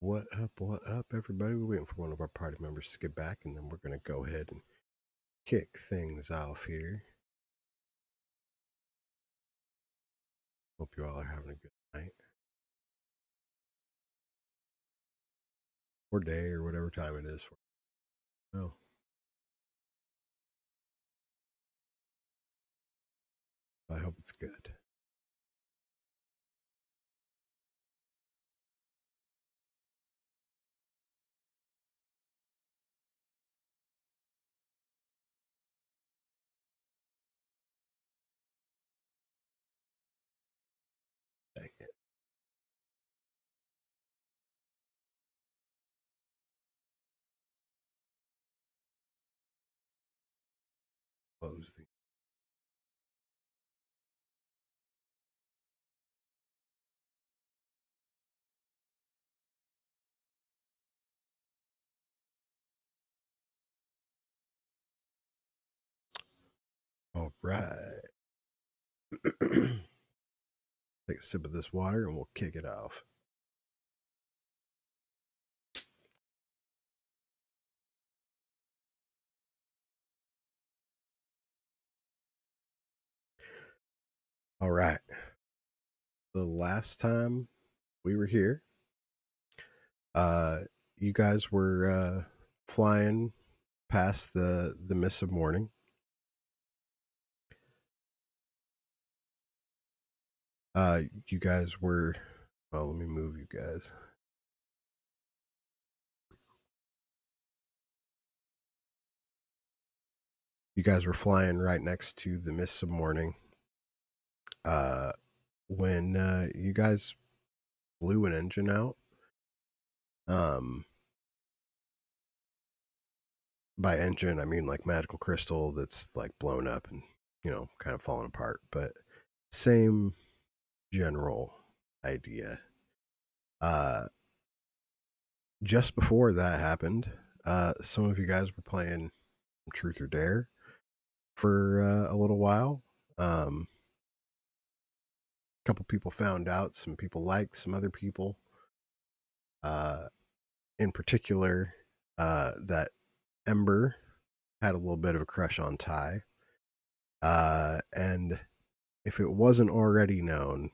What up, everybody? We're waiting for one of our party members to get back, and then we're going to go ahead and kick things off here. Hope you all are having a good night or day or whatever time it is for you. No, I hope it's good. Dang it. Close the. All right. Take a sip of this water and we'll kick it off. All right. The last time we were here, uh, you guys were flying past the mist of morning. You guys were. Well, let me move you guys. You guys were flying right next to the mists of morning. Uh, when you guys blew an engine out, um, by engine I mean like magical crystal that's like blown up and kind of falling apart, but same general idea. Uh, just before that happened, some of you guys were playing Truth or Dare for a little while. A couple people found out, some people liked, some other people. Uh, in particular, that Ember had a little bit of a crush on Ty. And if it wasn't already known,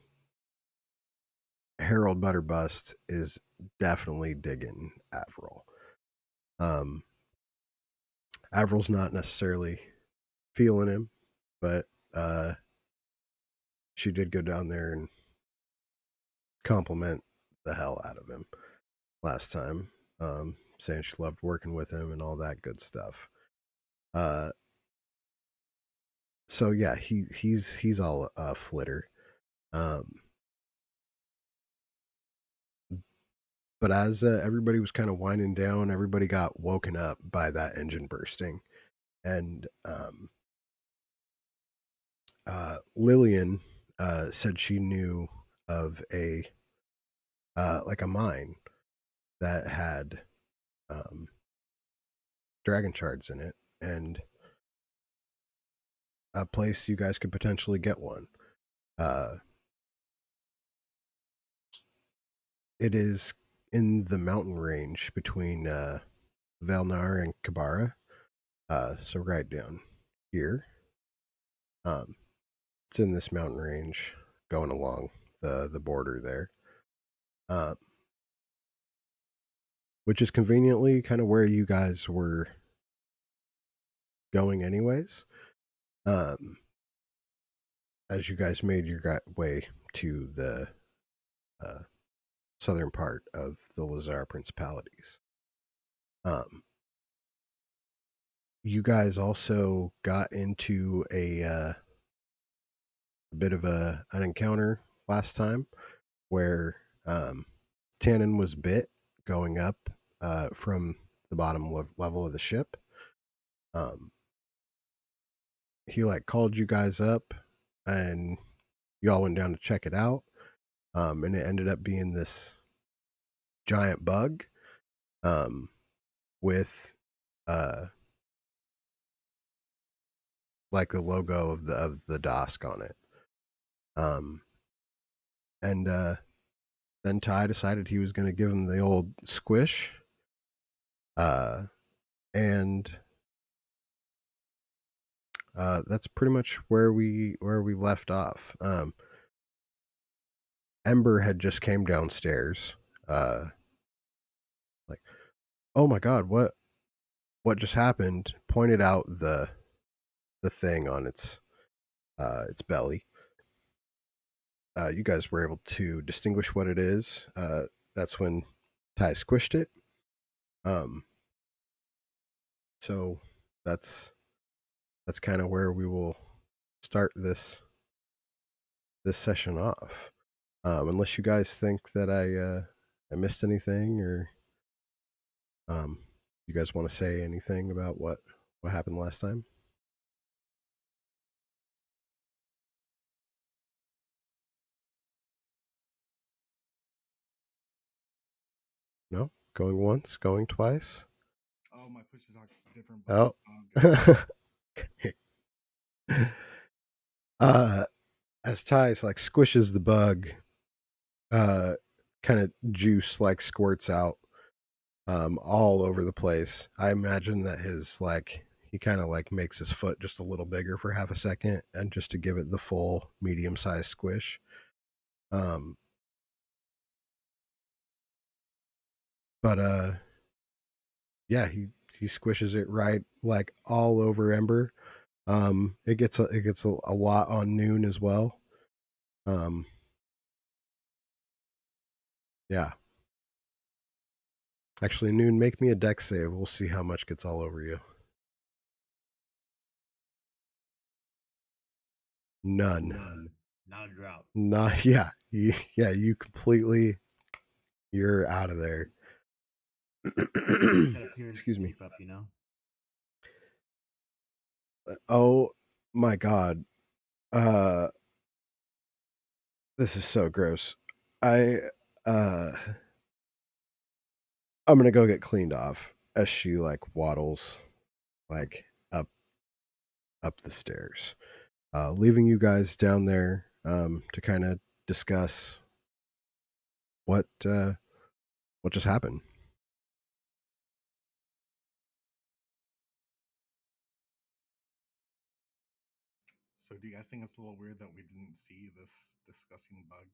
Harold Butterbust is definitely digging Avril. Um, Avril's not necessarily feeling him, but she did go down there and compliment the hell out of him last time, saying she loved working with him and all that good stuff. Uh, so yeah, he's all flitter. Um, but as everybody was kind of winding down, everybody got woken up by that engine bursting, and Lillian said she knew of a like a mine that had um, dragon shards in it, and a place you guys could potentially get one. Uh, it is in the mountain range between Valnar and Kabara, so right down here. Um, it's in this mountain range going along the border there, uh, which is conveniently kind of where you guys were going anyways. Um, as you guys made your way to the uh, southern part of the Lazar Principalities. Um, you guys also got into a bit of an encounter last time where Tannen was bit going up from the bottom level of the ship. Um, he like called you guys up, and y'all went down to check it out. And it ended up being this giant bug um, with uh, like the logo of the DOSC on it. Um, and then Ty decided he was going to give him the old squish. And that's pretty much where we left off. Ember had just came downstairs, like, oh my god, what just happened? Pointed out the thing on its belly. You guys were able to distinguish what it is. That's when Ty squished it. Um, so that's kind of where we will start this session off. Unless you guys think that I missed anything, or you guys want to say anything about what happened last time? No, going once, going twice. Oh, my push to talk's different button. Oh, Oh, good. uh, as Ty's like squishes the bug, uh, kind of juice like squirts out all over the place. I imagine that his like he kind of like makes his foot just a little bigger for half a second, and just to give it the full medium sized squish. Um, but yeah, he squishes it right like all over Ember. It gets a lot on Noon as well. Um, yeah, actually, Noon, make me a deck save. We'll see how much gets all over you. None. None. Not a drop. Not yeah. Yeah, you completely you're out of there. Got appearance Excuse to me. keep up, you know? Oh my god. Uh this is so gross. I uh I'm gonna go get cleaned off as she like waddles like up the stairs. Leaving you guys down there to kind of discuss what just happened. So, do you guys think it's a little weird that we didn't see this disgusting bug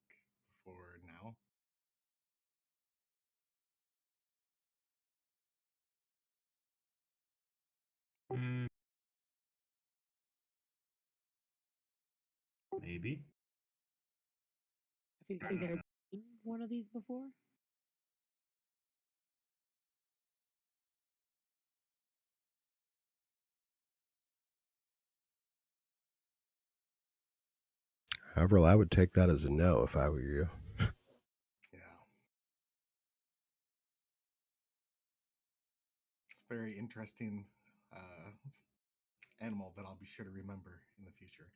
for now? Mm, maybe. Have you guys seen one of these before? However, I would take that as a no if I were you. Yeah. It's a very interesting animal that I'll be sure to remember in the future.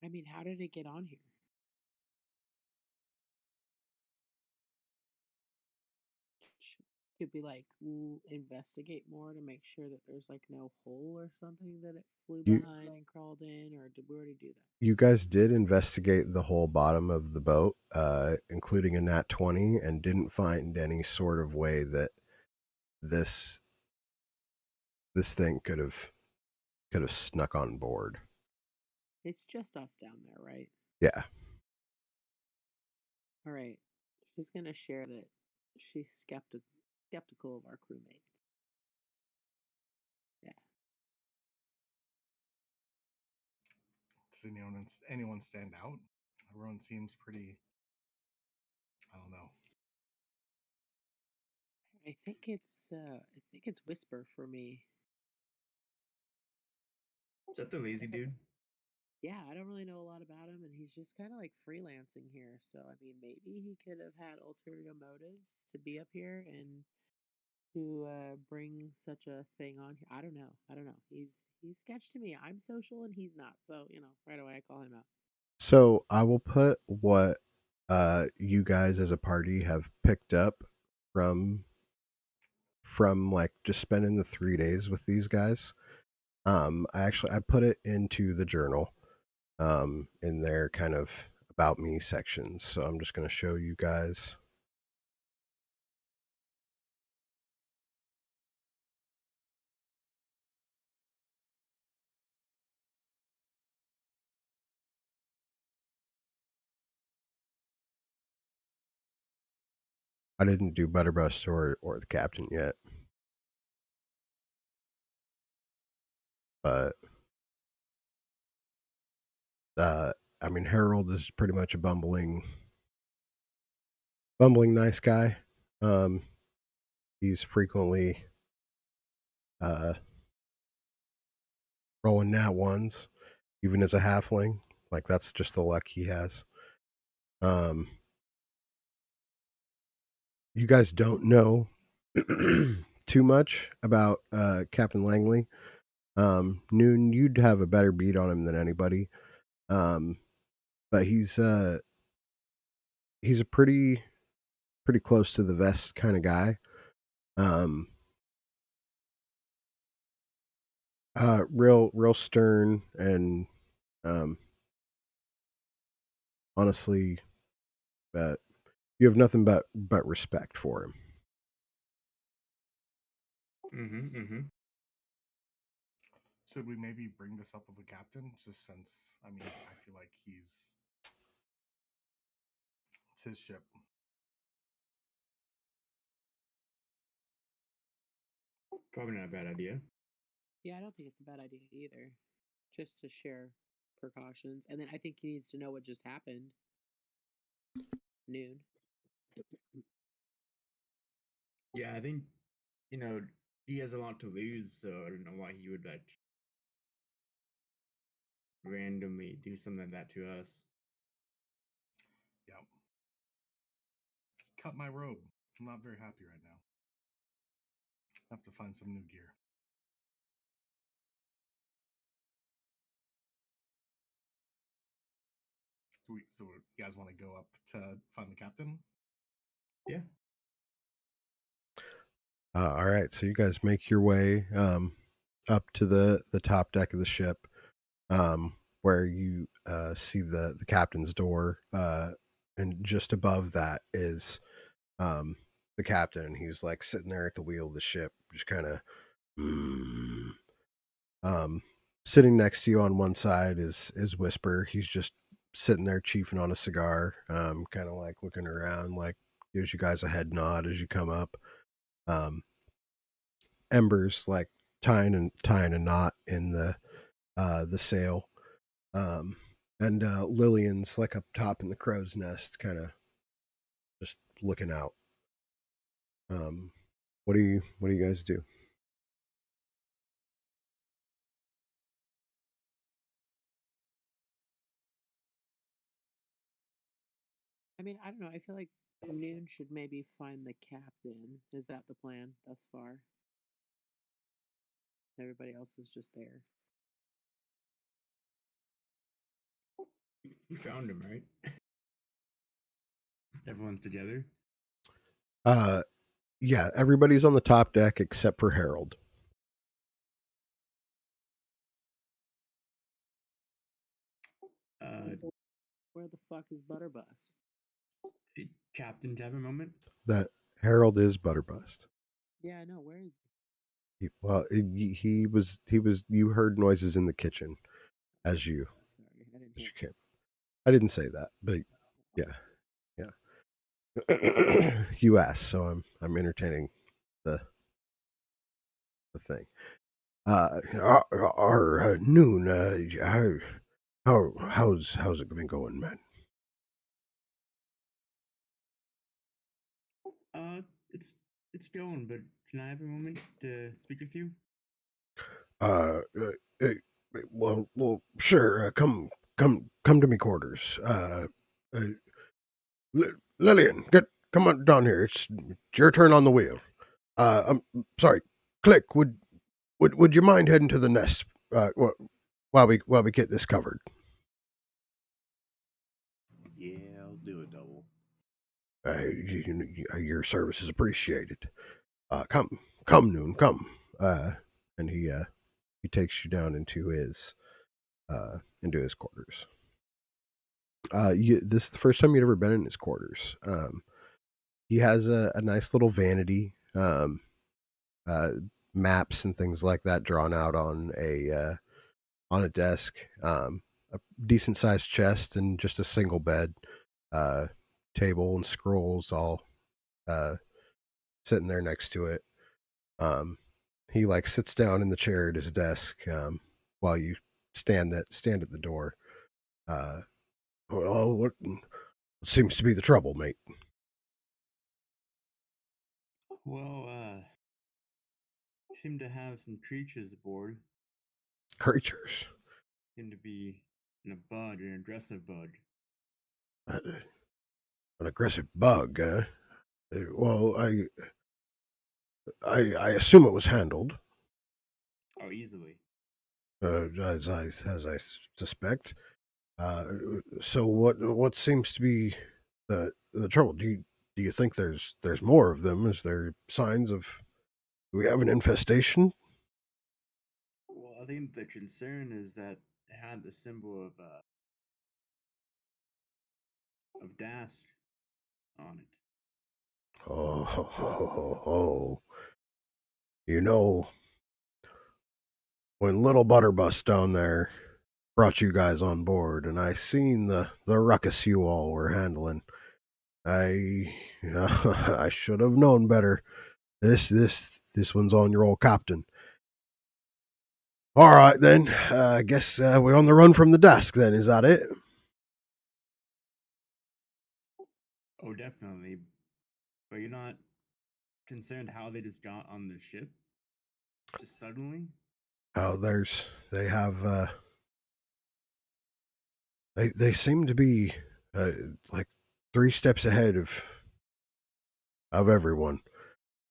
I mean, how did it get on here? Could we like investigate more to make sure that there's like no hole or something that it flew You behind and crawled in, or did we already do that? you guys did investigate the whole bottom of the boat, including a nat 20, and didn't find any sort of way that this this thing could have snuck on board. It's just us down there, right? Yeah. All right. She's gonna share that she's skeptical of our crewmates. Yeah. Does anyone stand out? Everyone seems pretty. I don't know. I think it's Whisper for me. Is that the lazy dude? Yeah, I don't really know a lot about him, and he's just kind of like freelancing here. So, I mean, maybe he could have had ulterior motives to be up here and to bring such a thing on here. I don't know. I don't know. He's sketched to me. I'm social and he's not. So, right away I call him out. So I will put what you guys as a party have picked up from like just spending the 3 days with these guys. I put it into the journal, in their kind of about me sections. So I'm just going to show you guys. I didn't do Butterbust or the Captain yet, but I mean Harold is pretty much a bumbling nice guy. Um, he's frequently uh, rolling nat ones, even as a halfling. Like that's just the luck he has. Um, you guys don't know too much about Captain Langley. Noon, you'd have a better beat on him than anybody. Um, but he's a pretty close to the vest kind of guy. Um, real stern and um, honestly, you have nothing but respect for him. Mm-hmm. Mm-hmm. Should we maybe bring this up with the captain? Just since, I mean, I feel like it's his ship. Probably not a bad idea. Yeah, I don't think it's a bad idea either. Just to share precautions. And then I think he needs to know what just happened. Noon. Yeah, I think you know he has a lot to lose, so I don't know why he would like randomly do something like that to us. Yep. Cut my robe. I'm not very happy right now. I have to find some new gear. So you guys want to go up to find the captain? Yeah. All right, so you guys make your way up to the top deck of the ship, where you see the captain's door, and just above that is um, the captain, and he's like sitting there at the wheel of the ship, just kind of. Mm. Um, Sitting next to you on one side is Whisper. He's just sitting there chiefing on a cigar, kind of like looking around, like gives you guys a head nod as you come up. Um, Embers like tying a knot in the sail, and Lillian's like up top in the crow's nest, kind of just looking out. Um, what do you guys do? I mean, I don't know. I feel like Noon should maybe find the captain. Is that the plan thus far? Everybody else is just there. We found him, right? Everyone's together. Uh, yeah, everybody's on the top deck except for Harold. Uh, Where the fuck is Butterbust? Captain, to have a moment. That Harold is Butterbust. Yeah, I know. Where is He was you heard noises in the kitchen as you he? Sorry, I didn't hear. came. I didn't say that, but yeah, yeah. You asked, so I'm entertaining the the thing. Our Noon. How's it been going, man? Uh, it's it's going, but can I have a moment to speak with you? Uh, uh, uh sure. Come to me quarters. Uh Lillian, come on down here. It's your turn on the wheel. I'm sorry. Click. Would you mind heading to the nest while we get this covered? Yeah, I'll do it, double. Your service is appreciated. Come, Noon, come. And he takes you down into his quarters. This is the first time you'd ever been in his quarters. He has a nice little vanity, uh, maps and things like that drawn out on a desk, a decent sized chest, and just a single bed, uh, table and scrolls all uh, sitting there next to it. Um, he like sits down in the chair at his desk, while you stand at the door. Uh, well, what seems to be the trouble, mate? Well, seem to have some creatures aboard. Creatures. Seem to be in a bud, an aggressive bud. Uh, an aggressive bug. Well, I assume it was handled, Oh, easily. as I suspect. Uh, so what seems to be the trouble? Do you think there's more of them? Is there signs of do we have an infestation? Well, I think the concern is that it had the symbol of Dask on it. Oh, ho, ho, ho, ho. You know, when Little Butterbus down there brought you guys on board, and I seen the ruckus you all were handling, I I should have known better. This one's on your old captain. All right then. I guess we're on the run from the desk. Then is that it? Oh, definitely. But you're not concerned how they just got on the ship? Just suddenly? Oh, they have they seem to be uh, like 3 steps ahead of everyone.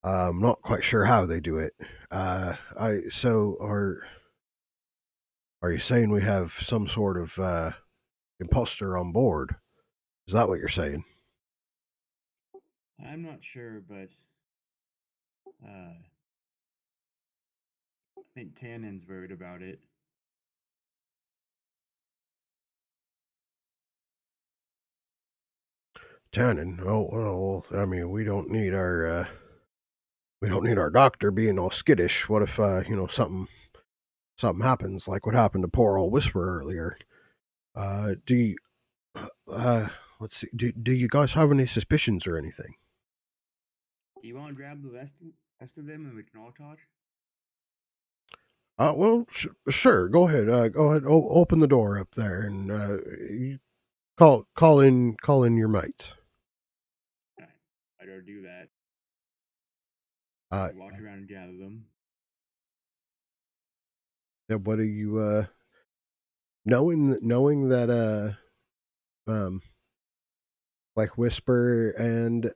I'm not quite sure how they do it. I so are you saying we have some sort of imposter on board? Is that what you're saying? I'm not sure, but I think Tannen's worried about it. Tannin? Oh well, I mean we don't need our doctor being all skittish. What if something happens like what happened to poor old Whisper earlier? Do you, let's see. Do you guys have any suspicions or anything? Do you want to grab the rest of them and we can all talk? Well, sure. Go ahead. Go ahead. Open the door up there, and you call in your mates. Alright, I gotta do that. Uh, Walk around and gather them. yeah, what are you knowing that like Whisper and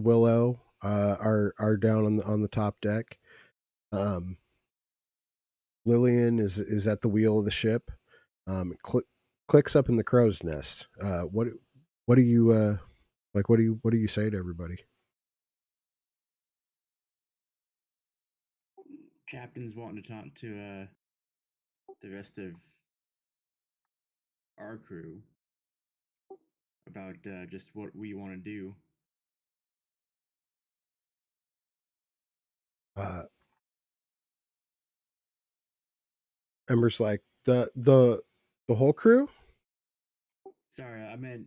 Willow are down on the top deck. Um, Lillian is at the wheel of the ship. Clicks up in the crow's nest. What do you like? What do you say to everybody? Captain's wanting to talk to the rest of our crew about just what we want to do. Uh, Ember's like the whole crew. Sorry, I meant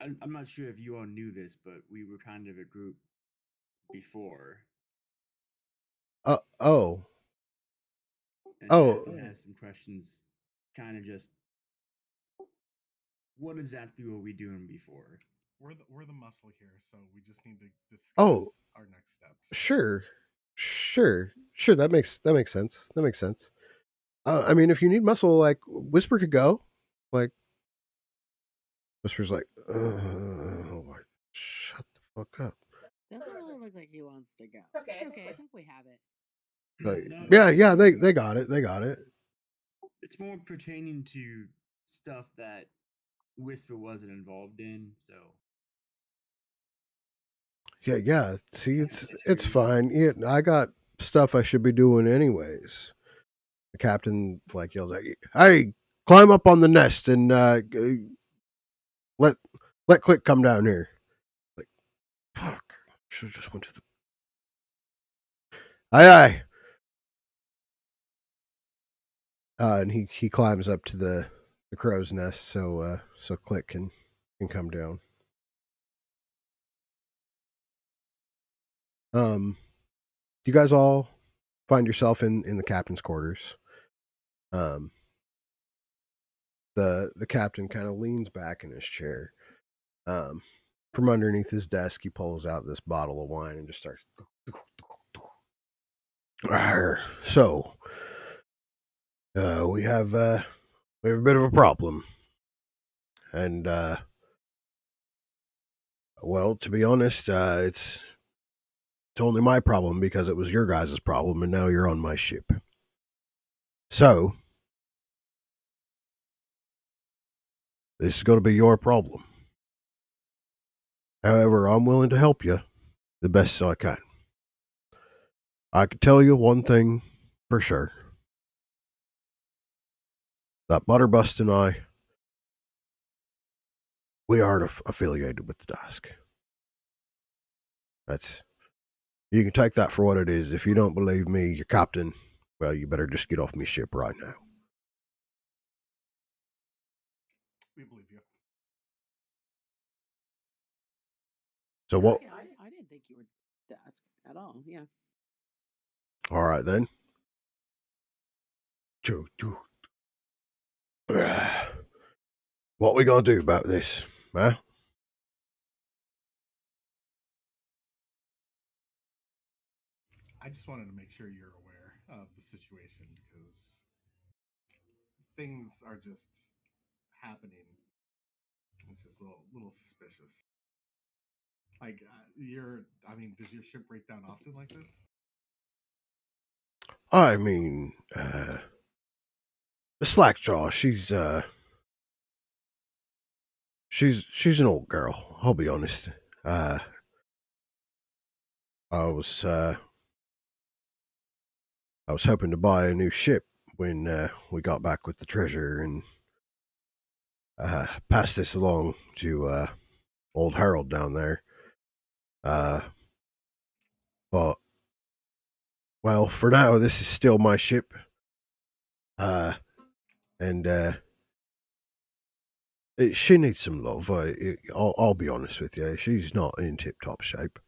I'm not sure if you all knew this, but we were kind of a group before, Oh and oh Captain has some questions. Kind of just what exactly were we doing before? We're the muscle here, so we just need to oh discuss our next steps. sure sure that makes sense I mean, if you need muscle, like Whisper could go. Like Whisper's like, shut the fuck up. Doesn't really look like he wants to go. Okay, I think we have it. Like, No, yeah, they got it, they got it. it's more pertaining to stuff that Whisper wasn't involved in. So Yeah. See, it's security. fine. Yeah, I got stuff I should be doing anyways. The captain like yells at you, "Hey, climb up on the nest and let Click come down here. Like, fuck. Should have just went to the. Aye, aye. And he climbs up to the crow's nest so Click can come down. You guys all find yourself in the captain's quarters. The captain kind of leans back in his chair. From underneath his desk, he pulls out this bottle of wine and just starts. So, we have a bit of a problem, and well, to be honest, it's only my problem because it was your guys' problem, and now you're on my ship. So, this is going to be your problem. However, I'm willing to help you the best I can. I can tell you one thing for sure. That Butterbust and I, we aren't affiliated with the Dusk. You can take that for what it is. If you don't believe me, your captain, well, you better just get off me ship right now. We believe you. So what? Yeah, I didn't think you were Dusk at all. Yeah. All right then. What we gonna do about this, huh? I just wanted to make sure you're aware of the situation because things are just happening. It's just a little suspicious. Like I mean, does your ship break down often like this? I mean, the Slackjaw, she's an old girl. I'll be honest. I was hoping to buy a new ship when we got back with the treasure and pass this along to old Harold down there. But well, for now, this is still my ship. And she needs some love. I'll be honest with you. She's not in tip-top shape.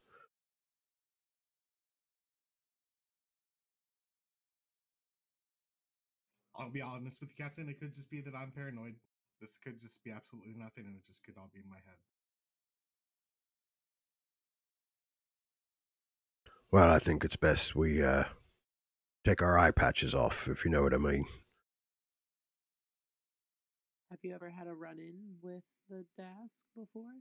I'll be honest with you, Captain. It could just be that I'm paranoid. This could just be absolutely nothing, and it just could all be in my head. Well, I think it's best we take our eye patches off, if you know what I mean. Have you ever had a run in with the Dusk before?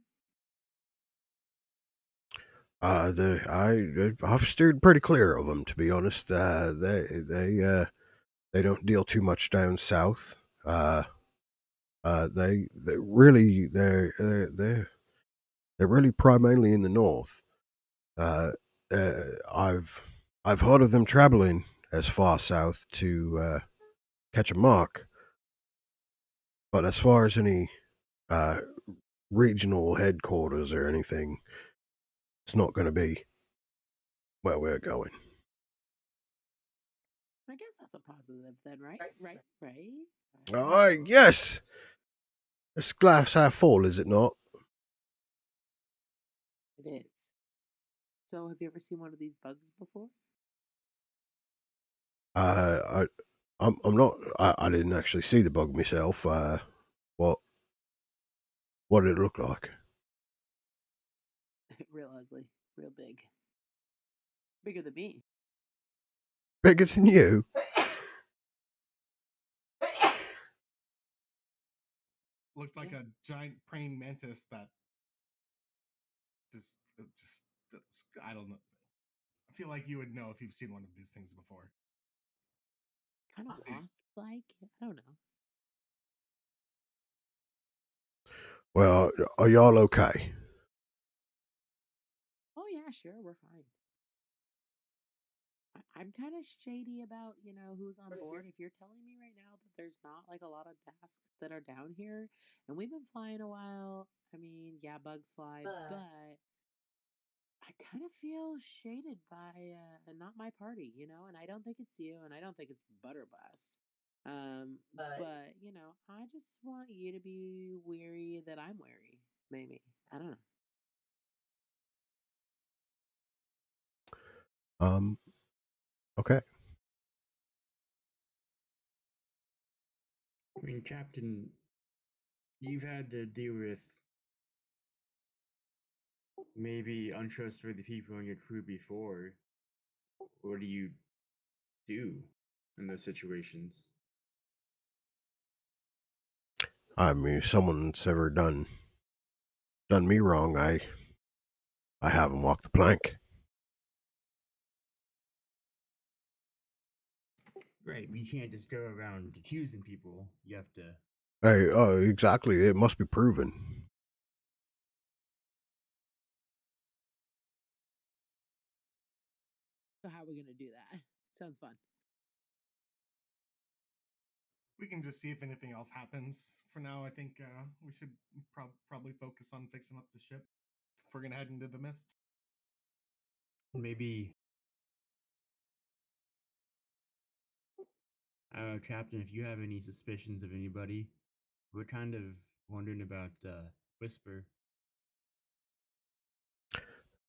I've steered pretty clear of them, to be honest. They don't deal too much down south. They really they're really primarily in the north. Uh, I've heard of them traveling as far south to catch a mark, but as far as any uh, regional headquarters or anything, it's not going to be where we're going. I guess that's a positive then, right? Right. Yes, it's glass half full, is it not? It is. So, have you ever seen one of these bugs before? I I'm not. I didn't actually see the bug myself. What what did it look like? Real ugly, real big, bigger than me. Bigger than you? Looked like Yeah. a giant praying mantis that just I don't know. I feel like you would know if you've seen one of these things before. Kind of wasp-like. I don't know. Well, are y'all okay? Oh yeah, sure, we're fine. I'm kind of shady about, who's on board. If you're telling me right now that there's not like a lot of tasks that are down here and we've been flying a while, I mean, yeah, bugs fly, but I kind of feel shaded by not my party, and I don't think it's you and I don't think it's Butterblast. But, I just want you to be weary that I'm wary, maybe. I don't know. Um, okay. I mean, Captain, you've had to deal with maybe untrustworthy people on your crew before. What do you do in those situations? I mean, if someone's ever done me wrong, I haven't walked the plank. Right, you can't just go around accusing people. You have to. Hey, exactly. It must be proven. So, how are we going to do that? Sounds fun. We can just see if anything else happens. For now, I think we should probably focus on fixing up the ship if we're gonna head into the mist. Maybe, Captain, if you have any suspicions of anybody, we're kind of wondering about Whisper.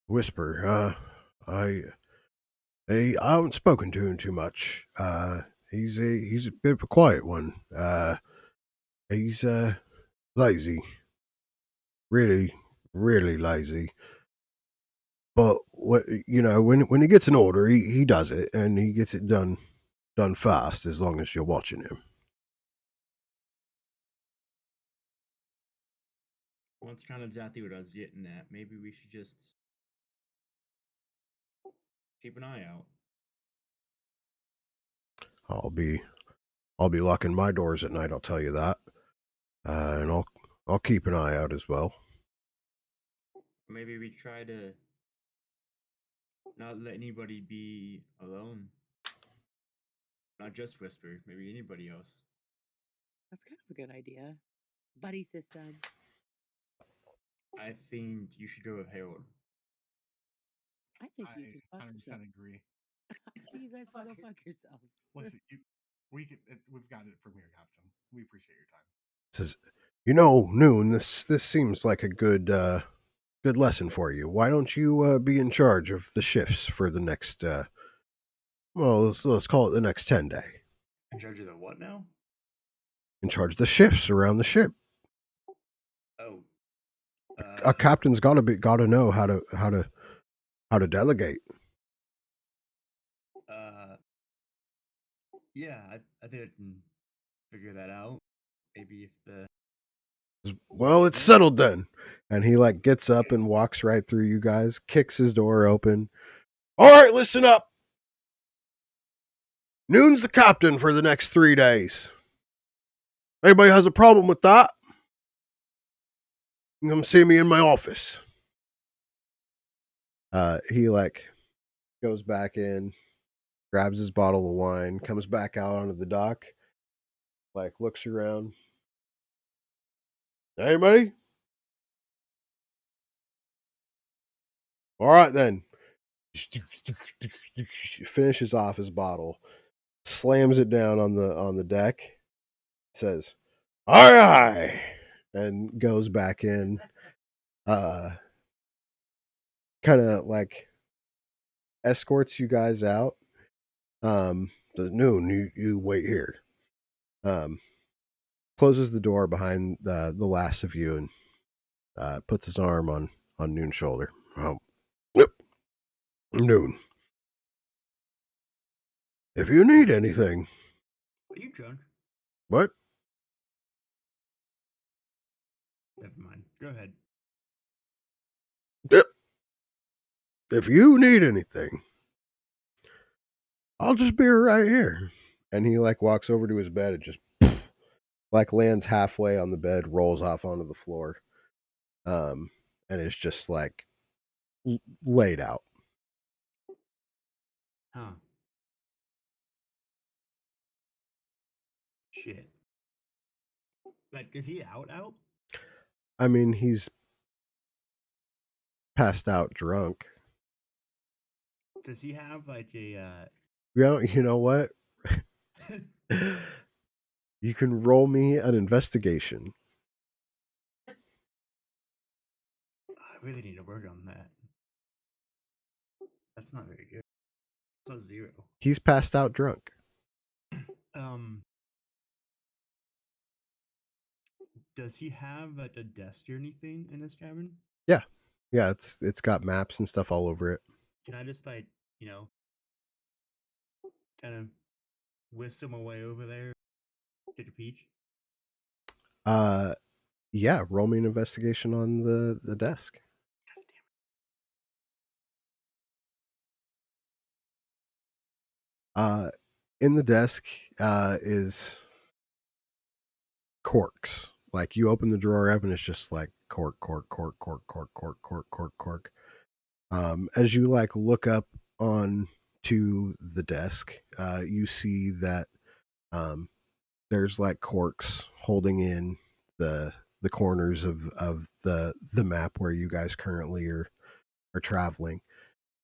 Whisper. I haven't spoken to him too much. He's a bit of a quiet one. He's lazy, really, really lazy. But what when he gets an order, he does it, and he gets it done fast as long as you're watching him. Well, that's kind of exactly what I was getting at. Maybe we should just keep an eye out. I'll be locking my doors at night. I'll tell you that, and I'll keep an eye out as well. Maybe we try to not let anybody be alone. Not just Whisper, maybe anybody else. That's kind of a good idea. Buddy system. I think you should go with Harold. I think you I can fuck 100% yourself. agree. I think you guys can go fuck yourselves. Listen, we've got it from here, Captain. We appreciate your time. Says, Noon. This seems like a good lesson for you. Why don't you be in charge of the shifts for the next well, let's call it the next 10 day. In charge of the what now? In charge of the shifts around the ship. Oh, A captain's gotta know how to delegate. uh, yeah, I think I can figure that out. Maybe if the Well, it's settled then. And he like gets up and walks right through you guys, kicks his door open. All right, listen up. Noon's the captain for the next 3 days. Anybody has a problem with that? You come see me in my office. He like goes back in, grabs his bottle of wine, comes back out onto the dock, like looks around. Anybody? All right then. Finishes off his bottle, slams it down on the deck, says, "Aye aye," and goes back in. Kind of like escorts you guys out. Says, Noon, you wait here. Um, closes the door behind the last of you and puts his arm on Noon's shoulder. Oh, yep, Noon. If you need anything, are you drunk? what? Never mind. Go ahead. Yep. If you need anything, I'll just be right here. And he like walks over to his bed and just like lands halfway on the bed, rolls off onto the floor, and is just like laid out. Huh. Shit. Like, is he out? I mean, he's passed out drunk. Does he have like a You know what? You can roll me an investigation. I really need to work on that. That's not very good. Plus 0. He's passed out drunk. Um, does he have like a desk or anything in his cabin? Yeah. Yeah, it's got maps and stuff all over it. Can I just like, kind of whisk my way over there, take a peek? Uh yeah, roll me an investigation on the desk. God In the desk is corks. Like you open the drawer up and it's just like cork, cork, cork, cork, cork, cork, cork, cork, cork. As you like look up on to the desk, you see that there's like corks holding in the corners of the map where you guys currently are traveling.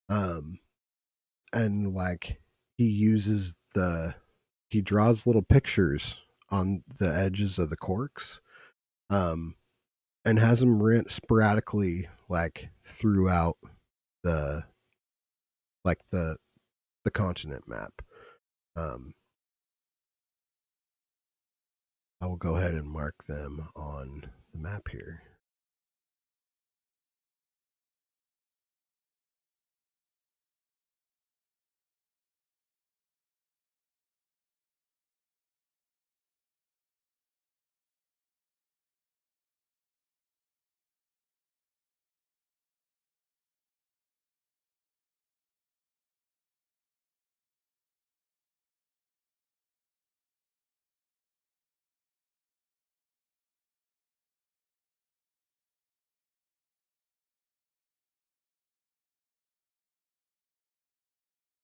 Um, and like he draws little pictures on the edges of the corks. Um, and has them rent sporadically like throughout the like the continent map. Um, I will go ahead and mark them on the map here.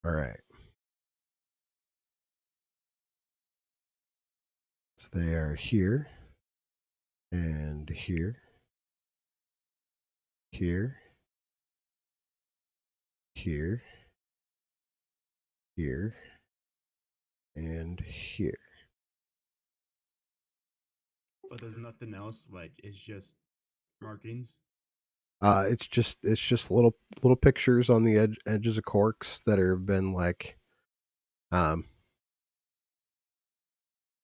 All right. So they are here and here, here, here, here, and here. But there's nothing else. Like, it's just markings. It's just little pictures on the edges of corks that have been like um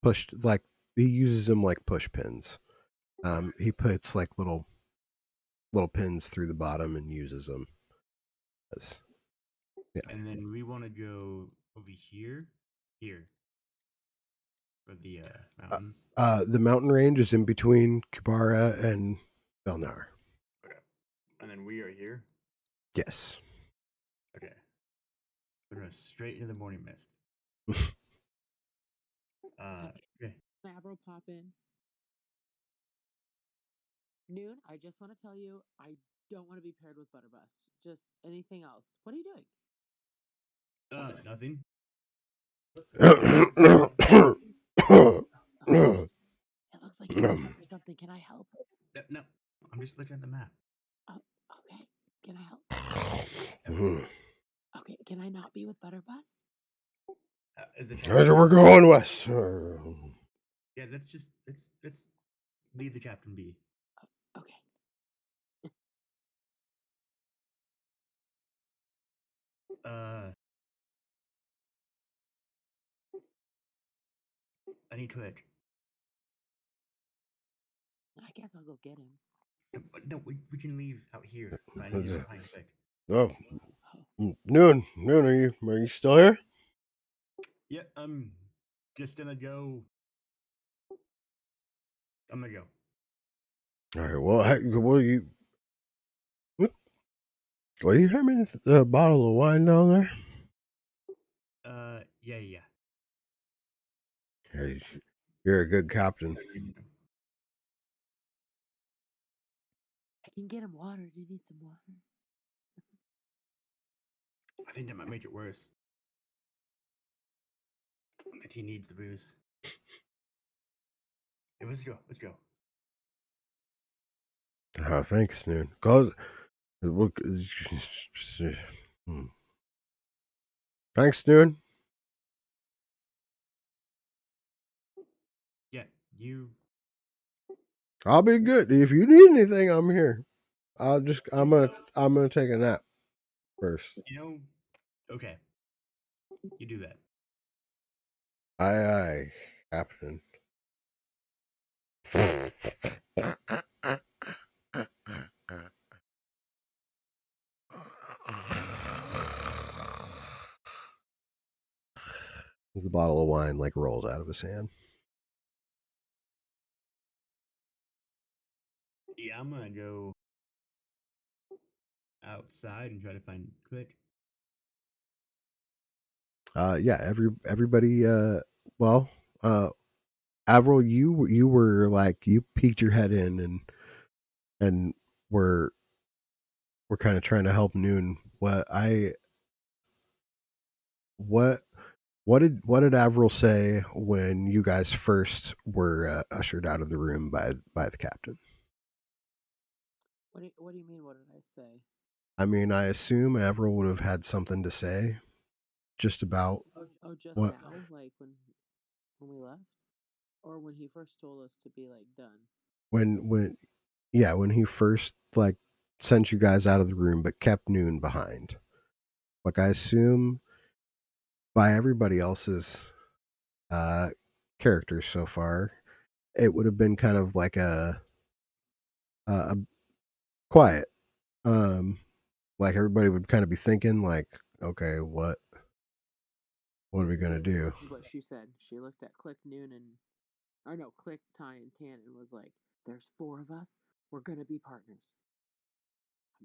pushed, like he uses them like push pins. He puts like little pins through the bottom and uses them as yeah. And then we want to go over here for the mountains. The mountain range is in between Kubara and Belnar. Okay. And then we are here. Yes. Okay. We're going straight into the morning mist. Okay. Mavro pop in. Noon, I just want to tell you, I don't want to be paired with Butterbust. Just anything else. What are you doing? Nothing. Oh, jeez. It looks like you're sick or something. Can I help? No, I'm just looking at the map. Oh, okay. Can I help? Okay, can I not be with Butterbust? Is the As we're going west. Yeah, let's leave the captain be. Okay. I need Twitch. I guess I'll go get him. No, we can leave out here. But I need to find Twitch. Oh, Oh. Noon, are you still here? Yeah, I'm just gonna go. I'm gonna go. All right. Well, will you hand me the bottle of wine down there? Yeah. Hey, you're a good captain. I can get him water. Do you need some water? I think that might make it worse. That he needs the booze. Hey, let's go. Let's go. Thanks, Noon. Cause, hmm. Thanks, Noon. Yeah, you. I'll be good. If you need anything, I'm here. I'm gonna take a nap first. You know. Okay, you do that. Aye, Captain. As the bottle of wine like rolls out of his hand. Yeah, I'm gonna go outside and try to find Click. Yeah, everybody. Well, uh, Avril, you were like you peeked your head in and were we're kind of trying to help Noon. What what did Avril say when you guys first were ushered out of the room by the captain? What do you mean? What did I say? I mean, I assume Avril would have had something to say just about Oh, just what now, like when we left, or when he first told us to be like done. when yeah, when he first like sent you guys out of the room but kept Noon behind. Like I assume by everybody else's uh characters so far, it would have been kind of like a quiet. Um like everybody would kind of be thinking like, okay, what are we gonna do? This is what she said. She looked at Click Noon and, or no, Click Ty and Tan and was like, "There's four of us. We're gonna be partners.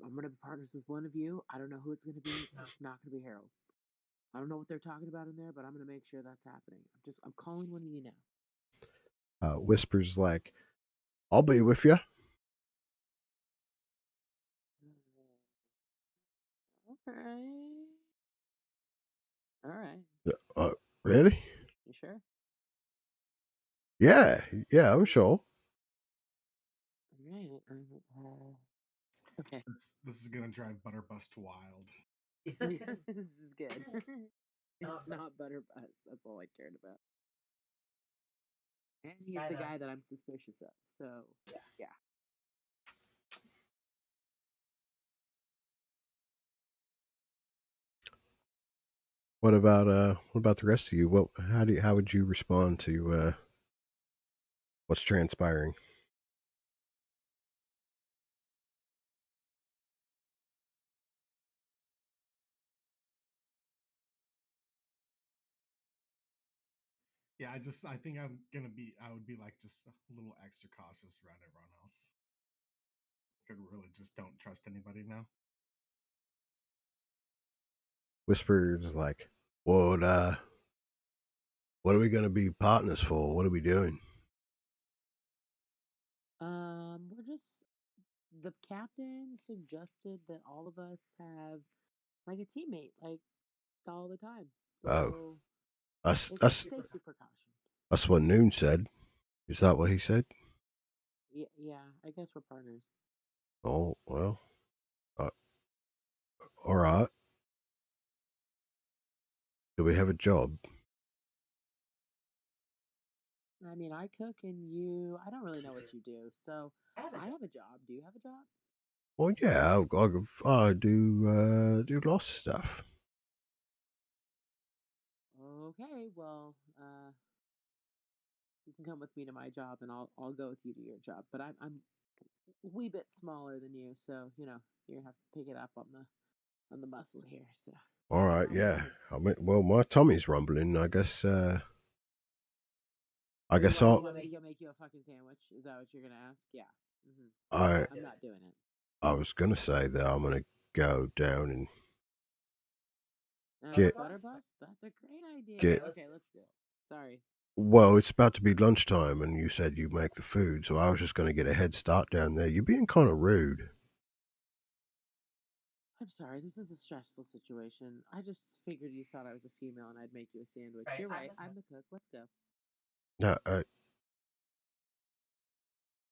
I'm gonna be partners with one of you. I don't know who it's gonna be. It's not gonna be Harold. I don't know what they're talking about in there, but I'm gonna make sure that's happening. I'm calling one of you now." Whispers like, I'll be with you. Okay. All right. Uh, really? You sure? Yeah, yeah, I'm sure. All right. Okay. This is gonna drive Butterbust wild. This is good. It's not Butterbus. That's all I cared about. And he's the guy that I'm suspicious of. So, yeah. What about the rest of you? How would you respond to what's transpiring? Yeah, I think I would be like just a little extra cautious around everyone else. I really just don't trust anybody now. Whispers like, what are we gonna be partners for? What are we doing? We're just the captain suggested that all of us have like a teammate, like all the time. Oh, So us it's us safety precaution. that's what Noon said. Is that what he said? Yeah, yeah. I guess we're partners. Oh well, uh, all right. Do we have a job? I mean, I cook and you. I don't really know what you do, so I have a job. Do you have a job? Well, yeah, I do lots of stuff. Okay, well, you can come with me to my job, and I'll go with you to your job. But I'm a wee bit smaller than you, so you have to pick it up on the muscle here. So All right, yeah. I mean, well, my tummy's rumbling. I guess you I'll. want me to go make you a fucking sandwich? Is that what you're gonna ask? Yeah. I I'm not doing it. I was gonna say that I'm gonna go down and get Butterbus? That's a great idea. get. Okay, let's do it. Sorry. Well, it's about to be lunchtime, and you said you make the food, so I was just gonna get a head start down there. You're being kind of rude. I'm sorry. This is a stressful situation. I just figured you thought I was a female and I'd make you a sandwich. You're right. I'm the cook. Let's go. Uh,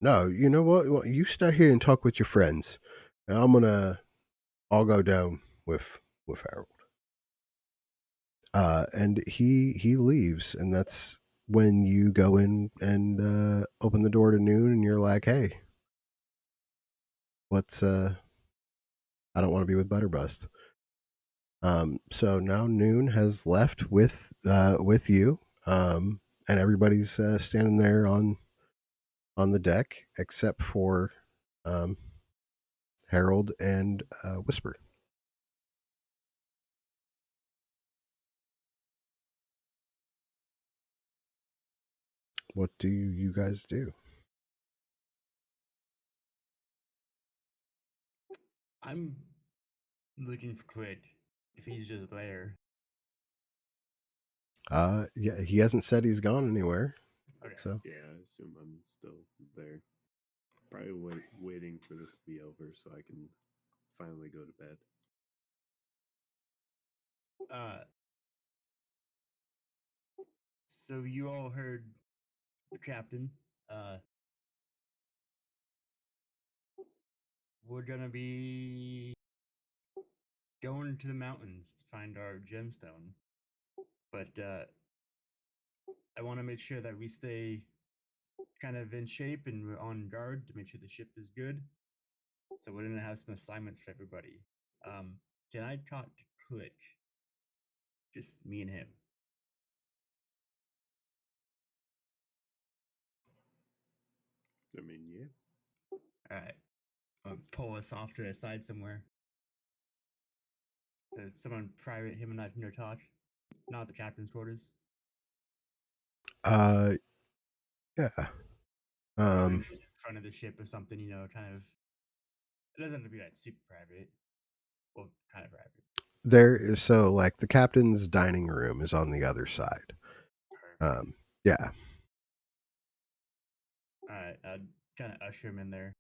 No, you know what? Well, you stay here and talk with your friends. And I'll go down with Harold. And he leaves, and that's when you go in and open the door to Noon, and you're like, "Hey, what's I don't want to be with Butterbust." So now Noon has left with you, and everybody's standing there on the deck except for um, Harold and Whisper. What do you guys do? I'm looking for Quid if he's just there. Yeah, he hasn't said he's gone anywhere. Okay. So Yeah, I assume I'm still there. Probably waiting for this to be over so I can finally go to bed. Uh, so you all heard the captain. Uh, we're gonna be going to the mountains to find our gemstone, but I want to make sure that we stay kind of in shape and we're on guard to make sure the ship is good. So we're gonna have some assignments for everybody. Um, can I talk to Click? Just me and him. I mean, yeah. All right. Pull us off to the side somewhere. Someone private him and I can go talk. Not at the captain's quarters. uh yeah. Or in Um front of the ship or something, you know, kind of. It doesn't have to be like super private. Well, kind of private. there is so like the captain's dining room is on the other side. Perfect. Yeah. All right. I'd kind of usher him in there.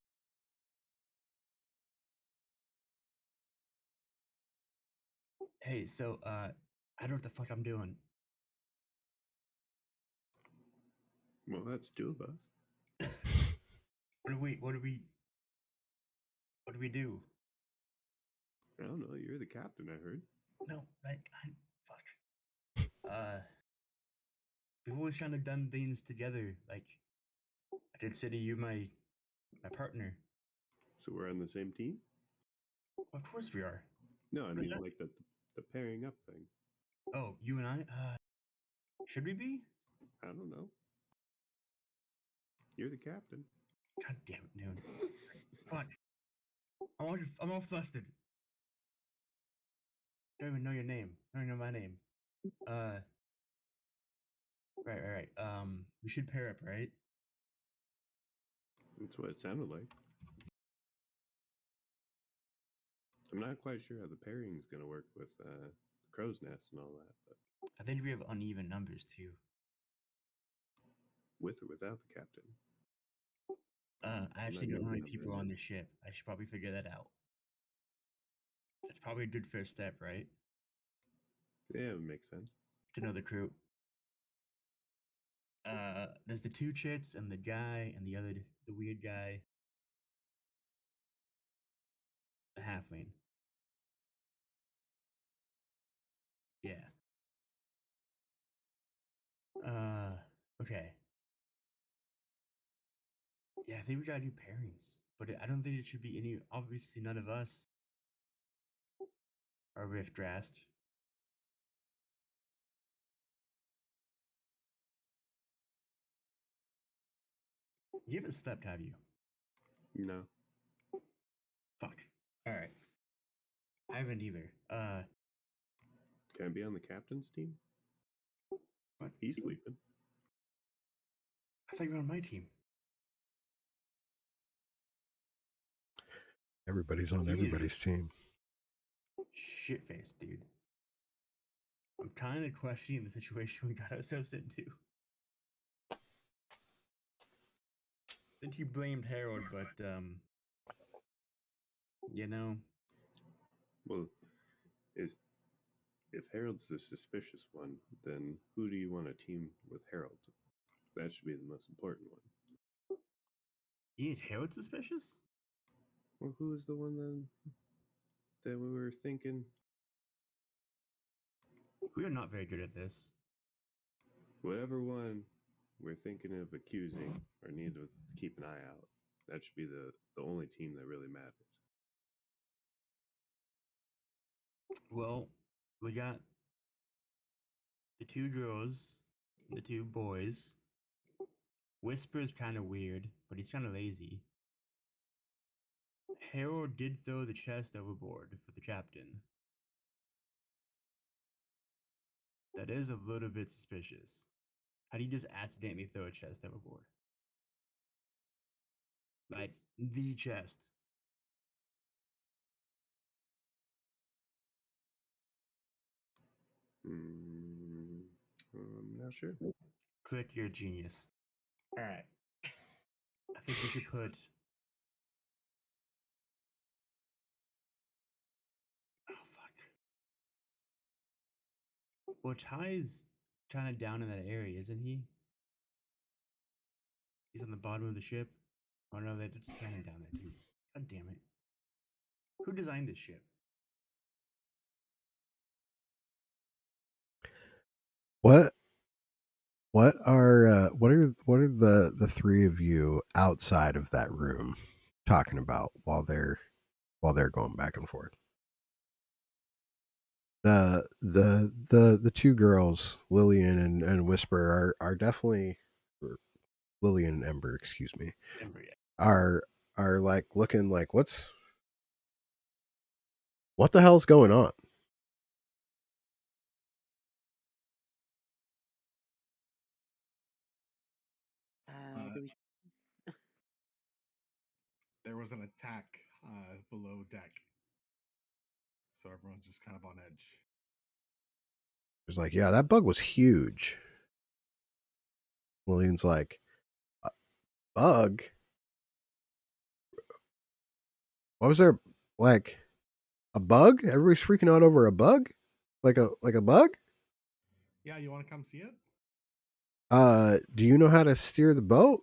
Hey, so I don't know what the fuck I'm doing. Well, that's two of us. What do we do? I don't know. You're the captain, I heard. No, I fuck. We've always kind of done things together. Like I consider you my partner. So we're on the same team? Of course we are. No, I What is mean that? like the pairing up thing. Oh, you and I. Should we be? I don't know. You're the captain. God damn it, Noon. Fuck. I'm all flustered. Don't even know your name. Don't even know my name. Uh, right. We should pair up, right? That's what it sounded like. I'm not quite sure how the pairing's going to work with the crow's nest and all that, but I think we have uneven numbers too. with or without the captain, I I'm not actually don't know good how with many people are numbers. on this ship. I should probably figure that out. That's probably a good first step, right? Yeah, it makes sense. To know the crew. There's the two chits and the guy and the weird guy, the halfling. Yeah. Okay. Yeah, I think we gotta do pairings, but I don't think it should be any. Obviously, none of us are Rift Drast. You haven't slept, have you? No. Fuck. All right. I haven't either. Can I be on the captain's team? What? He's sleeping. I thought you were on my team. Everybody's on He is everybody's team. shit faced, dude. I'm kind of questioning the situation we got ourselves into. I think you blamed Harold, but you know, Well, if if Harold's the suspicious one, then who do you want to team with Harold? That should be the most important one. Ian Harold suspicious? Well, who was the one that we were thinking? We are not very good at this. Whatever one we're thinking of accusing or need to keep an eye out. That should be the only team that really matters. Well, we got the two girls, the two boys. Whisper's kind of weird, but he's kind of lazy. Harold did throw the chest overboard for the captain. That is a little bit suspicious. How do you just accidentally throw a chest overboard? Like, the chest. Mm, I'm not sure. Click, you're a genius. Alright. I think we should put. Oh, fuck. Well, Ty's kind of down in that area, isn't he? He's on the bottom of the ship. Oh no, that's Tannen down there too. God damn it. Who designed this ship? What what are the three of you outside of that room talking about while they're going back and forth? The two girls, Lillian and Whisper, are definitely, or Lillian and Ember, excuse me, Ember, yeah. are like looking like what the hell's going on? Do we? There was an attack below deck, so everyone's just kind of on edge. It's like, yeah, that bug was huge. Lillian's like, bug? What was there, like a bug? Everybody's freaking out over a bug? Like a bug? Yeah, you want to come see it? Do you know how to steer the boat?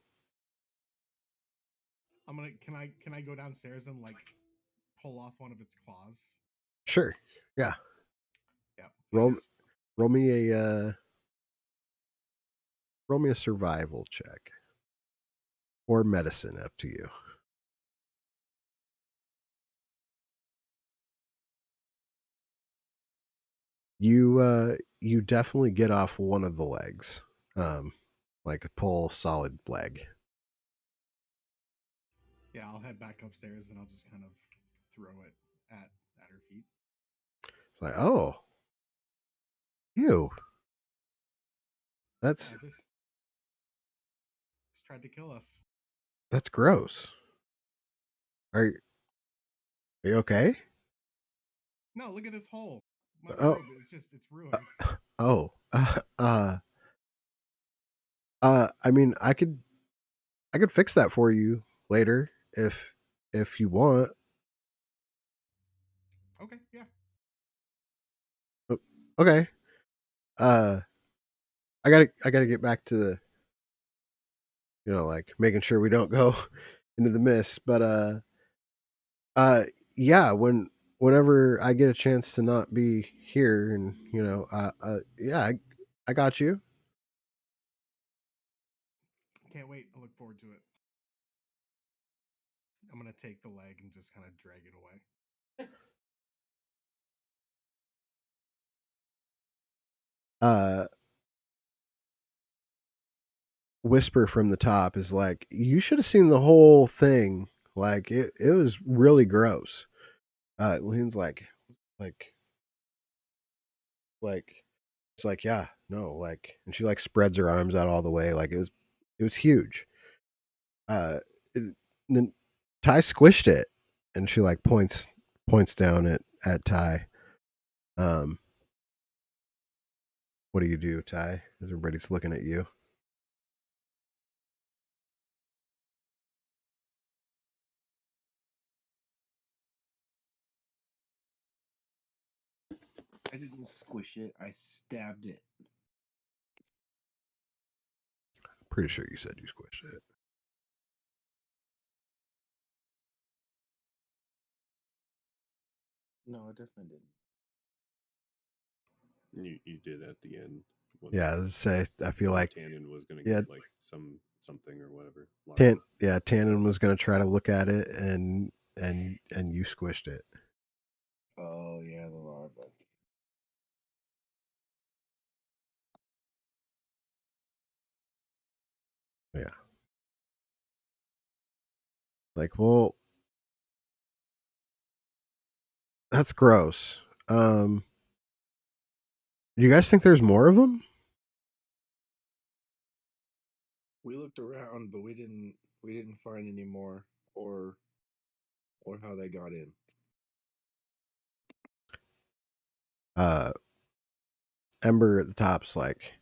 I'm gonna. Can I go downstairs and like pull off one of its claws? Sure. Yeah. Yeah. Roll roll me a roll me a survival check. Or medicine, up to you. You definitely get off one of the legs. Like a pull solid leg. Yeah, I'll head back upstairs and I'll just kind of throw it at her feet. It's like, oh, ew. That's This tried to kill us. that's gross. Are you okay? No, look at this hole. My Oh, robe is just it's ruined. oh, I mean, I could fix that for you later if you want. Okay, yeah. Okay. Uh, I gotta get back to the, like making sure we don't go into the mist. But uh, yeah, whenever I get a chance to not be here, and yeah, I got you. Can't wait. I look forward to it. I'm gonna take the leg and just kind of drag it away. Uh, Whisper from the top is like, you should have seen the whole thing. Like it was really gross. Lean's like like it's like, yeah, no, like, and she like spreads her arms out all the way, like it was huge. Uh, it, then Ty squished it, and she like points down at Ty. Um, what do you do, Ty? As everybody's looking at you. I didn't squish it. I stabbed it. Pretty sure you said you squished it. No, I definitely didn't. You did at the end when Yeah, let's say I feel when like Tannen was gonna yeah, get like something or whatever. Larva. Tannen was gonna try to look at it and you squished it. Oh yeah, the larva. Yeah. Like, well, that's gross. You guys think there's more of them? We looked around, but we didn't find any more or how they got in. Uh, Ember at the top's like,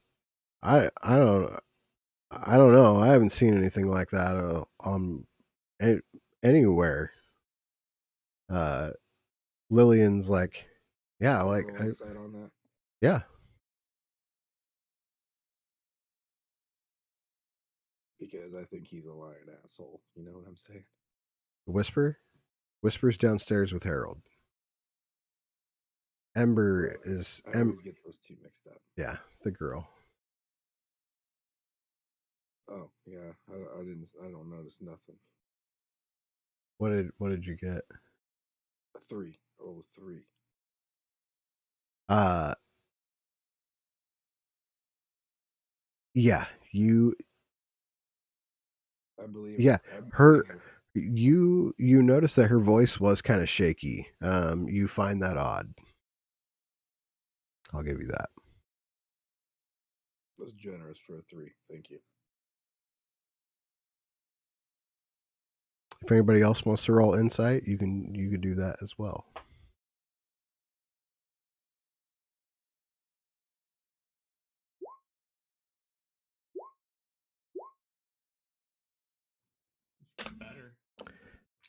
I don't know. I haven't seen anything like that on anywhere. Uh, Lillian's like, yeah, Can I like, roll insight on that? yeah. Because I think he's a lying asshole. You know what I'm saying? Whisper's downstairs with Harold. Ember is I always get those two mixed up. yeah, the girl. Oh yeah, I don't notice nothing. What did you get? A 3. Oh, 3. Uh, yeah, I believe. yeah, I her believe her. you notice that her voice was kind of shaky. You find that odd. I'll give you that. That's generous for a 3. Thank you. If anybody else wants to roll insight, you can do that as well. Better.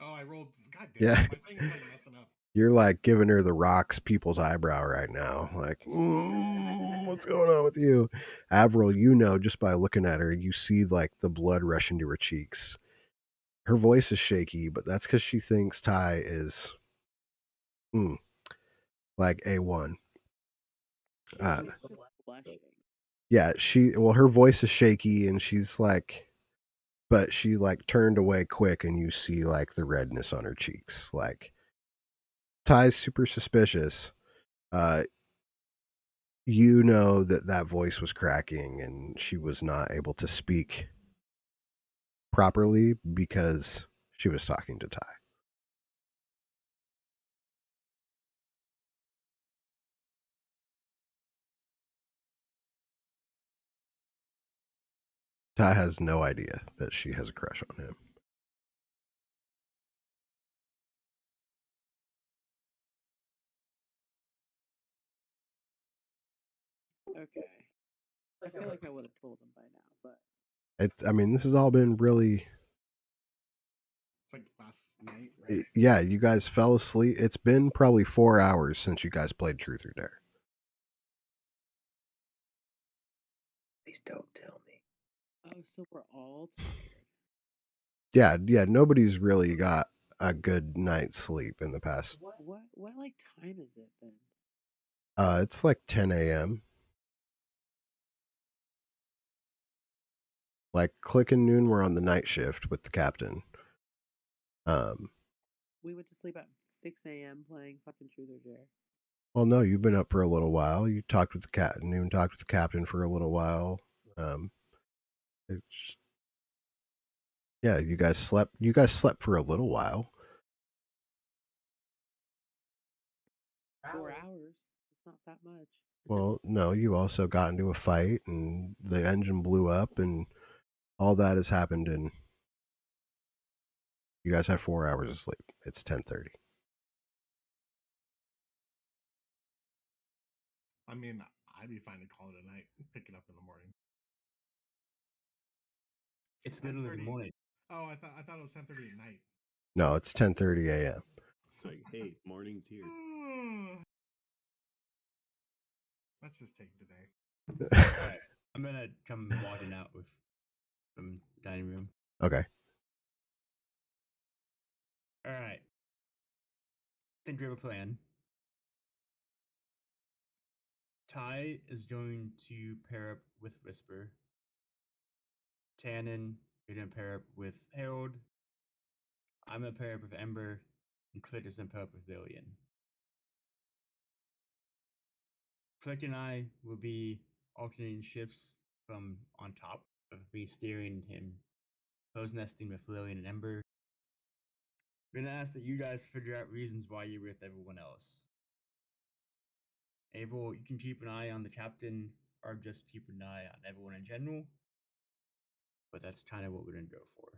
Oh, I rolled. God damn Yeah. it. My thing is like messing up. You're like giving her the rocks people's eyebrow right now. Like, what's going on with you? Avril, you know, just by looking at her, you see like the blood rush into her cheeks. Her voice is shaky, but that's because she thinks Ty is like A1. Uh, She's just blushing. yeah, her voice is shaky and she's like, but she like turned away quick and you see like the redness on her cheeks. Like, Ty's super suspicious. Uh, you know that voice was cracking and she was not able to speak properly because she was talking to Ty. Ty has no idea that she has a crush on him. Okay. I feel like I would have told him by now, but I mean, this has all been really. It's like last night, right? Yeah, you guys fell asleep. It's been probably 4 hours since you guys played Truth or Dare. Please don't tell me. oh, so we're all tired. Yeah, nobody's really got a good night's sleep in the past. What like time is it then? It's like 10 a.m. Like Click and Noon were on the night shift with the captain. We went to sleep at 6 a.m. playing fucking Truth or Dare. Well, no, you've been up for a little while. You talked with the Noon talked with the captain for a little while. It's, yeah, you guys slept. You guys slept for a little while. 4 hours. It's not that much. Well, no, you also got into a fight and the engine blew up and all that has happened and you guys have 4 hours of sleep. It's 10:30. I mean, I'd be fine to call it a night, pick it up in the morning. It's middle of the 10:30. morning. Oh, I thought it was 10:30 at night. No, it's 10:30 a.m. It's like, hey, morning's here. Let's just take today. All right, I'm gonna come walking out with from dining room. Okay. All right. Think we have a plan. Ty is going to pair up with Whisper. Tannen, you're gonna pair up with Harold. I'm gonna pair up with Ember, and Click is gonna pair up with Lillian. Click and I will be alternating shifts from on top of me steering him close nesting with Lillian and Ember. I'm gonna ask that you guys figure out reasons why you're with everyone else. Abel, you can keep an eye on the captain, or just keep an eye on everyone in general. But that's kind of what we're gonna go for.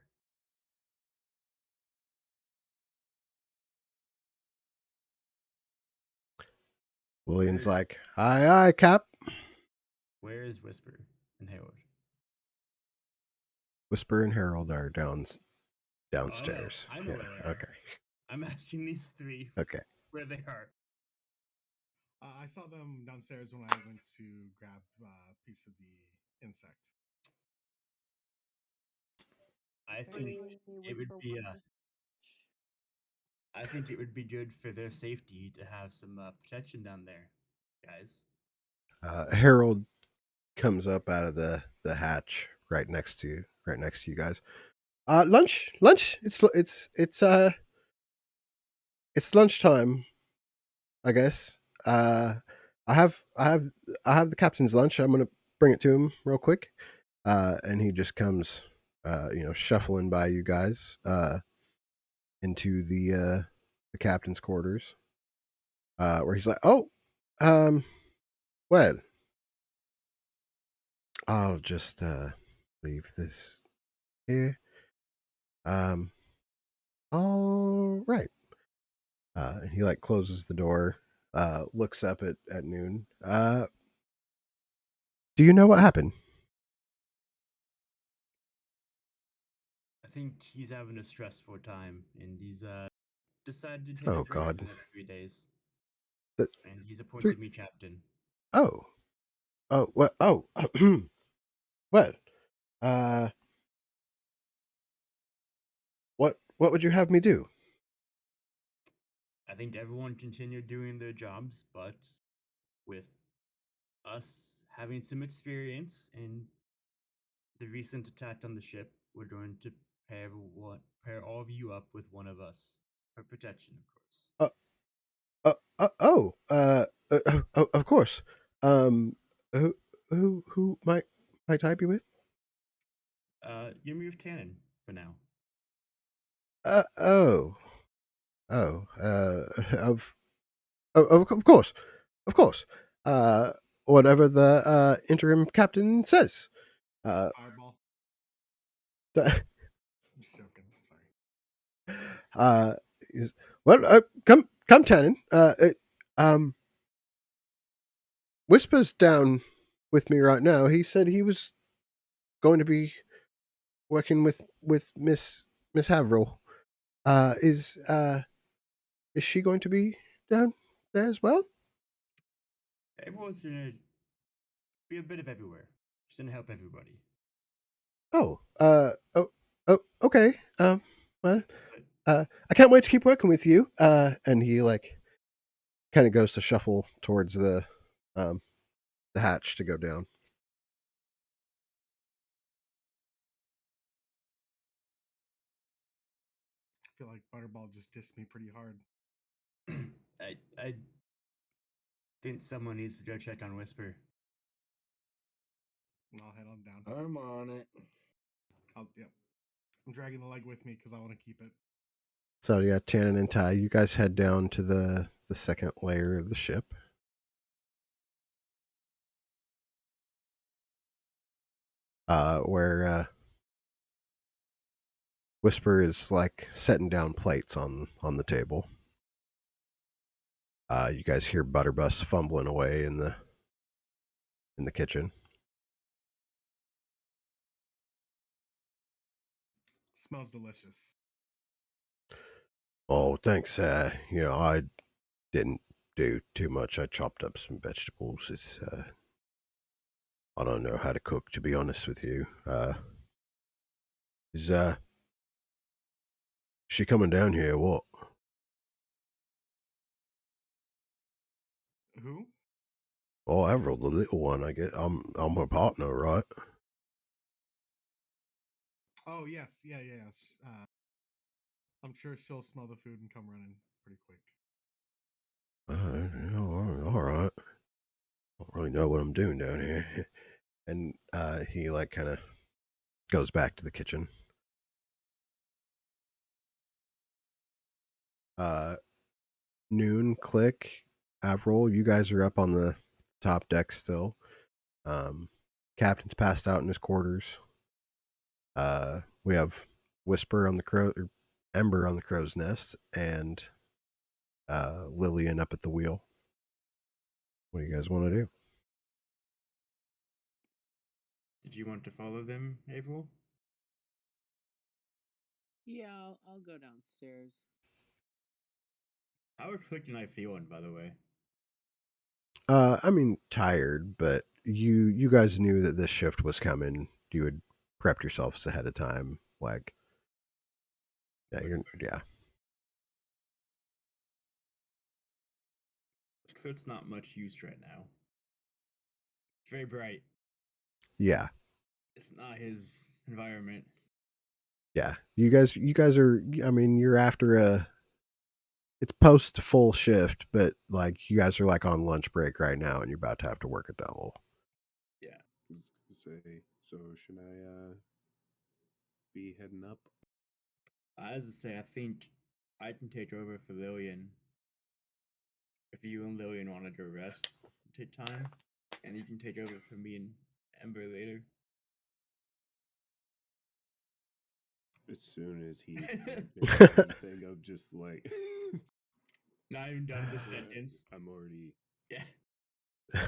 William's Where's like, aye, aye, Cap. where is Whisper and Harold? Whisper and Harold are Oh, downstairs. I know Yeah. where they are. Okay. I'm asking these three Okay. where they are. I saw them downstairs when I went to grab a piece of the insect. I think Apparently, it would Whisper be wants. I think it would be good for their safety to have some protection down there, guys. Harold comes up out of the hatch right next to you guys. Lunch. It's lunchtime, I guess. I have I have I have the captain's lunch. I'm gonna bring it to him real quick. And he just comes, shuffling by you guys into the captain's quarters, where he's like, "Oh, um, well, I'll just leave this here. Um, all right." And he like closes the door, looks up at Noon. Do you know what happened? I think he's having a stressful time, and he's decided to take a Oh break for God, the next 3 days, the and he's three. appointed me captain. Oh, well, well. Uh, what would you have me do? I think everyone continued doing their jobs, but with us having some experience and the recent attack on the ship, we're going to pair all of you up with one of us for protection, of course. Uh, of course. Um, who who might I be with? You move Tannen for now. Uh, oh, oh, of of course, of course. Uh, whatever the interim captain says. Uh, Fireball. th- I'm just joking. Sorry. uh, is- well, come, Tannen. Whisper's down with me right now. He said he was going to be working with Miss Haverhill. Is she going to be down there as well? Everyone's gonna be a bit of everywhere. Just gonna help everybody. Oh, okay. Well, But I can't wait to keep working with you. And he like kind of goes to shuffle towards um, the hatch to go down. I feel like Butterball just dissed me pretty hard. I think someone needs to go check on Whisper. And I'll head on down. I'm on it. Yep. I'm dragging the leg with me because I want to keep it. So yeah, Tannen and Ty, you guys head down to the second layer of the ship. Where Whisper is like setting down plates on the table. You guys hear Butterbus fumbling away in the kitchen. Smells delicious. Oh, thanks. I didn't do too much. I chopped up some vegetables. It's I don't know how to cook, to be honest with you. Is she coming down here? What? Who? Oh, Avril, the little one. I get. I'm her partner, right? Oh yes, yeah, yeah. Yeah. I'm sure she'll smell the food and come running pretty quick. All right. I don't really know what I'm doing down here. And he like kind of goes back to the kitchen. Uh, Noon, Click, Avril, you guys are up on the top deck still. Captain's passed out in his quarters. We have Whisper on the crow, or Ember on the crow's nest, and Lillian up at the wheel. What do you guys want to do? Did you want to follow them, April? Yeah, I'll go downstairs. How are Click and I feeling, by the way? I mean, tired, but you guys knew that this shift was coming. You had prepped yourselves ahead of time. Like, yeah, But yeah, Click's not much use right now. It's very bright. yeah, It's not his environment. yeah. You guys are. I mean, you're after a. It's post full shift, but like you guys are like on lunch break right now, and you're about to have to work a double. Yeah. I was gonna say, so should I be heading up? As I say, I think I can take over for Lillian if you and Lillian wanted to rest, take time, and you can take over for me and Ember later. As soon as he can finish anything, I'm just like, Not even done the sentence. I'm already. Yeah.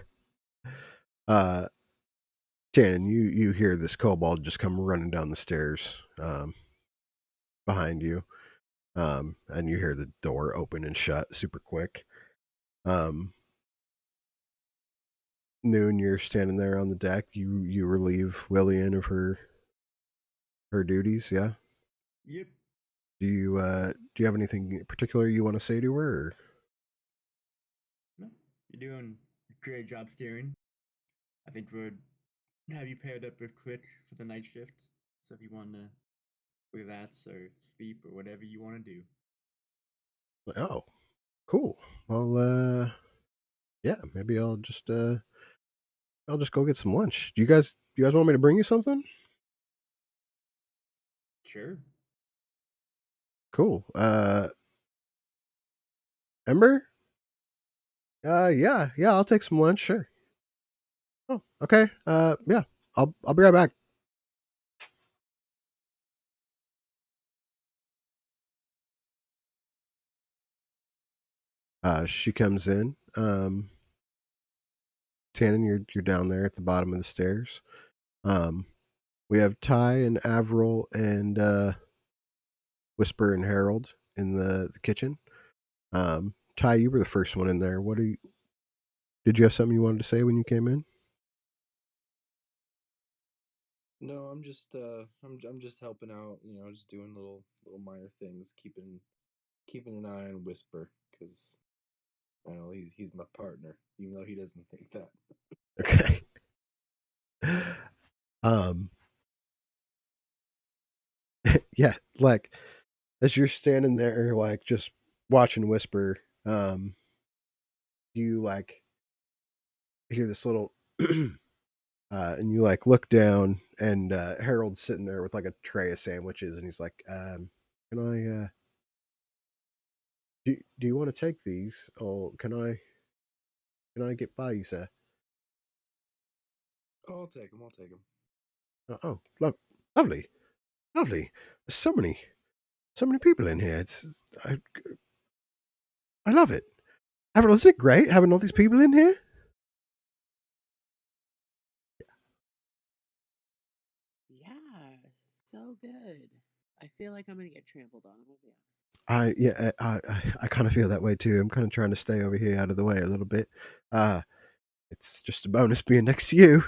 uh, Shannon, you hear this kobold just come running down the stairs behind you, and you hear the door open and shut super quick. Um, Noon, you're standing there on the deck. You relieve Lillian of her duties. Yeah. Yep. Do you have anything particular you want to say to her? Or? No, you're doing a great job steering. I think we'll have you paired up with Click for the night shift. So if you want to relax or sleep or whatever you want to do. Oh, cool. Well, yeah, maybe I'll just go get some lunch. Do you guys want me to bring you something? Sure. Cool. Ember? Yeah, I'll take some lunch. Sure. Oh, okay. Yeah, I'll be right back. She comes in. Tannen, you're down there at the bottom of the stairs. Um, we have Ty and Avril and Whisper and Harold in the kitchen. Ty, you were the first one in there. What are you? Did you have something you wanted to say when you came in? No, I'm just helping out. You know, just doing little minor things, keeping an eye on Whisper because I know he's my partner, even though he doesn't think that. Okay. um, yeah, like as you're standing there, like just watching Whisper, you like hear this little, and you like look down, and Harold's sitting there with like a tray of sandwiches, and he's like, "Can I? Do you want to take these? Or can I get by you, sir?" Oh, I'll take him. I'll take him. Oh, lovely, lovely. There's so many people in here. I love it. Avril, isn't it great having all these people in here? Yeah, so good. I feel like I'm gonna get trampled on. I'm gonna be honest. I kind of feel that way too. I'm kind of trying to stay over here out of the way a little bit. Uh, it's just a bonus being next to you.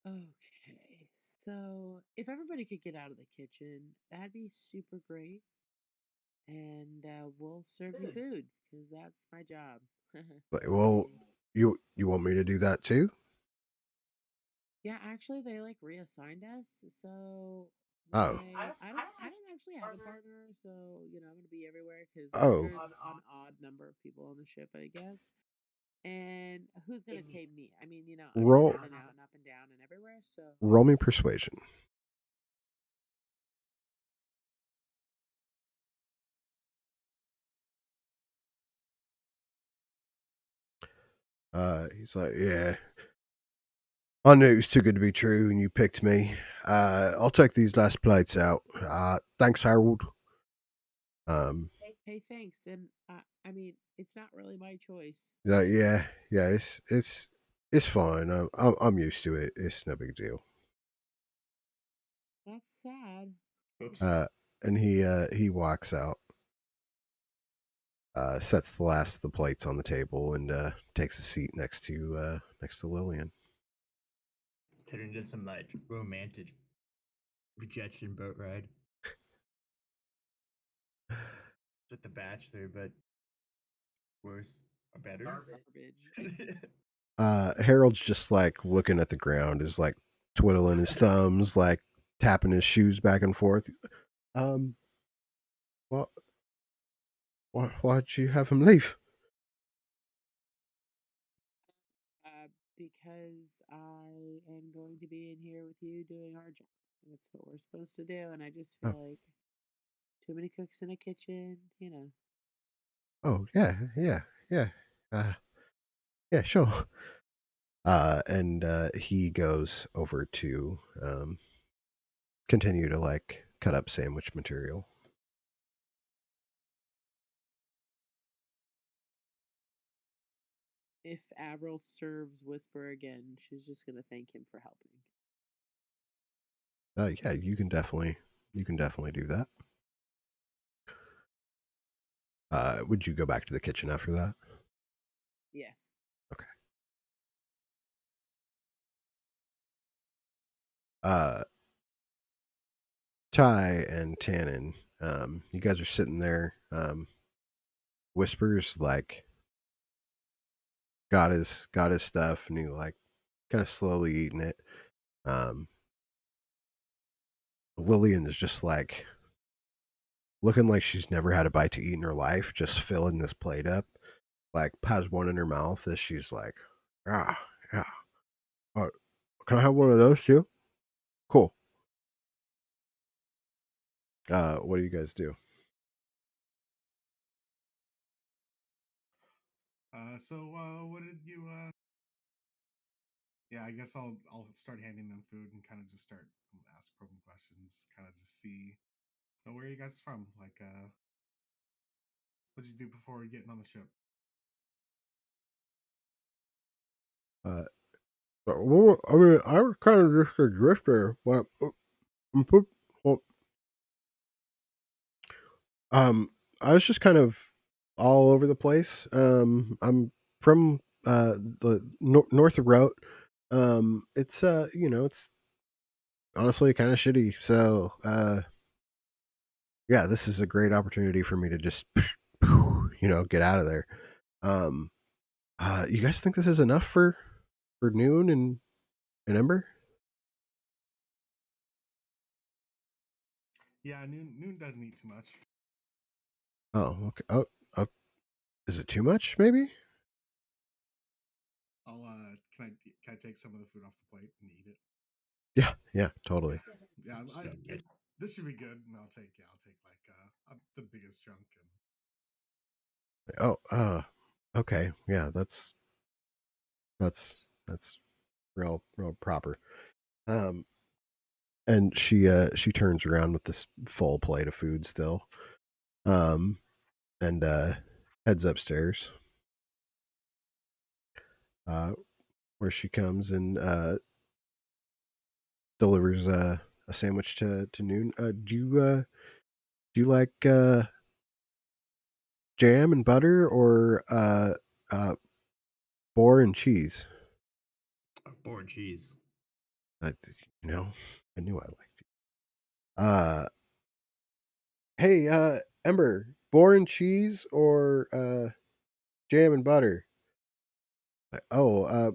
Okay, so if everybody could get out of the kitchen, that'd be super great. and we'll serve you food because that's my job. Like, well, And you want me to do that too? yeah, actually, they like reassigned us. So Oh, I don't actually have a partner. So I'm gonna be everywhere because oh, there's an odd number of people on the ship, I guess. And who's gonna tame me? I mean, I'm just roll in and out and up and down and everywhere. So roll me persuasion. He's like, yeah, I knew it was too good to be true, and you picked me. I'll take these last plates out. Thanks, Harold. Um, hey, thanks. And I mean, it's not really my choice. he's like, yeah, yeah, it's fine. I'm used to it. It's no big deal. That's sad. Oops. Uh, and he walks out, sets the last of the plates on the table, and takes a seat next to Lillian. It's turned into some like romantic rejection boat ride. It's like The Bachelor, but worse or better. Garbage. Harold's just like looking at the ground, is like twiddling his thumbs, like tapping his shoes back and forth. Um, what? Why'd you have him leave? Because I am going to be in here with you doing our job. That's what we're supposed to do. And I just Oh, feel like too many cooks in a kitchen. oh yeah, yeah, yeah, uh, yeah, sure. And he goes over to continue to like cut up sandwich material. If Avril serves Whisper again, she's just going to thank him for helping. Yeah, you can definitely do that. Would you go back to the kitchen after that? Yes. Okay. Uh, Ty and Tannen, you guys are sitting there. Whispers like got his stuff, and he like kind of slowly eating it. Um, Lillian is just like looking like she's never had a bite to eat in her life, just filling this plate up. Like has one in her mouth as she's like, ah, yeah. Oh, can I have one of those too? Cool. What do you guys do? What did you? Yeah, I guess I'll start handing them food and kind of just start ask probing questions, kind of just see where are you guys from? Like, what did you do before getting on the ship? Uh, well, I mean, I was kind of just a drifter, but I'm put, well, um, I was just kind of all over the place. I'm from the north of Route. It's it's honestly kind of shitty. So yeah, this is a great opportunity for me to just get out of there. Um, you guys think this is enough for noon and Ember? Yeah, noon doesn't eat too much. Oh, okay. Oh, is it too much? Maybe. I'll can I take some of the food off the plate and eat it? Yeah, yeah, totally. Yeah, Stop it. this should be good, and I'll take like the biggest chunk and Oh, okay. Yeah, that's that's real proper. Um, and she turns around with this full plate of food still. Um, and heads upstairs. Uh, where she comes and delivers a sandwich to noon. Do you like jam and butter or uh boar and cheese? Board cheese. Uh, you know, I knew I liked it. Hey, Ember, boar and cheese or jam and butter? Oh,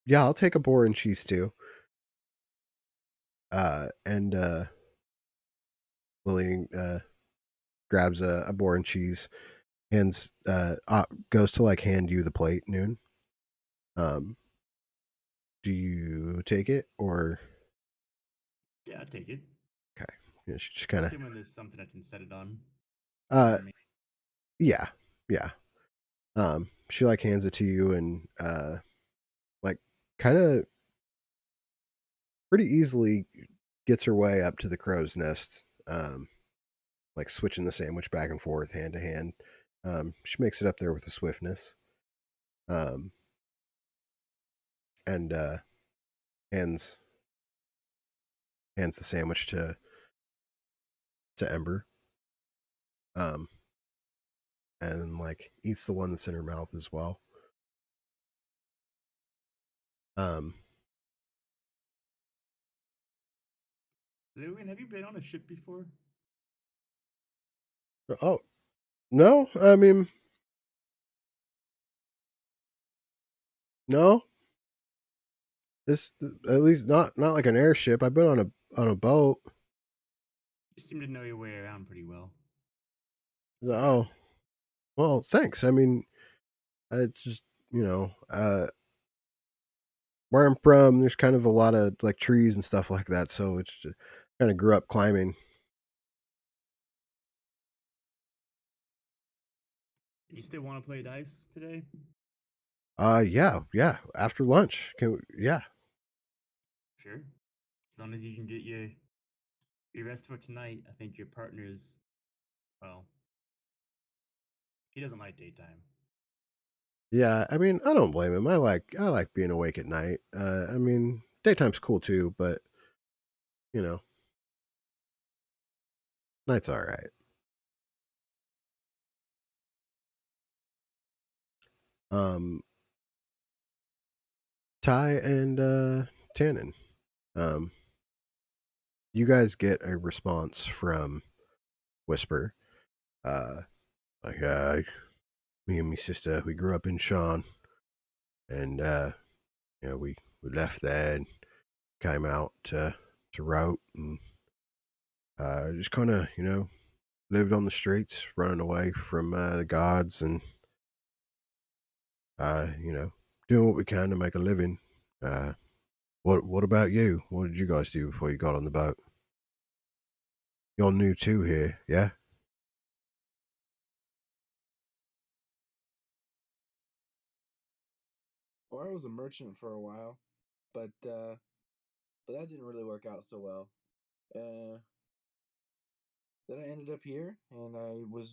yeah, I'll take a boar and cheese too. And Lily grabs a boar and cheese, hands goes to like hand you the plate. Noon. Um, do you take it or Yeah, I'll take it. okay? Yeah, she just kind of Assuming there's something I can set it on. uh For me. yeah, yeah. She like hands it to you and like kind of pretty easily gets her way up to the crow's nest. Like switching the sandwich back and forth, hand to hand. She makes it up there with a swiftness. Um, and hands hands the sandwich to Ember. Um, and like eats the one that's in her mouth as well. Um, Lewin, have you been on a ship before? oh no, I mean no. This at least not like an airship. I've been on a boat. You seem to know your way around pretty well. Oh well, thanks. I mean, it's just you know where I'm from. There's kind of a lot of like trees and stuff like that, so it's just, kind of grew up climbing. You still want to play dice today? Yeah, yeah. After lunch, yeah. Sure. As long as you can get your rest for tonight, I think your partner's, well, he doesn't like daytime. Yeah, I mean, I don't blame him. I like being awake at night. I mean, daytime's cool too, but you know, night's all right. Um, Ty and Tannen, um, you guys get a response from Whisper. Uh, like, me and my sister, we grew up in Sean, and we left there and came out to route and just kind of lived on the streets, running away from the gods and doing what we can to make a living. Uh, what about you? What did you guys do before you got on the boat? You're new too here, yeah? Well, I was a merchant for a while, but that didn't really work out so well. Uh, then I ended up here, and it was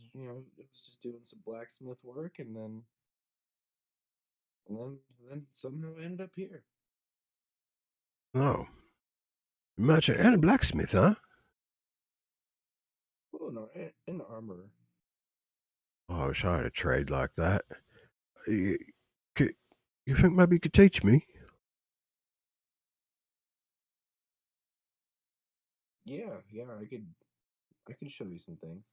just doing some blacksmith work, and then somehow I ended up here. Oh, merchant and a blacksmith, huh? Oh no, in armor. Oh, I wish I had a trade like that. You, could, you think maybe you could teach me? Yeah, yeah, I could show you some things.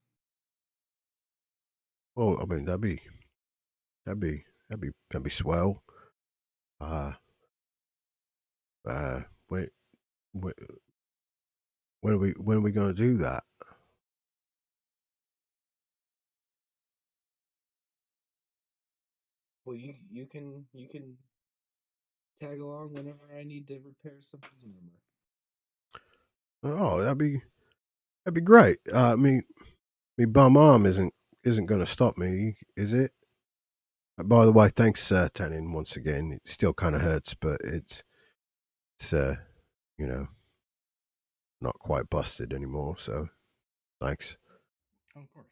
Oh, I mean that'd be swell. Uh, wait, wait, when are we gonna do that? Well, you can tag along whenever I need to repair something's armor. Oh, that'd be great. Me bum arm isn't gonna stop me, is it? By the way, thanks, Tanin, once again. It still kind of hurts, but it's you know not quite busted anymore. So thanks. Oh, of course.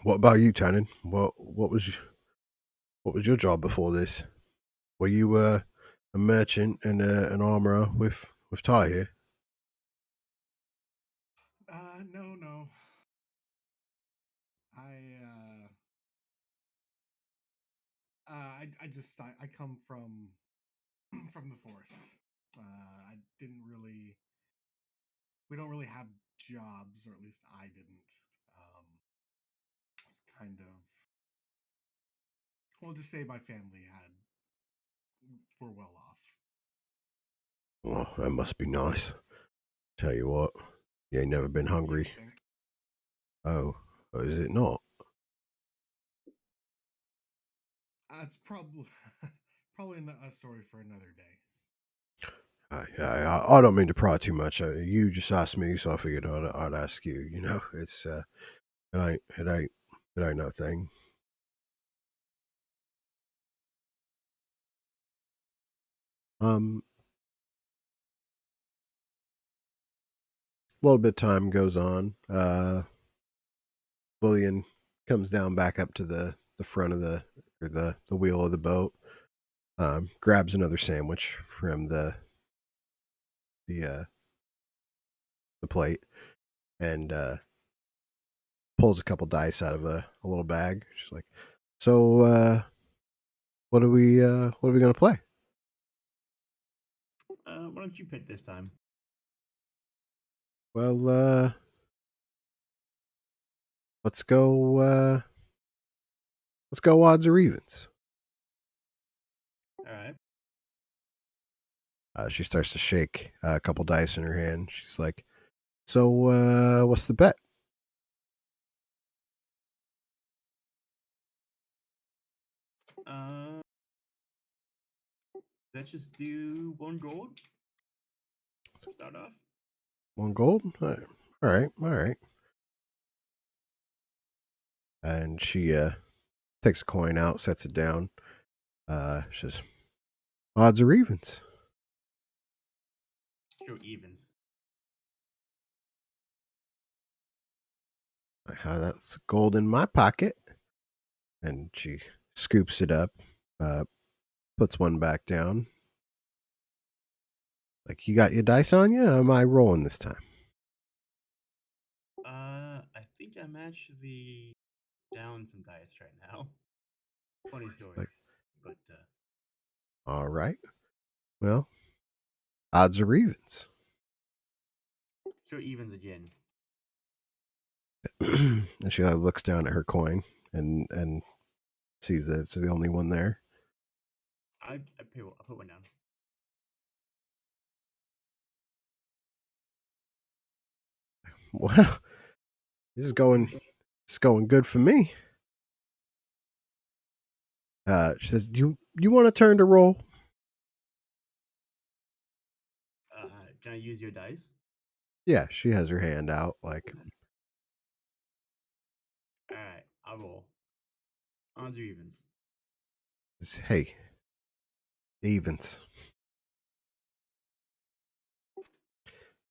What about you, Tanin? What was your job before this? Were you a merchant and an armorer with Ty here? No, no. I I come from from the forest. I didn't really we don't really have jobs, or at least I didn't. It's kind of, well, just say my family had were well off. Well, that must be nice. Tell you what, you ain't never been You hungry. would think. Oh, is it not? It's probably probably a story for another day. I don't mean to pry too much. You just asked me, so I figured I'd ask you. You know, it ain't it ain't no thing. Um, a little bit of time goes on. Lillian comes down back up to the front of the wheel of the boat. Grabs another sandwich from the the plate and pulls a couple dice out of a little bag. She's like, "So, what are we gonna play?" Why don't you pick this time? Well, let's go. Let's go odds or evens. All right. She starts to shake a couple dice in her hand. She's like, "So, what's the bet?" Uh, let's just do 1 gold. Start off. 1 gold. All right, all right. And she takes a coin out, sets it down. She says, "Odds or evens?" Let's go evens. That's gold in my pocket. And she scoops it up, uh, puts one back down. Like, you got your dice on you? Or am I rolling this time? I think I'm actually down some dice right now. Funny story, Like, but all right. Well, odds or evens? let's go evens again. And she looks down at her coin and sees that it's the only one there. I put one down. Well, this is going it's going good for me. She says, "You want to turn to roll?" Can I use your dice? Yeah, she has her hand out like, All right, I'll roll. Odds or evens? "Hey, evens."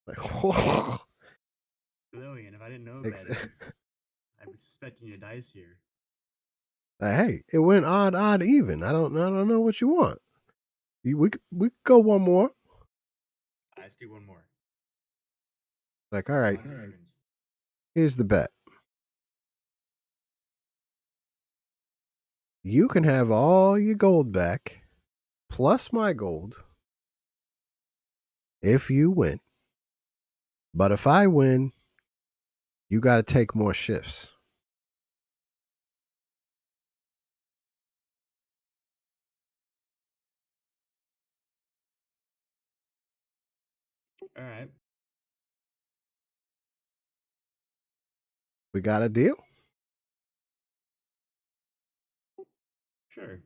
Like, Lillian, if I didn't know Ex- better, I was suspecting your dice here. hey, it went odd, even. I don't know what you want. We could go one more. Let's do one more. Like, all right, Odds or evens? here's the bet. You can have all your gold back, plus my gold, if you win. But if I win, you got to take more shifts. All right. We got a deal? Sure.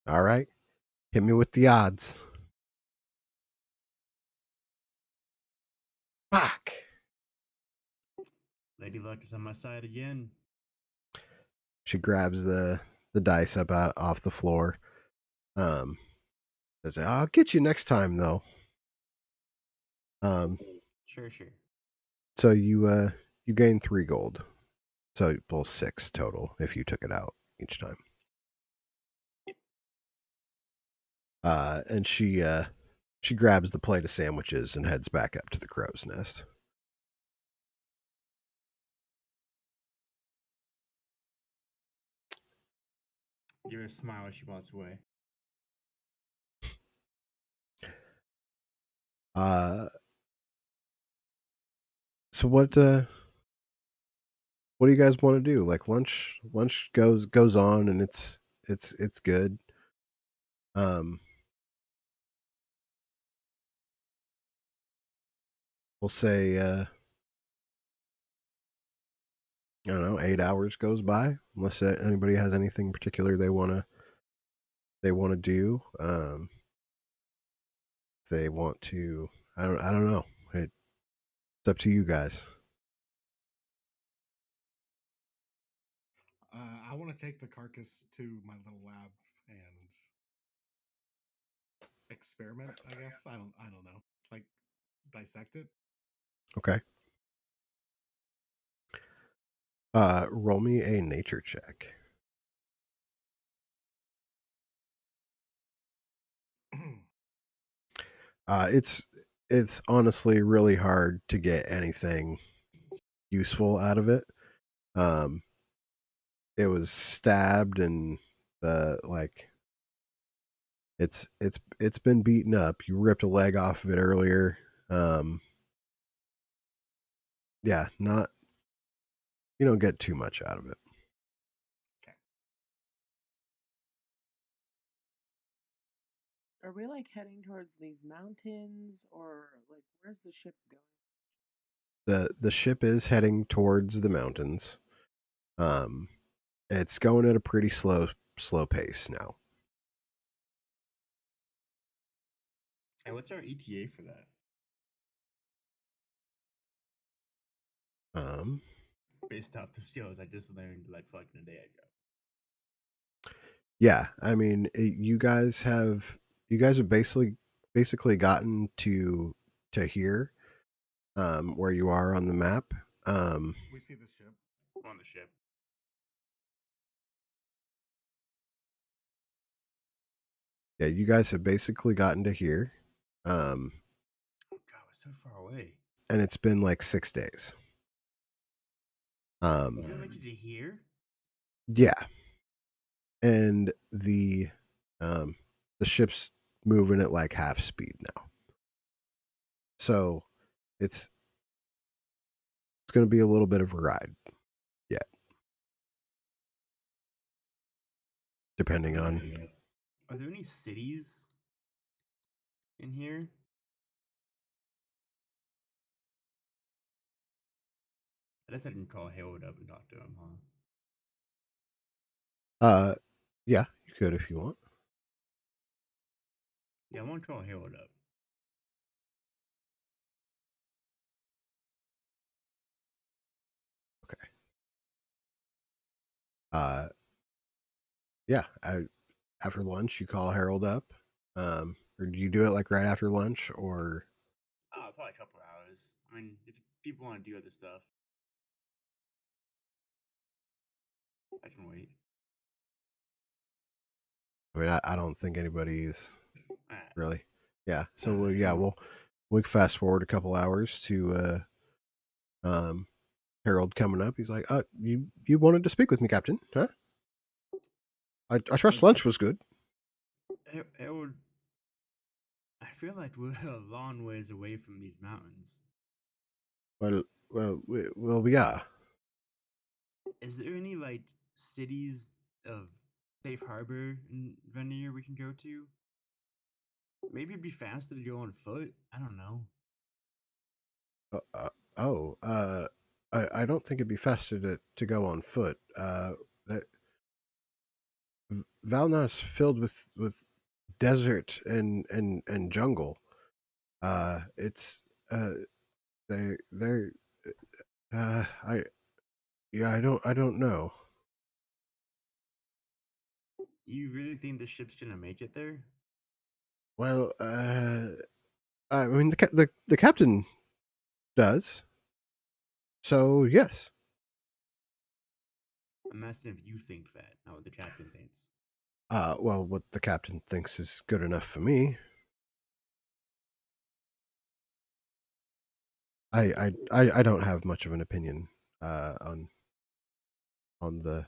All right. Hit me with the odds. Fuck. Lady Luck is on my side again. She grabs the dice up out off the floor. Um, says, "I'll get you next time, though." Um, Sure. so you gain 3 gold. So you pull 6 total if you took it out each time. And she grabs the plate of sandwiches and heads back up to the crow's nest. Give her a smile as she walks away. Uh, so what do you guys want to do? Like lunch goes on and it's good. Um, we'll say I don't know, 8 hours goes by unless anybody has anything particular they want to do. They want to. I don't know. It's up to you guys. I want to take the carcass to my little lab and experiment. I guess I don't know. Like dissect it. Okay. Roll me a nature check. It's honestly really hard to get anything useful out of it. Um, it was stabbed and like it's been beaten up. You ripped a leg off of it earlier. Um, yeah, not you don't get too much out of it. Okay. Are we like heading towards these mountains, or like where's the ship going? The ship is heading towards the mountains. Um, it's going at a pretty slow pace now. And what's our ETA for that? Um, Based off the skills I just learned like fucking a day ago. yeah, I mean, you guys have basically gotten to here, where you are on the map. We see this ship. On the ship. Yeah, you guys have basically gotten to here, Oh god, we're so far away. and it's been like 6 days. We're gonna make it to here? Yeah, and um, the ship's moving at like half speed now, so it's going to be a little bit of a ride. Yeah, depending on. Are there any cities in here? I guess I can call Harold up and talk to him, huh? Uh, yeah, you could if you want. Yeah, I want to call Harold up. Okay. Uh, yeah. After lunch, you call Harold up. Or do you do it like right after lunch, or Probably a couple hours. I mean, if people want to do other stuff, I can wait. I mean, I don't think anybody's Alright. really. Yeah. So yeah, we fast forward a couple hours to Harold coming up. He's like, you wanted to speak with me, Captain? Huh? I trust lunch was good. Harold, I feel like we're a long ways away from these mountains. Well, yeah. Is there any like cities of safe harbor in Venier we can go to? Maybe it'd be faster to go on foot. I don't know. Oh, I don't think it'd be faster to go on foot. That Valna's filled with desert and jungle. It's they're I yeah I don't know. You really think the ship's gonna make it there? Well, I mean the captain does. So yes. I'm asking if you think that, not what the captain thinks. Well, what the captain thinks is good enough for me. I don't have much of an opinion on the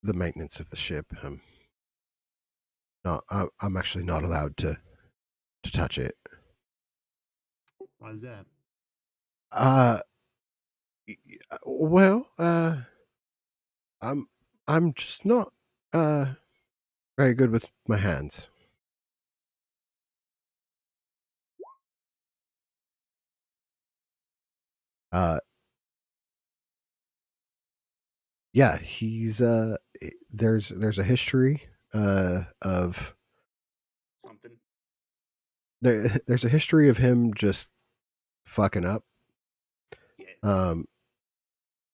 maintenance of the ship. I'm No, I'm actually not allowed to touch it. Why is that? Uh, well, I'm I'm just not very good with my hands. Uh, yeah, he's there's a history of Something. there's a history of him just fucking up. Yeah. Um,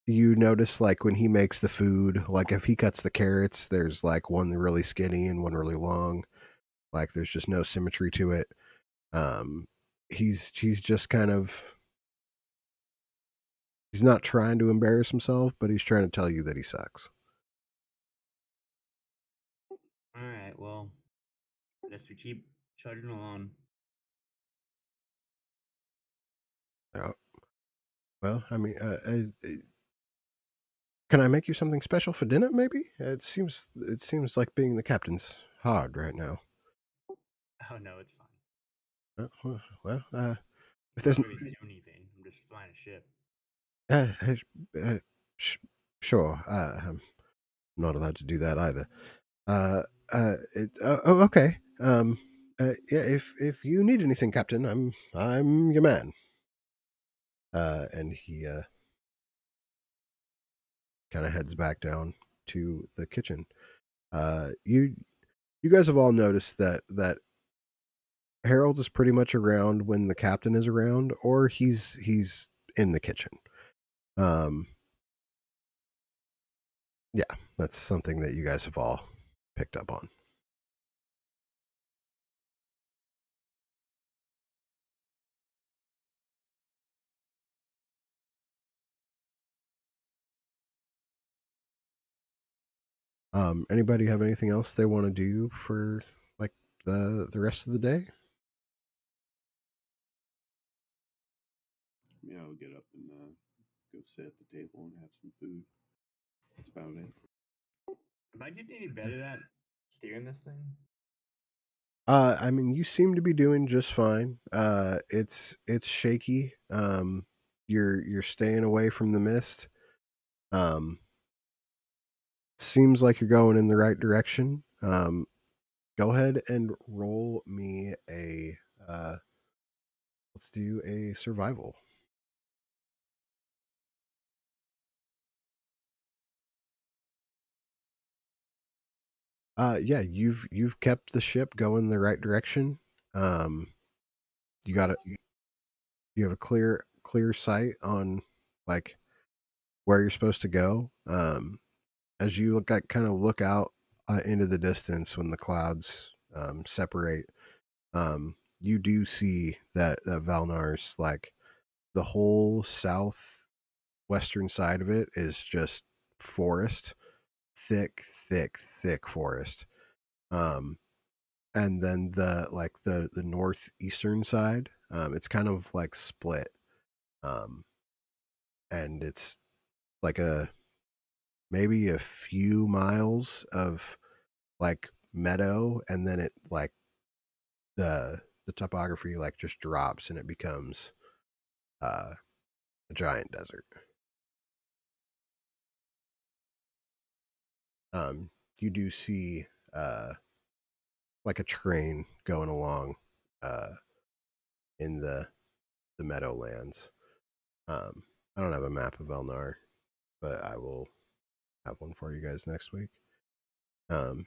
you notice like when he makes the food, like if he cuts the carrots, there's like one really skinny and one really long. Like there's just no symmetry to it. Um, he's just kind of he's not trying to embarrass himself, but he's trying to tell you that he sucks. All right. Well, I guess we keep chugging along. Uh, well, I mean, can I make you something special for dinner? Maybe it seems like being the captain's hard right now. Oh no, it's fine. Well, if I'm there's not really doing anything. I'm just flying a ship. uh, uh, uh, sh- sure, I'm not allowed to do that either. Oh, okay. Yeah. If you need anything, Captain, I'm your man. And he kind of heads back down to the kitchen. You guys have all noticed that Harold is pretty much around when the captain is around, or he's in the kitchen. Um, yeah, that's something that you guys have all picked up on. Anybody have anything else they want to do for like the rest of the day? Yeah, I'll get up and go sit at the table and have some food. That's about it. Am I getting any better at steering this thing? I mean, you seem to be doing just fine. It's shaky. You're staying away from the mist. Um, seems like you're going in the right direction. Go ahead and roll me a. Let's do a survival. Yeah, you've kept the ship going the right direction. Um, you got it. You have a clear sight on like where you're supposed to go. As you kind of look out into the distance when the clouds separate, you do see that Valnar's like the whole southwestern side of it is just forest, thick forest. Um, and then the northeastern side, it's kind of like split, um, and it's like a maybe a few miles of like meadow, and then it like the topography like just drops and it becomes uh, a giant desert. You do see like a train going along uh, in the meadowlands. I don't have a map of Elnar, but I will have one for you guys next week. Um,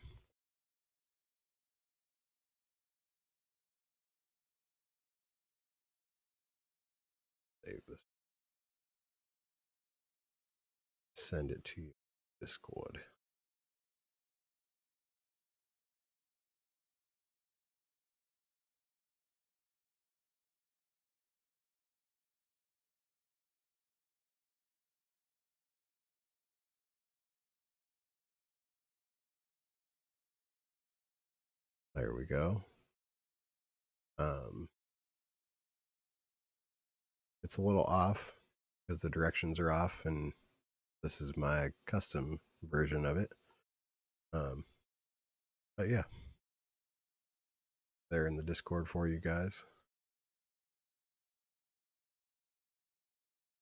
save this, send it to you, Discord. There we go. Um, it's a little off because the directions are off, and this is my custom version of it. Um, but yeah, there in the Discord for you guys.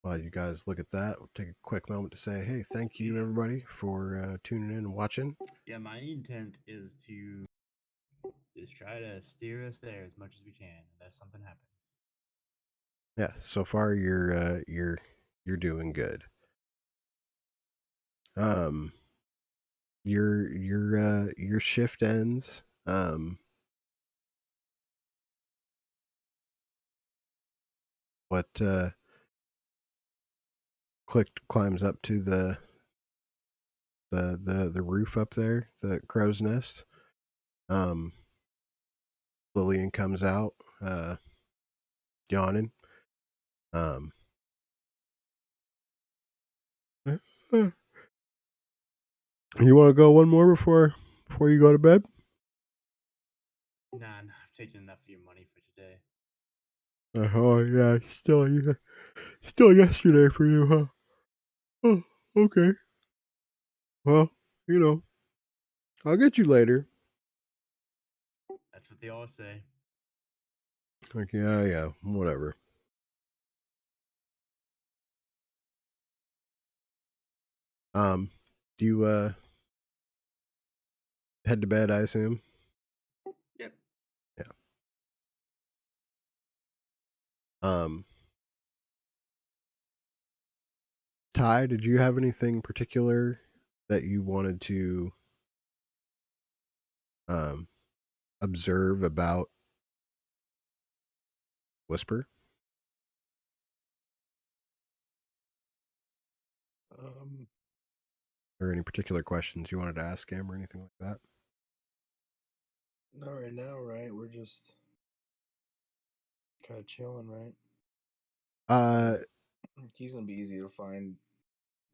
While you guys look at that, we'll take a quick moment to say, hey, thank you everybody for tuning in and watching. Yeah, my intent is to just try to steer us there as much as we can, unless something happens. Yeah, so far you're doing good. Um, your shift ends. What climbs up to the roof up there, the crow's nest. Um, Lillian comes out, yawning. Um, you want to go one more before you go to bed? Nah, I've taken enough of your money for today. Oh yeah, still yesterday for you, huh? Oh, okay. Well, you know, I'll get you later. That's what they all say. Like, yeah, whatever. Do you head to bed? I assume. Yep. Yeah. Um, Ty, did you have anything particular that you wanted to um observe about Whisper, Um, or any particular questions you wanted to ask him, or anything like that? not right now, right? We're just kind of chilling, right? Uh, He's gonna be easy to find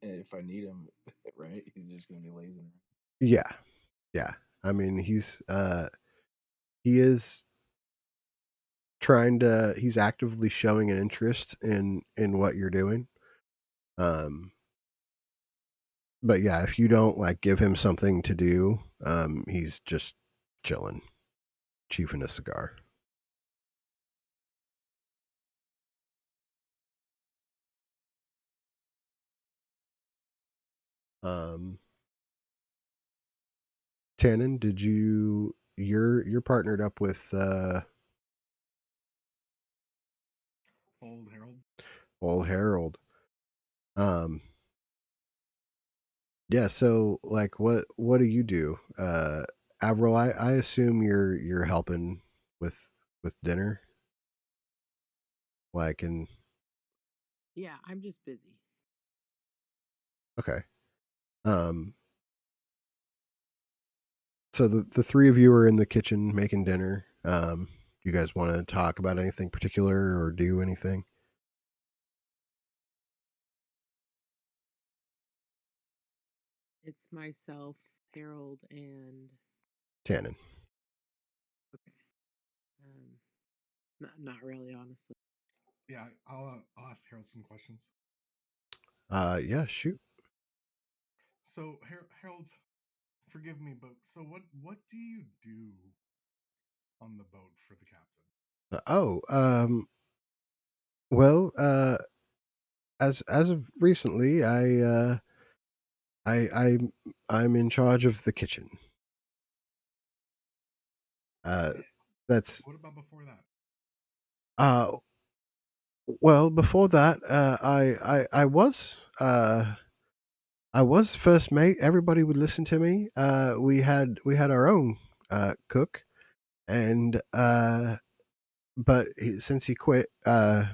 if I need him, right? He's just gonna be lazy. yeah, yeah. I mean, he is he's actively showing an interest in what you're doing. Um, but yeah, if you don't like give him something to do, he's just chilling, chiefing a cigar. Um, Tannen, did you're partnered up with Old Harold. old Harold? Um, yeah. So like, what do you do? Avril, I assume you're helping with dinner, like in Yeah, I'm just busy. okay. Um, so the three of you are in the kitchen making dinner. You guys want to talk about anything particular or do anything? It's myself, Harold, and Tannen. okay. Not really, honestly. Yeah, I'll ask Harold some questions. Yeah, shoot. So Harold, forgive me, but so what do you do on the boat for the captain? Oh, well, as of recently, I I'm in charge of the kitchen. Uh, Eh, that's What about before that? uh well before that, I was first mate. Everybody would listen to me. We had our own cook, and but since he quit, I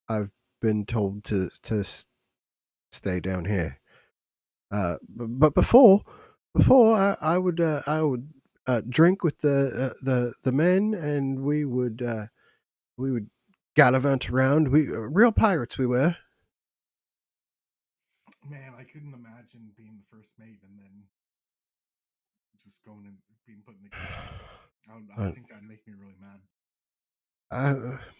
I've been told to stay down here. But before I would drink with the men, and we would gallivant around. We real pirates we were. Man, I couldn't imagine being the first mate and then just going and being put in the kitchen. I Uh, think that'd make me really mad.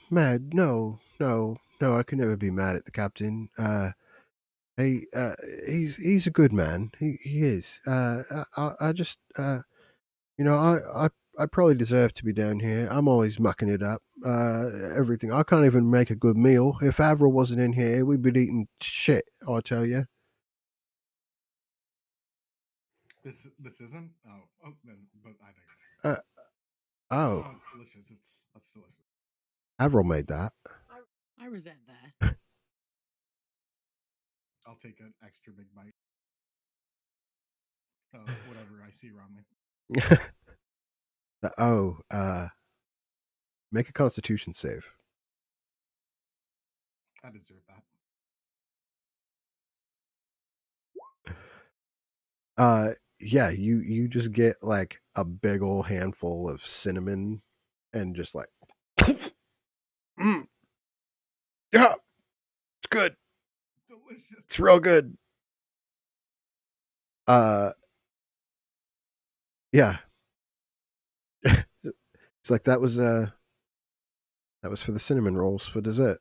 Mad? No, no, no. I could never be mad at the captain. He he's a good man. He is. I just you know I probably deserve to be down here. I'm always mucking it up. Everything. I can't even make a good meal. If Avril wasn't in here, we'd be eating shit. I tell you. This isn't. Oh, then, but I digress. Uh, oh, Oh, it's delicious. That's delicious. Avril made that. I resent that. I'll take an extra big bite of whatever I see around me. oh, make a Constitution save. I deserve that. Yeah, you just get like a big old handful of cinnamon, and just like, mm, yeah, it's good. Delicious. It's real good. Uh, yeah, it's like that was for the cinnamon rolls for dessert.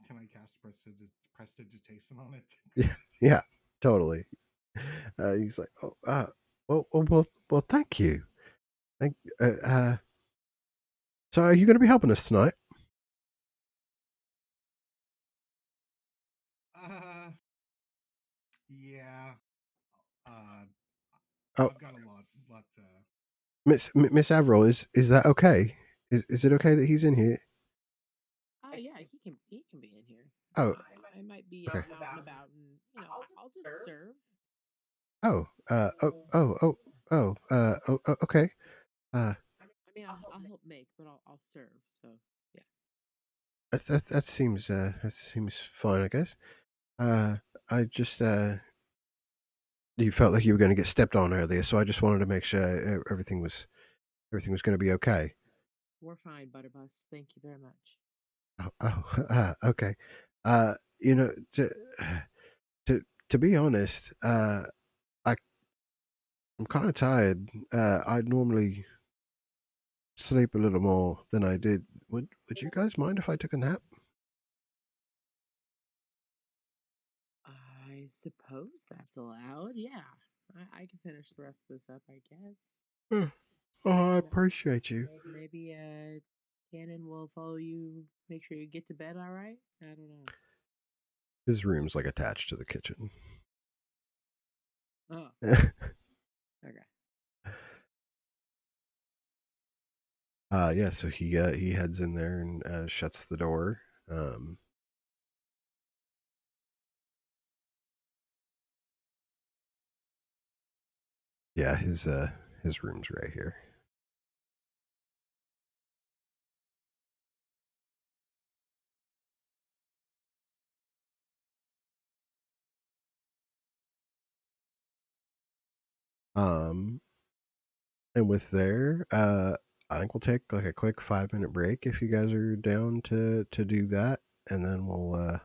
Can I cast prestidigitation on it? Yeah, yeah, totally. He's like, oh, well, thank you. Thank. So, are you going to be helping us tonight? uh, yeah. Uh, Oh, I've got a lot. Miss Avril, is that okay? Is it okay that he's in here? Yeah, he can be in here. Oh, I might be okay. out and about, and I'll just serve. Oh, okay. Uh, I mean, I'll help make, but I'll serve. So yeah. that seems fine, I guess. Uh, I just you felt like you were going to get stepped on earlier, so I just wanted to make sure everything was going to be okay. We're fine, Butterbus. Thank you very much. Okay. You know, to to be honest, I I'm kind of tired. I'd normally sleep a little more than I did. Would you guys mind if I took a nap? I suppose that's allowed. Yeah, I can finish the rest of this up. I guess. Uh, Oh, I Ma- appreciate you. Maybe Cannon will follow you. Make sure you get to bed. All right. I don't know. His room's like attached to the kitchen. Oh, okay. Yeah, so he heads in there and shuts the door. Um, yeah, his room's right here. Um, and with there, I think we'll take like a quick 5 minute break if you guys are down to do that, and then we'll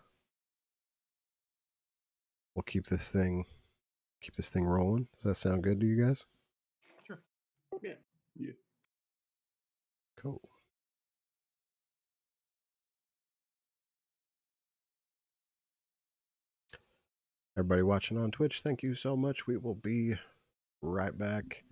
keep this thing rolling. Does that sound good to you guys? Sure. Yeah. Yeah. Cool. Everybody watching on Twitch, thank you so much. We will be right back.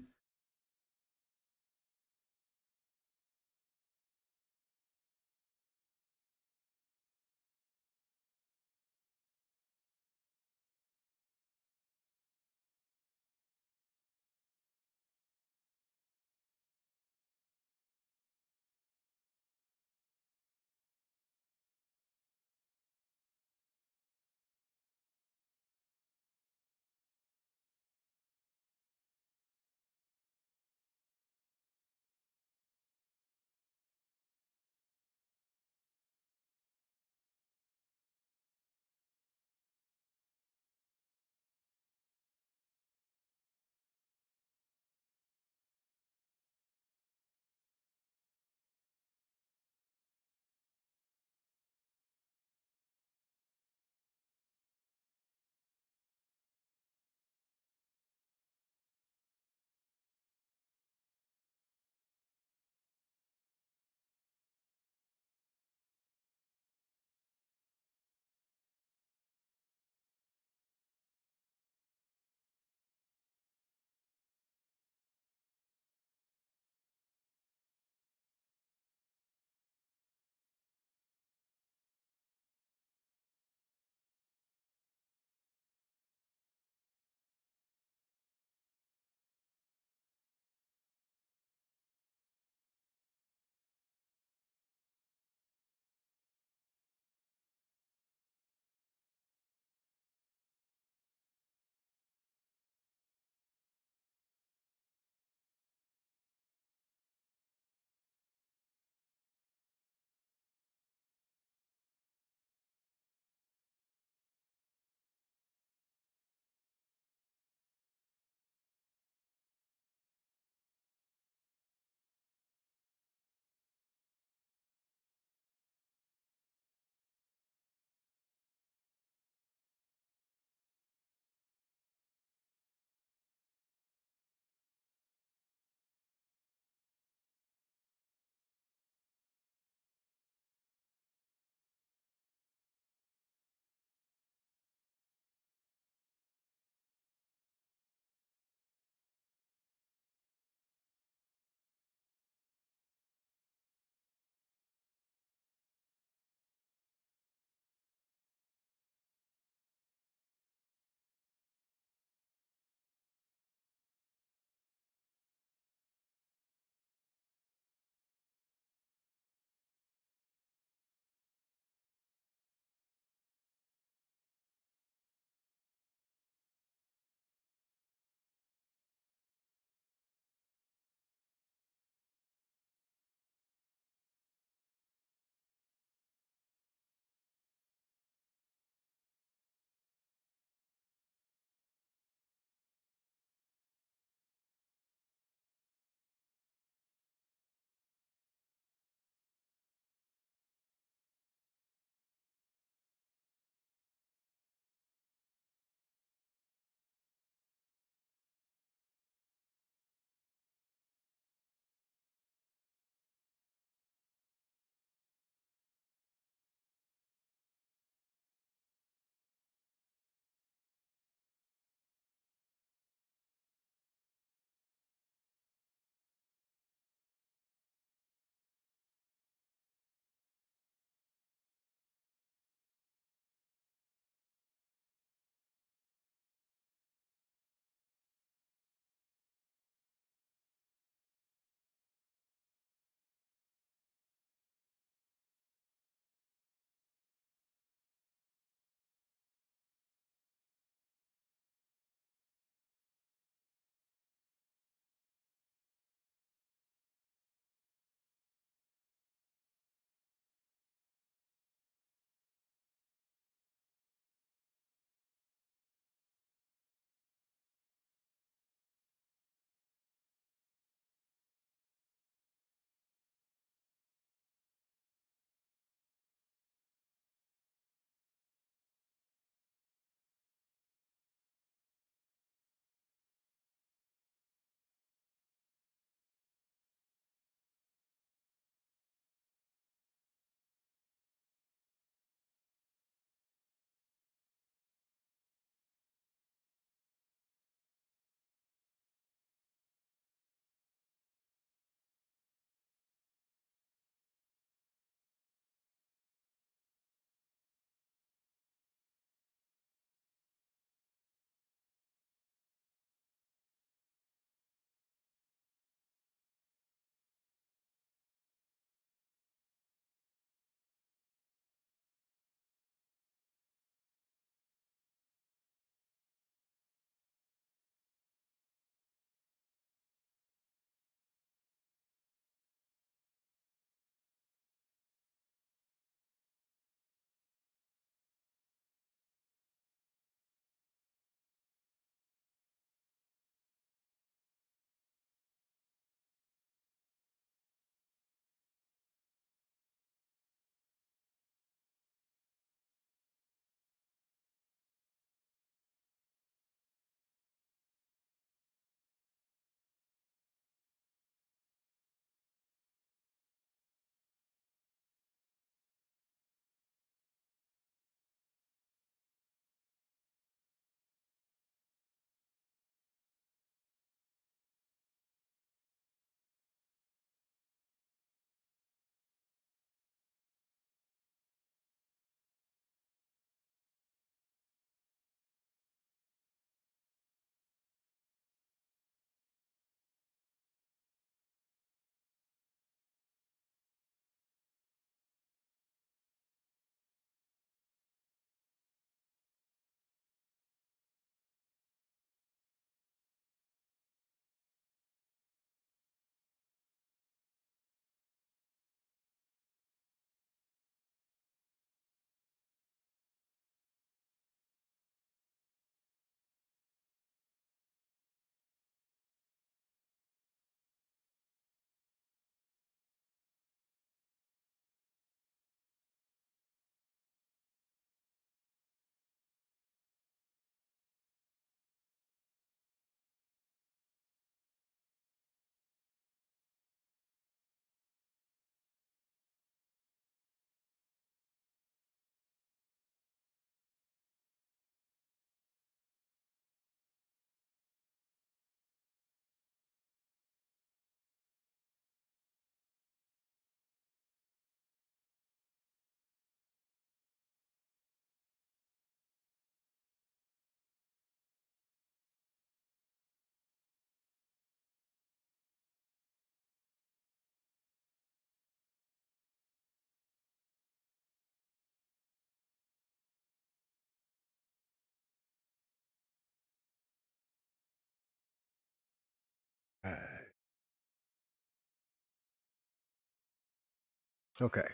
Okay.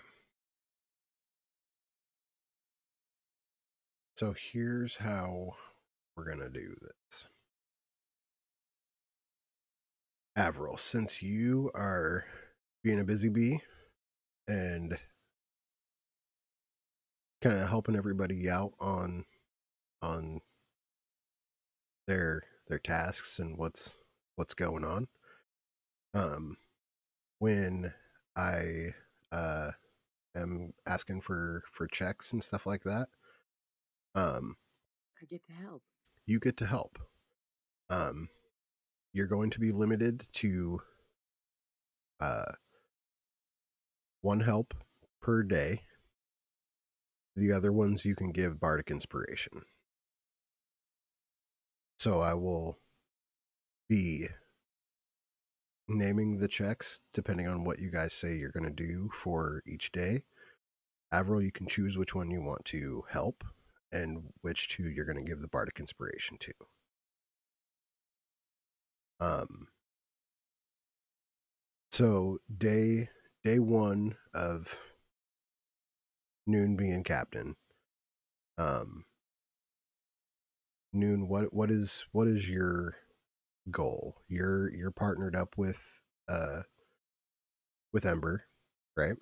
So here's how we're going to do this. Avril, since you are being a busy bee and kind of helping everybody out on their tasks and what's going on, when I am asking for checks and stuff like that, um, I get to help. you get to help. Um, you're going to be limited to uh, one help per day. The other ones you can give bardic inspiration. So I will be naming the checks depending on what you guys say you're going to do for each day. Avril, you can choose which one you want to help and which two you're going to give the bardic inspiration to. So day one of Noon being captain. Noon, what is your goal? You're partnered up with Ember, right?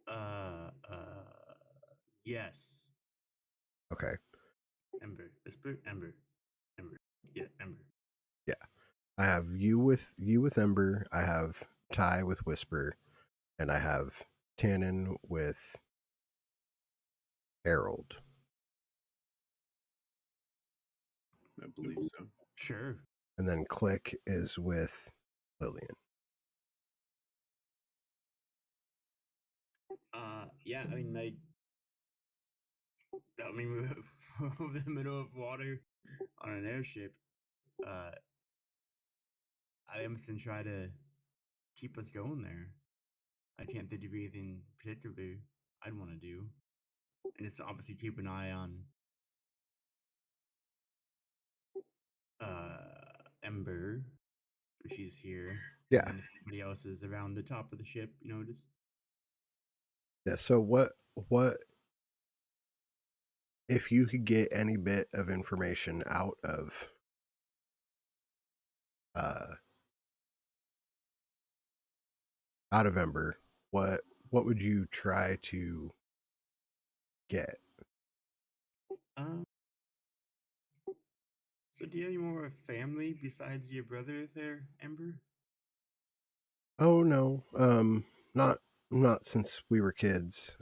Uh, uh, yes. Okay. Ember. Whisper. Ember. Ember. Yeah, Ember. Yeah. I have you with Ember, I have Ty with Whisper, and I have Tannen with Harold. I believe so. Sure. And then Click is with Lillian. Yeah. We're over the middle of water on an airship. Uh, I am to try to keep us going there. I can't think of anything particular I'd want to do, and just obviously keep an eye on Ember, if she's here, and Yeah. then if anybody else is around the top of the ship, just Yeah. So what if you could get any bit of information uh out of Ember, what would you try to get? um. So, do you have any more family besides your brother there, Ember? Oh no, not since we were kids.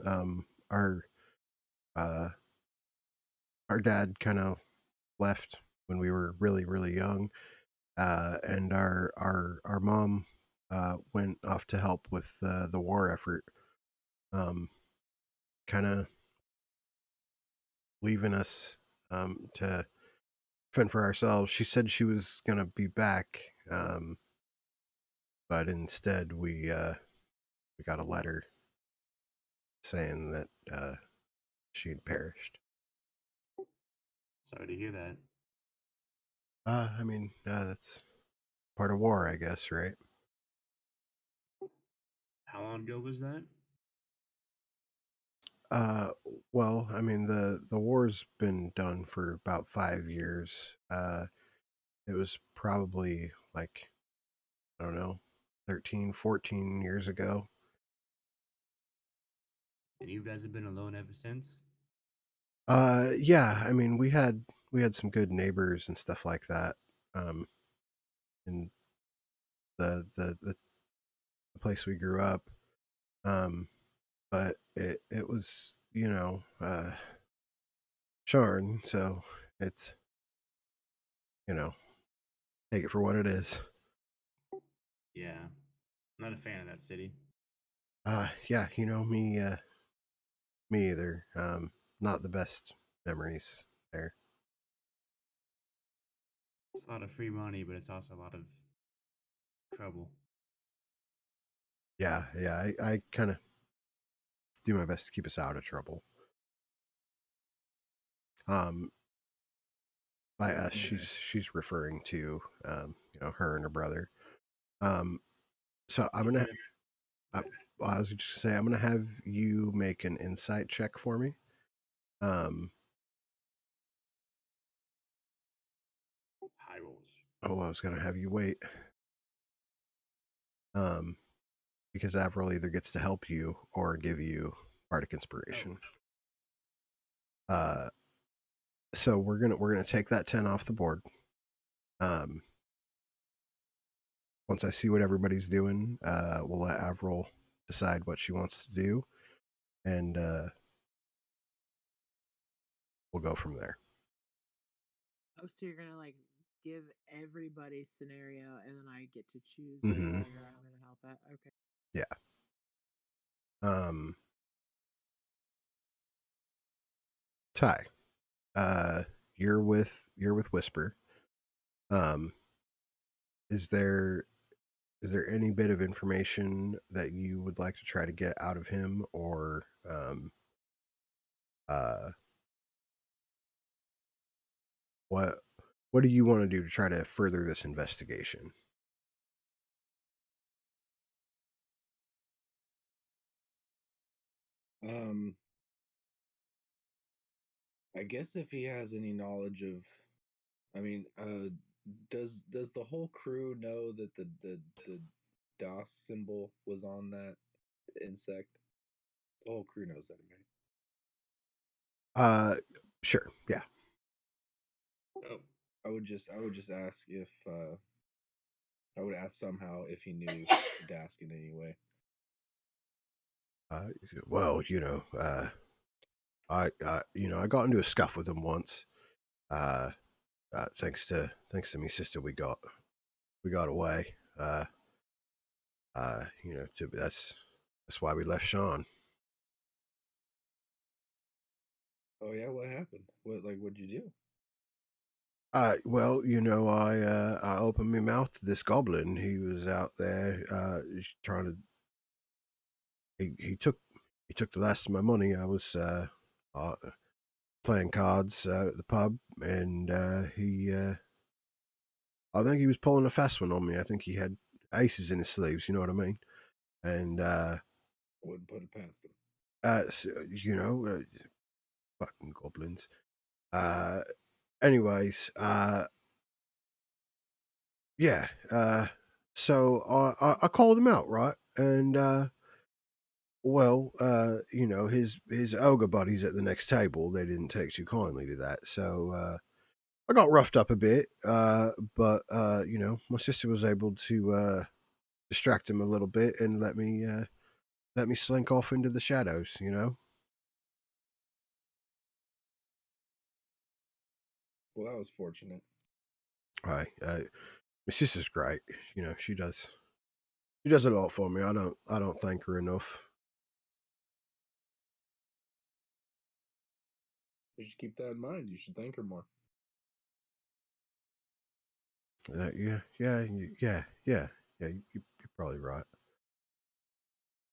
Uh our dad kind of left when we were really young, and our mom went off to help with the war effort, kind of leaving us to fend for ourselves. She said she was gonna be back, but instead we got a letter saying that she'd perished. Sorry to hear that. I mean, that's part of war, I guess, right? How long ago was that? Uh, well, I mean, the war's been done for about 5 years. It was probably like, I don't know, 13, 14 years ago. And you guys have been alone ever since? Yeah, I mean, we had some good neighbors and stuff like that. In the place we grew up. But it was, Sharn, so it's, you know, take it for what it is. Yeah. I'm not a fan of that city. Yeah, me either. Not the best memories there. It's a lot of free money, but it's also a lot of trouble. Yeah, I kind of do my best to keep us out of trouble. Um, by us, she's referring to, her and her brother. Um, so I'm Did gonna you uh, have, I was just gonna say I'm gonna have you make an insight check for me. Um, High rolls. oh, I was gonna have you wait. Um, because Avril either gets to help you or give you bardic Oh, inspiration. Uh, so we're gonna take that 10 off the board. Um, once I see what everybody's doing, we'll let Avril decide what she wants to do, and we'll go from there. Oh, so you're gonna like give everybody scenario, and then I get to choose like Mm-hmm. where I'm gonna help at. Okay. Yeah. Um, Ty, uh, you're with Whisper. Um, is there is there any bit of information that you would like to try to get out of him, or uh, what what do you want to do to try to further this investigation? Um, I guess if he has any knowledge of, I mean, does the whole crew know that the DOS symbol was on that insect? The whole crew knows that, right? Uh, sure, yeah. oh, I would just ask if I would ask somehow if he knew Dask in any way. Well, I got into a scuff with him once. Uh, thanks to me sister, we got away. That's why we left Sean. Oh yeah, what happened? What'd you do? Well, I opened my mouth to this goblin. He was out there, trying to. He took the last of my money. I was uh, playing cards at the pub, and I think he was pulling a fast one on me. I think he had aces in his sleeves. You know what I mean? And I wouldn't put it past him. so, fucking goblins. Uh, anyways, yeah. So I called him out, right? And well, his ogre buddies at the next table, they didn't take too kindly to that. So I got roughed up a bit, but my sister was able to distract him a little bit and let me slink off into the shadows. Well, that was fortunate. Hi, my sister's great. She does a lot for me. I don't thank her enough. You should keep that in mind. You should thank her more. Yeah. You're probably right.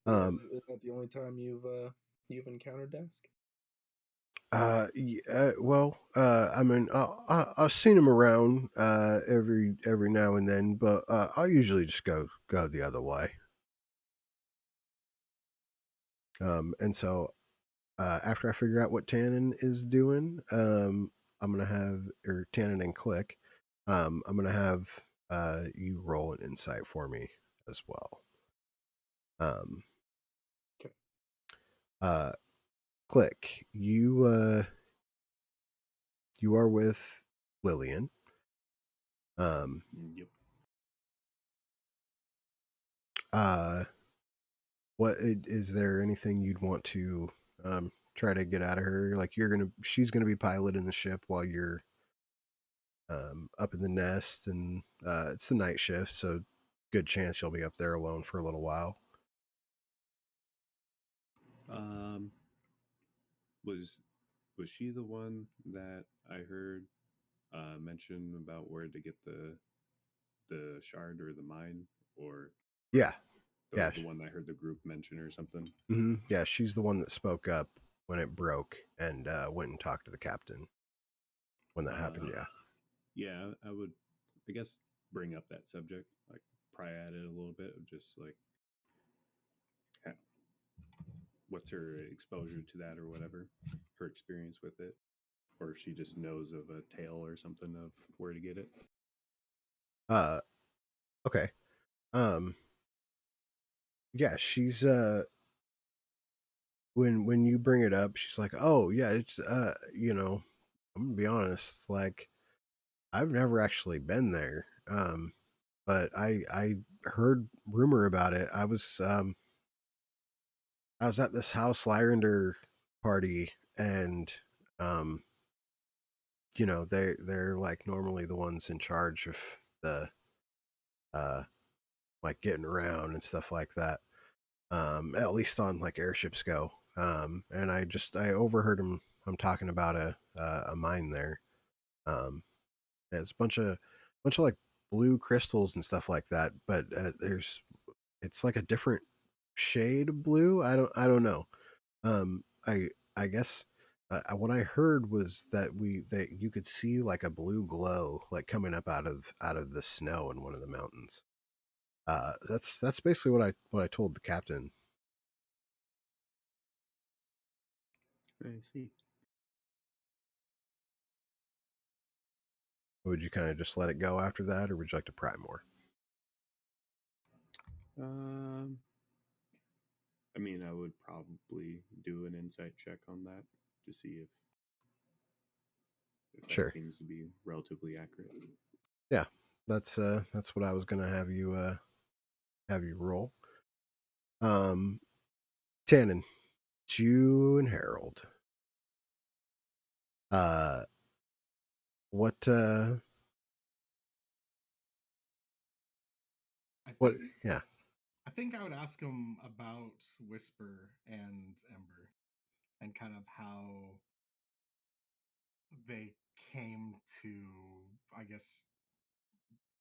Yeah, Um, is that the only time you've encountered Dask? well, I mean, I've seen him around every now and then, but I usually just go the other way. And so after I figure out what Tannen is doing, I'm gonna have or Tannen and Click, I'm gonna have you roll an insight for me as well. Um, Okay. Click, you are with Lillian. Um, Yep. uh, is there anything you'd want to try to get out of her? Like she's gonna be piloting the ship while you're up in the nest, and it's the night shift, so good chance you'll be up there alone for a little while. Um, was was she the one that I heard mention about where to get the shard or the mine, or Yeah, yeah, the one that I heard the group mention or something? yeah. She's the one that spoke up when it broke and went and talked to the captain when that happened. Uh, Yeah. yeah, I would, I guess, bring up that subject, like pry at it a little bit of just like what's her exposure to that or whatever, her experience with it, or if she just knows of a tale or something of where to get it. Uh, okay. Um, yeah, she's when you bring it up, she's like, "Oh, yeah, it's I'm gonna be honest, like I've never actually been there. But I heard rumor about it. I was at this House Lyrander party, and um they're like normally the ones in charge of the uh like getting around and stuff like that. At least on like airships go. And I overheard him talking about a mine there. Um, it's a bunch of like blue crystals and stuff like that, but there's it's like a different shade of blue. I don't know. I guess what I heard was that you could see like a blue glow like coming up out of the snow in one of the mountains. That's basically what I told the captain. I see. Would you kind of just let it go after that, or would you like to pry more? Um, I mean, I would probably do an insight check on that to see if that Sure. seems to be relatively accurate. Yeah, that's what I was gonna have you roll. Um, Tannen, Jew and Harold. Uh, what I what? think Yeah. I think I would ask him about Whisper and Ember and kind of how they came to, I guess,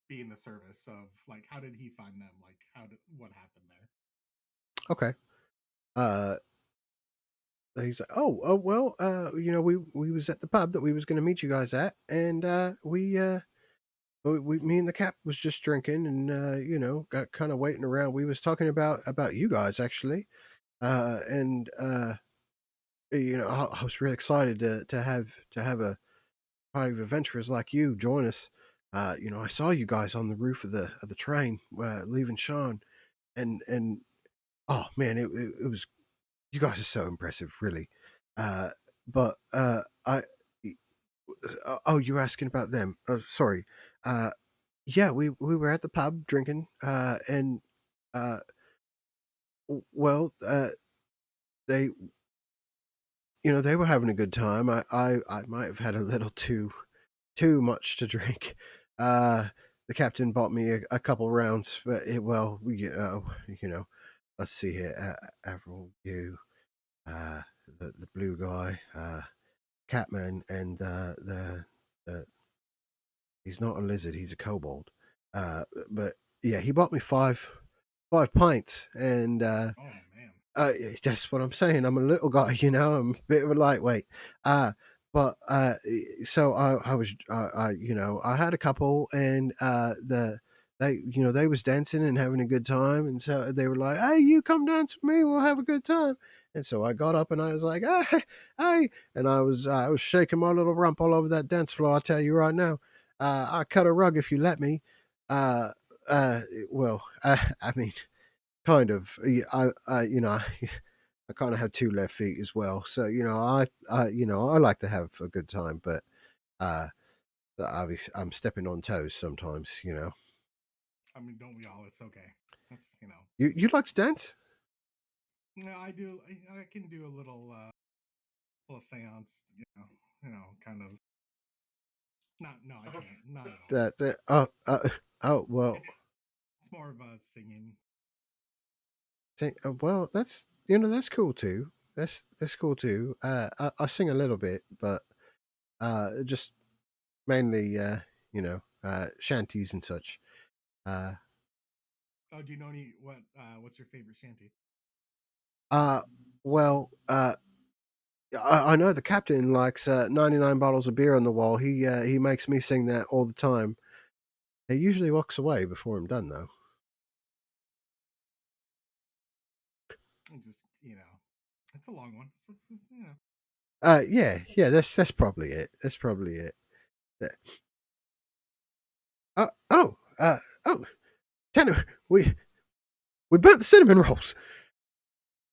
be in the service of like how did he find them? Like what happened there? Okay. Uh, he's like, oh well, we was at the pub that we was gonna meet you guys at, and me and the cap was just drinking, and got kind of waiting around. We was talking about you guys actually, and I was really excited to have a party of adventurers like you join us. I saw you guys on the roof of the train leaving Sean, and oh man, it was you guys are so impressive, really. But oh, you're asking about them? Oh, sorry. Uh, yeah, we were at the pub drinking, and uh, well, they they were having a good time. I might have had a little too much to drink. Uh, the captain bought me a couple rounds, but let's see here. Avril, you, uh, the blue guy, Catman, and the he's not a lizard, he's a kobold. But yeah, he bought me five pints, and Oh man. that's what I'm saying. I'm a little guy, I'm a bit of a lightweight. Uh, but so I was, I had a couple, and they was dancing and having a good time, and so they were like, "Hey, you come dance with me, we'll have a good time." And so I got up and I was like, "Hey, hey," and I was shaking my little rump all over that dance floor. I tell you right now, I cut a rug if you let me. Uh, well, I mean, kind of. Yeah, I kind of have two left feet as well, so I like to have a good time, but uh, obviously I'm stepping on toes sometimes. I mean, don't we all? It's okay. That's. You like to dance? Yeah, I do. I can do a little seance. Kind of. Not. No, I can't. Not at all. Oh well, It's more of a singing. well that's cool too. That's cool too. I sing a little bit, but just mainly shanties and such. Uh, Oh, do you know any what? What's your favorite shanty? uh, well, I know the captain likes 99 bottles of beer on the wall. He makes me sing that all the time. He usually walks away before I'm done, though. Just. a long one. Yeah, that's probably it. That's probably it. That- Oh, oh, Tanner, we burnt the cinnamon rolls.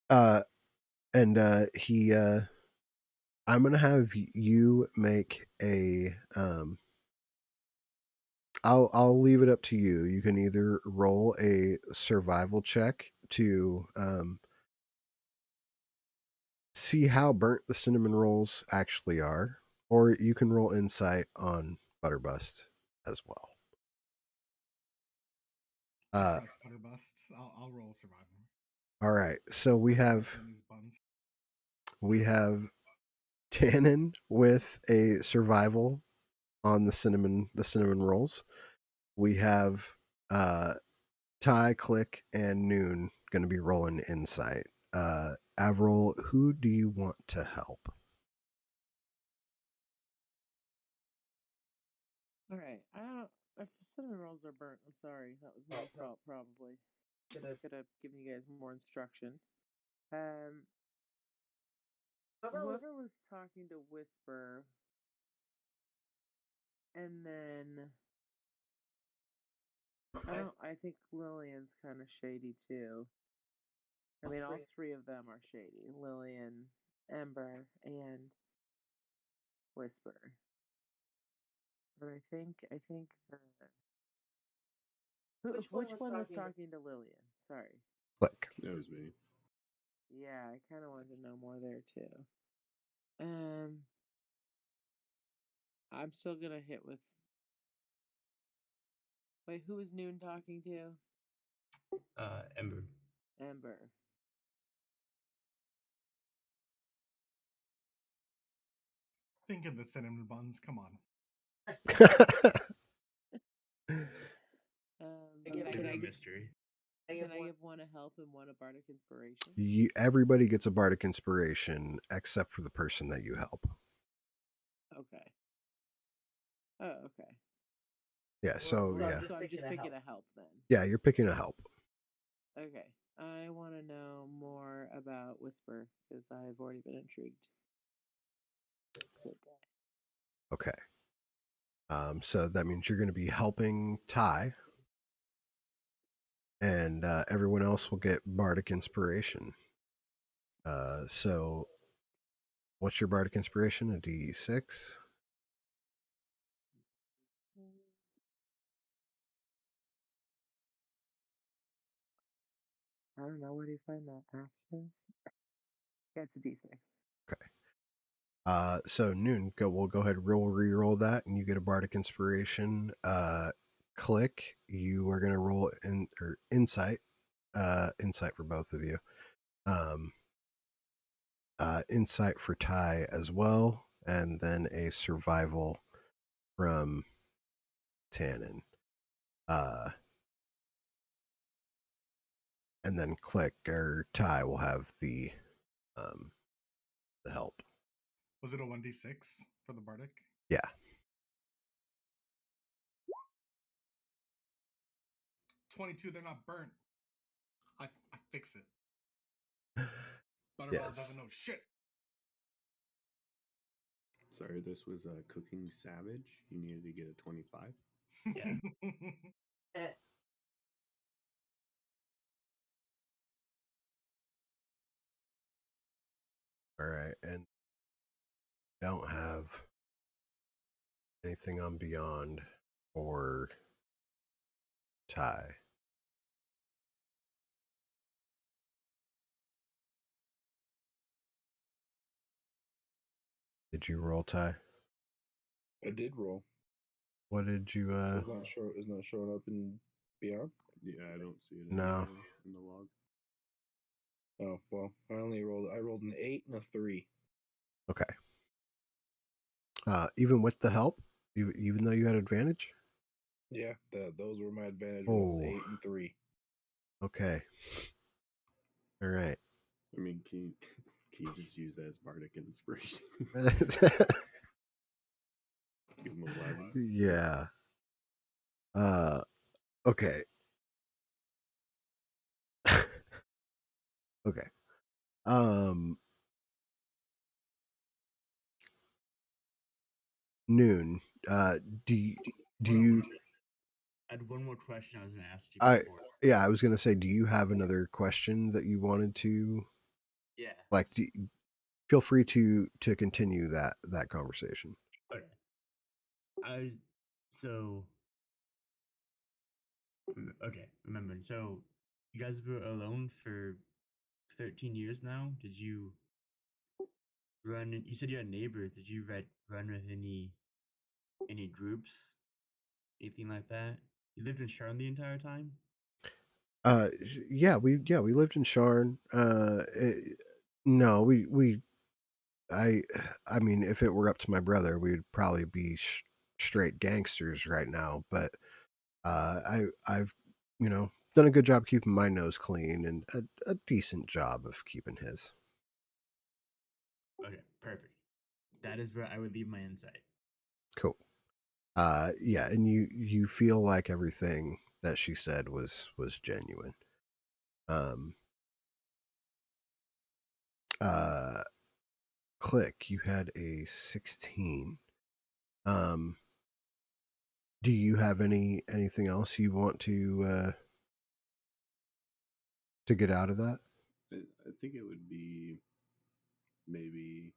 Uh, and I'm gonna have you make a I'll leave it up to you. You can either roll a survival check to see how burnt the cinnamon rolls actually are, or you can roll insight on Butterbust as well. I Uh, trust Butterbust. I'll roll survival. all right. So we I've been have butchering these buns. we have Tannen with a survival on the cinnamon rolls. We have uh Ty, Click, and Noon going to be rolling insight. Avril, who do you want to help? All right. I don't. If the cinnamon rolls are burnt, I'm sorry. That was my fault, probably. Could have given you guys more instruction. Um, whoever was talking to Whisper, and then I don't. I think Lillian's kind of shady too. I mean, all three of them are shady. Lillian, Ember, and Whisper. But I think which one was talking to Lillian? Sorry. Click. That was me. Yeah, I kind of wanted to know more there too. Um, I'm still gonna hit with. Wait, who was Noon talking to? Ember. Ember. Think of the cinnamon buns. Come on. Can I Bit of a give mystery. can I give one a help and one a bardic inspiration? Everybody gets a bardic inspiration except for the person that you help. Okay. Oh, okay. Yeah, so yeah. So I'm just picking a help then. Yeah, you're picking a help. Okay. I want to know more about Whisper because I've already been intrigued. Good day. Okay. So that means you're going to be helping Ty, and everyone else will get bardic inspiration. So what's your bardic inspiration? A D6? I don't know. Where do you find that? Actions? Yeah, it's a D6. Okay. So Noon, we'll go ahead and re-roll that, and you get a bardic inspiration. Click, you are going to roll insight, insight for both of you. Um, insight for Ty as well, and then a survival from Tannen. Uh, and then Click or Ty will have um, the help. Was it a 1d6 for the bardic? Yeah. 22. They're not burnt. I fix it. Butterball Yes. doesn't know shit. Sorry, this was Cooking Savage. You needed to get a 25. Yeah. All right, and don't have anything on Beyond or Ty. Did you roll, Ty? I did roll. What did you It's not showing up in Beyond. Yeah, I don't see it No. in the log. Oh well, I rolled an 8 and a 3. Okay. Even with the help, even though you had advantage? Yeah, those were my advantage rolls, Oh. 8 and 3. Okay. All right. I mean, can you just use that as bardic inspiration? Give him 11. Yeah. Okay. Okay. Um noon. Do you, do Hold on, you? I had one more question I was going to ask you I before. Yeah, I was gonna say, do you have another question that you wanted to Yeah. like? Feel free to continue that conversation. Okay. I so okay. Remembering. So you guys were alone for 13 years now. Did you run? You said you had neighbors. Did you run with any groups, anything like that? You lived in Charlotte the entire time. Yeah, we lived in Sharn. No, we I I mean, if it were up to my brother, we'd probably be straight gangsters right now. But I've done a good job keeping my nose clean and a decent job of keeping his. Okay, perfect. That is where I would leave my insight. Cool. Yeah, and you feel like everything that she said was genuine. Um, uh, Click. You had a 16. Um, do you have anything else you want to get out of that? I think it would be maybe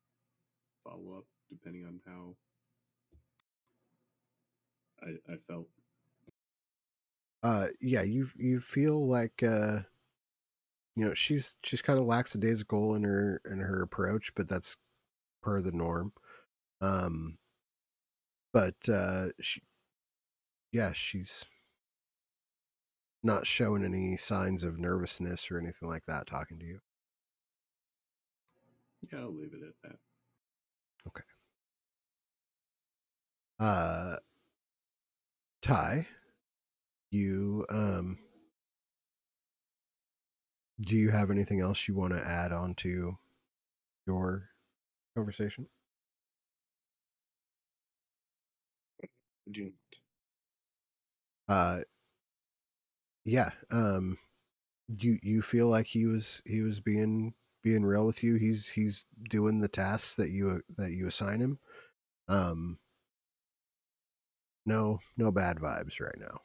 follow up depending on how I felt. Yeah, you feel like she's kind of lackadaisical in her approach, but that's per the norm. Um, but she's not showing any signs of nervousness or anything like that talking to you. Yeah, I'll leave it at that. Okay. Uh, Ty, you do you have anything else you want to add on to your conversation? Do not. Uh, yeah. You feel like he was being real with you. He's doing the tasks that you assign him. Um, no bad vibes right now.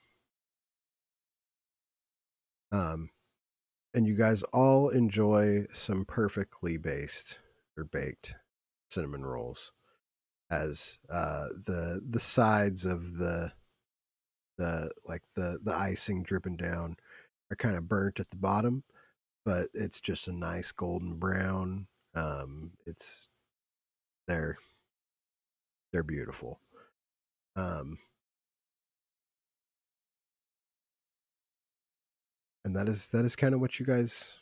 Um, and you guys all enjoy some perfectly based or baked cinnamon rolls as the sides of the icing dripping down are kind of burnt at the bottom, but it's just a nice golden brown. It's they're they're beautiful. Um, and that is kind of what you guys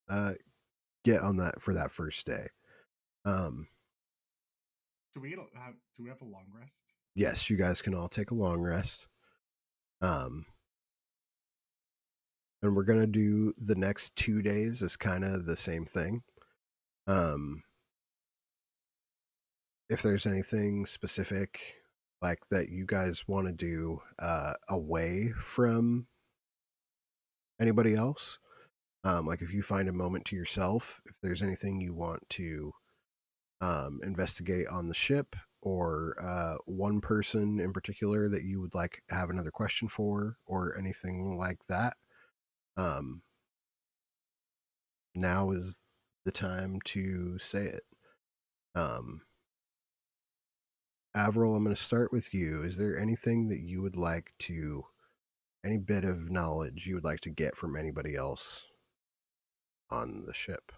uh, get on that for that first day. Um, Do we have a long rest? yes, you guys can all take a long rest. Um, and we're gonna do the next 2 days as kind of the same thing. Um, if there's anything specific like that you guys want to do away from anybody else, like if you find a moment to yourself, if there's anything you want to investigate on the ship, or one person in particular that you would like have another question for, or anything like that, um, now is the time to say it. Um, Avril, I'm going to start with you. Is there anything that you would like to, any bit of knowledge you would like to get from anybody else on the ship?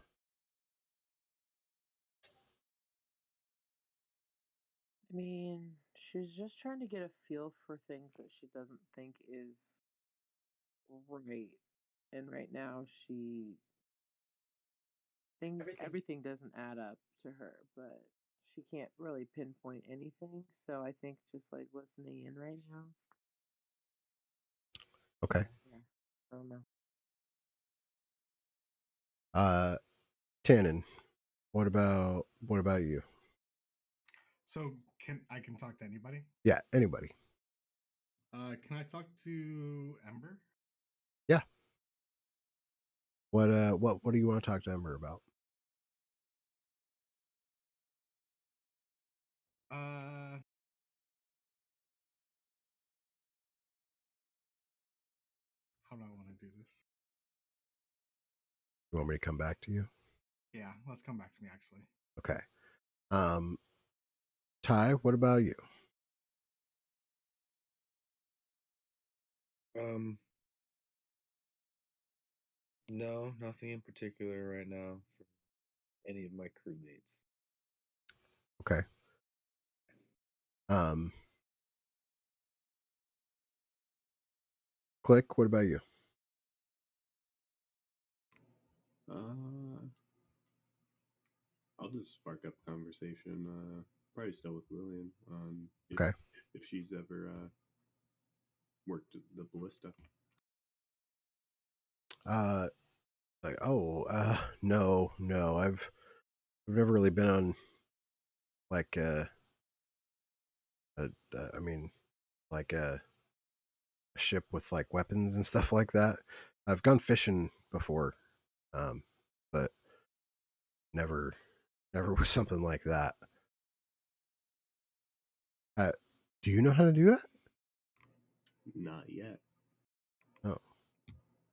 I mean, she's just trying to get a feel for things that she doesn't think is right. And right now everything doesn't add up to her, but she can't really pinpoint anything. So I think just like listening in right now. Okay. Yeah. I don't know. Uh, Tannen, what about you? So can talk to anybody? Yeah, anybody. Can I talk to Ember? Yeah. What do you want to talk to Ember about? Uh, to do this. You want me to come back to you? Yeah, let's come back to me actually. Okay. Ty, what about you? Um, no, nothing in particular right now for any of my crewmates. Okay. Um, Click, what about you? Uh, I'll just spark up conversation. Probably still with Lillian on Okay. if she's ever worked the ballista. Like, no, no, I've never really been on like a I mean, like a ship with like weapons and stuff like that. I've gone fishing before, um, but never, never was something like that. Uh, do you know how to do that? Not yet. Oh,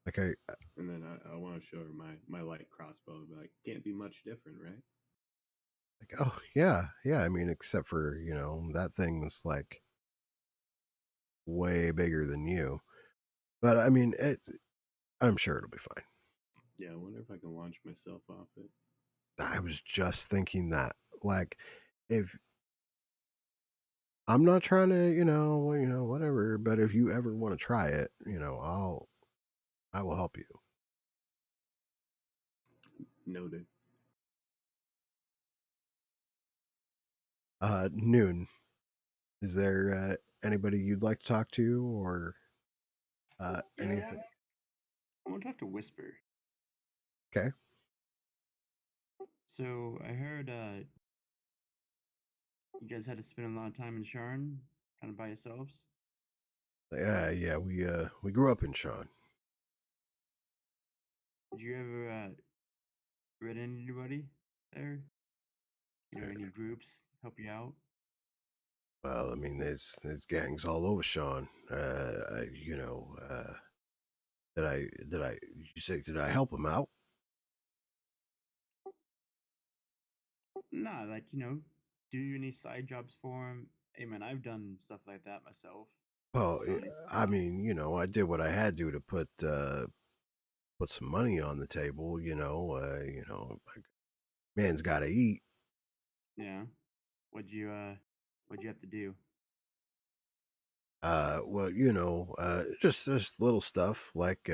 like I And then I want to show her my light crossbow. Be like, can't be much different, right? like, oh yeah, yeah. I mean, except for that thing's like way bigger than you. But I mean, I'm sure it'll be fine. Yeah, I wonder if I can launch myself off it. I was just thinking that, like, if I'm not trying to, whatever, but if you ever want to try it, I will help you. Noted. Noon. Is there anybody you'd like to talk to, or anything? I want to talk to Whisper. Okay. So I heard you guys had to spend a lot of time in Sharn, kind of by yourselves. Yeah, yeah. We grew up in Sean. Did you ever read anybody there? You know, any groups help you out? Well, I mean, there's gangs all over Sean. Did I help him out? Nah, like do any side jobs for him? Hey man, I've done stuff like that myself. Well, You know, and I mean, I did what I had to put some money on the table. Like, man's got to eat. yeah. What'd you have to do? Well, just little stuff like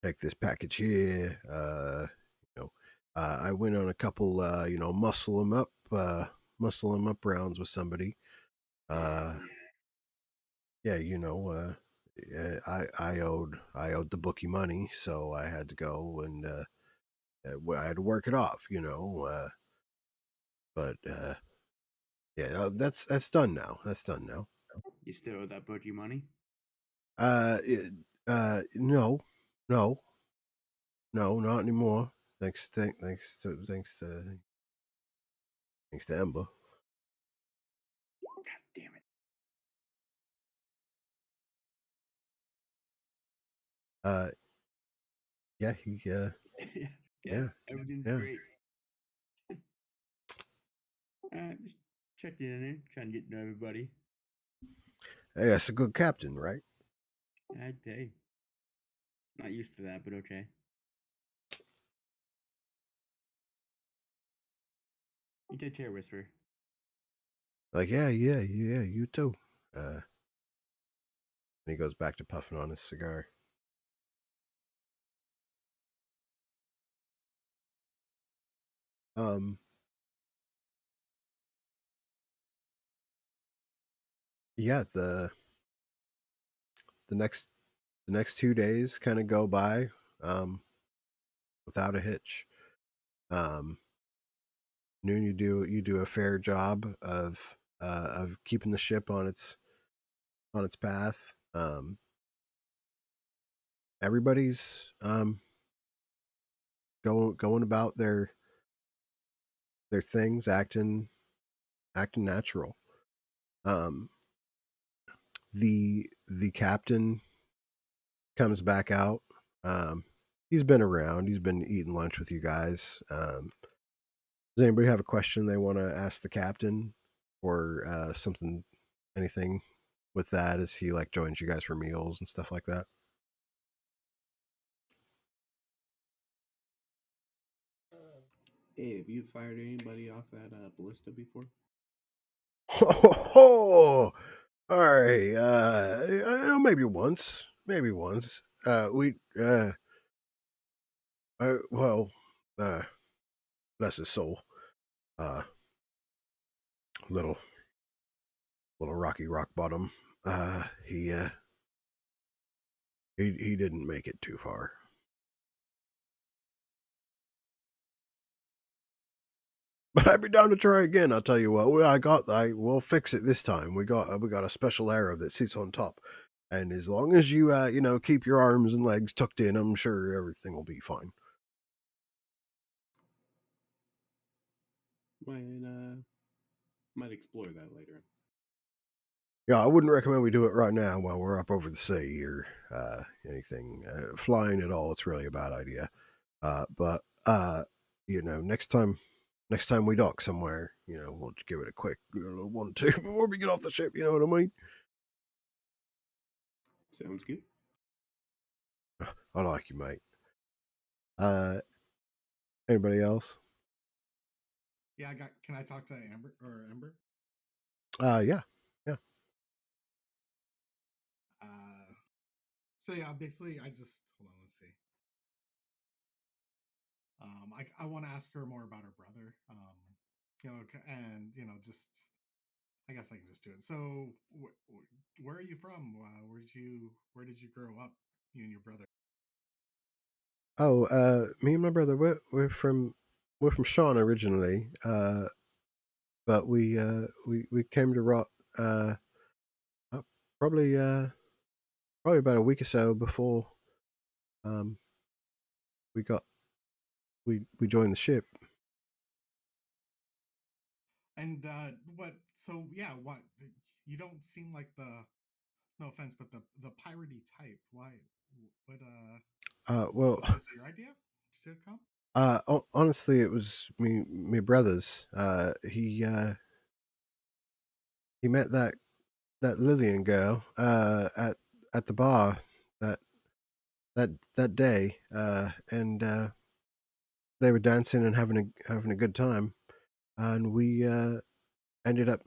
take this package here. I went on a couple muscle him up rounds with somebody. Uh, yeah, yeah, I owed the bookie money, so I had to go and I had to work it off. But yeah, that's done now. That's done now. You still owe that bookie money? It, no, no, no, not anymore. Thanks to Ember. God damn it. Uh, yeah, he, Yeah, yeah, yeah, everything's yeah. great. Just checking in, trying to get to know everybody. Hey, that's a good captain, right? Hey, not used to that, but okay. You take care, Whisper. Like, yeah, yeah, yeah, you too. And he goes back to puffing on his cigar. Um, yeah, the next the next 2 days kind of go by without a hitch. Um, Noon, you do a fair job of keeping the ship on its path. Everybody's going about their things, acting natural. Um, the captain comes back out. Um, he's been around. He's been eating lunch with you guys. Does anybody have a question they want to ask the captain, or something, anything with that? As he like joins you guys for meals and stuff like that? Hey, have you fired anybody off that ballista before? Oh, all right. Maybe once. Maybe once. We. Well. Uh. Bless his soul. Uh. Little. Little rocky rock bottom. He. He didn't make it too far. But I'd be down to try again. I'll tell you what. I will fix it this time. We got a special arrow that sits on top, and as long as you keep your arms and legs tucked in, I'm sure everything will be fine. Might might explore that later. Yeah, I wouldn't recommend we do it right now while we're up over the sea or anything. Flying at all, it's really a bad idea. But next time we dock somewhere, we'll give it a quick 1, 2 before we get off the ship. You know what I mean? Sounds good. I like you, mate. Uh, Anybody else? Yeah, I got. Can I talk to Amber or Ember? Yeah, yeah. Uh, so yeah, basically, I just hold on. Let's see. I want to ask her more about her brother. And just I guess I can just do it. So, where are you from? Where did you grow up? You and your brother. Oh, me and my brother, we're from Sean originally, but we came to Rot uh, uh probably probably about a week or so before um we got we joined the ship. And what? So yeah, what? You don't seem like the. No offense, but the piratey type. Why? What? Well, Was this your idea to come? honestly, it was me brother's. He met that Lillian girl at the bar that that day, and they were dancing and having a good time, and we ended up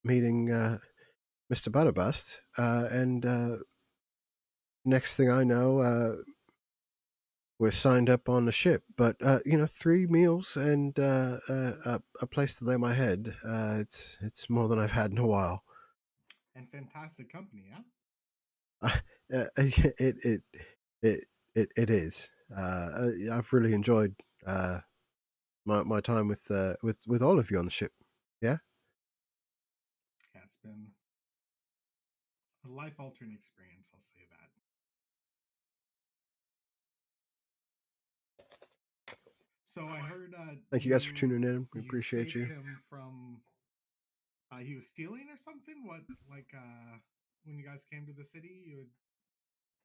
meeting Mr. Butterbust, and next thing I know, we're signed up on the ship. But 3 meals and a place to lay my head. It's more than I've had in a while. And fantastic company, yeah. It it is. I've really enjoyed my time with all of you on the ship. Yeah. Yeah, it's been a life altering experience. I'll say that. So I heard Thank you guys for tuning in. We you appreciate saved you. him from he was stealing or something. What like when you guys came to the city, you had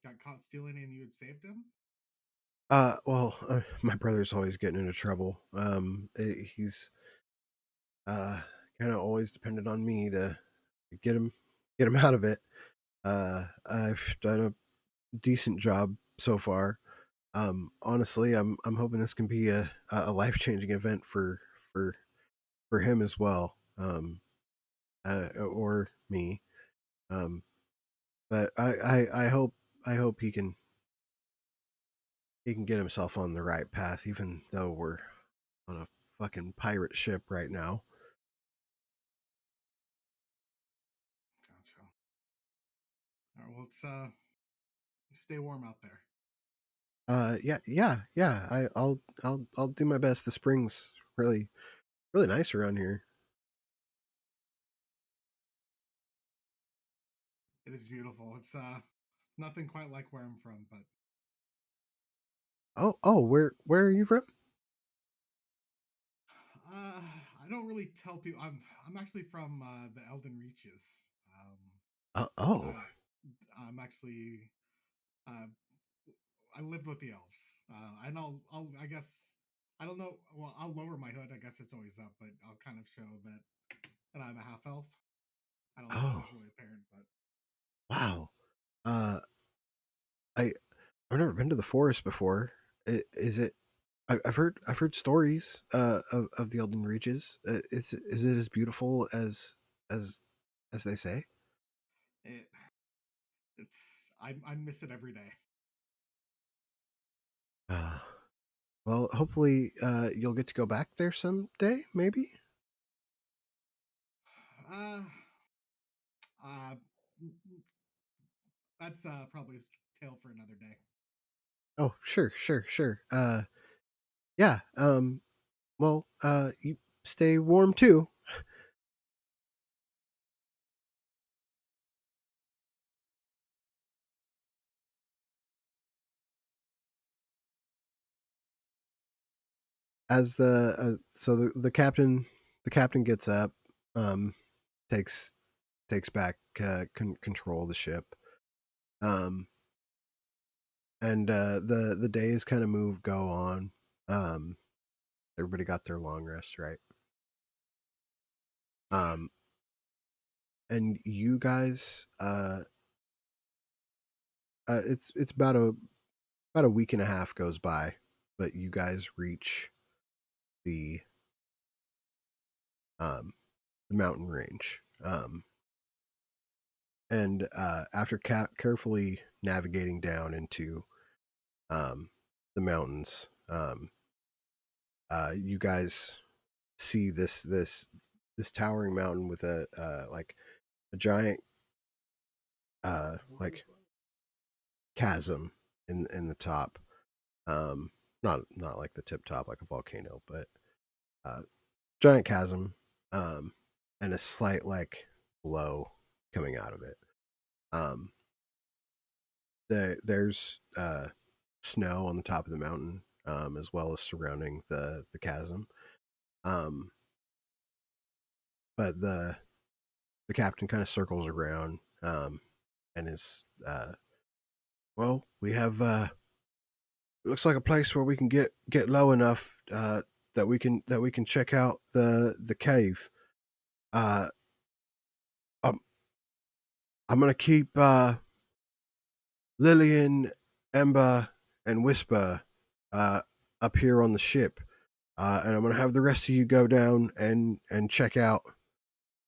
got caught stealing and you had saved him. Well, my brother's always getting into trouble. He's uh kind of always depended on me to get him get him out of it. I've done a decent job so far. Honestly, I'm hoping this can be a life changing event for for him as well. Or me. Um, but I hope he can get himself on the right path, even though we're on a fucking pirate ship right now. Gotcha. All right, well, it's stay warm out there. Yeah, yeah, yeah. I'll do my best. The spring's really nice around here. It is beautiful. It's nothing quite like where I'm from, but Oh, where are you from? I don't really tell people. I'm actually from the Elden Reaches. Oh, I I'm actually Uh, I lived with the elves, and I guess I don't know. Well, I'll lower my hood. I guess it's always up, but I'll kind of show that I'm a half elf. I don't know if that Oh, was really apparent, but wow. Uh, I I've never been to the forest before. Is it? I've heard stories of the Elden Reaches. Is it as beautiful as as they say? it it's I miss it every day. Uh, well, hopefully you'll get to go back there someday. Maybe. Uh, uh, that's probably a tale for another day. Oh, sure, sure, sure. Yeah. Well, you stay warm too. As the captain gets up, um, takes back control of the ship, um, and the days kind of go on. Um, everybody got their long rest, right? Yeah. Um, and you guys, it's about a week and a half goes by, but you guys reach the um the mountain range. And after carefully navigating down into um, the mountains, you guys see this towering mountain with a like a giant like chasm in the top. Um, not like the tip top like a volcano, but uh, giant chasm, and a slight like glow coming out of it. Um, there's snow on the top of the mountain, as well as surrounding the chasm. Um, but the captain kind of circles around, and is well, we have it looks like a place where we can get low enough that we can check out the cave. Uh, I'm I'm gonna keep Lillian, Ember, and Whisper uh, up here on the ship, and I'm gonna have the rest of you go down and check out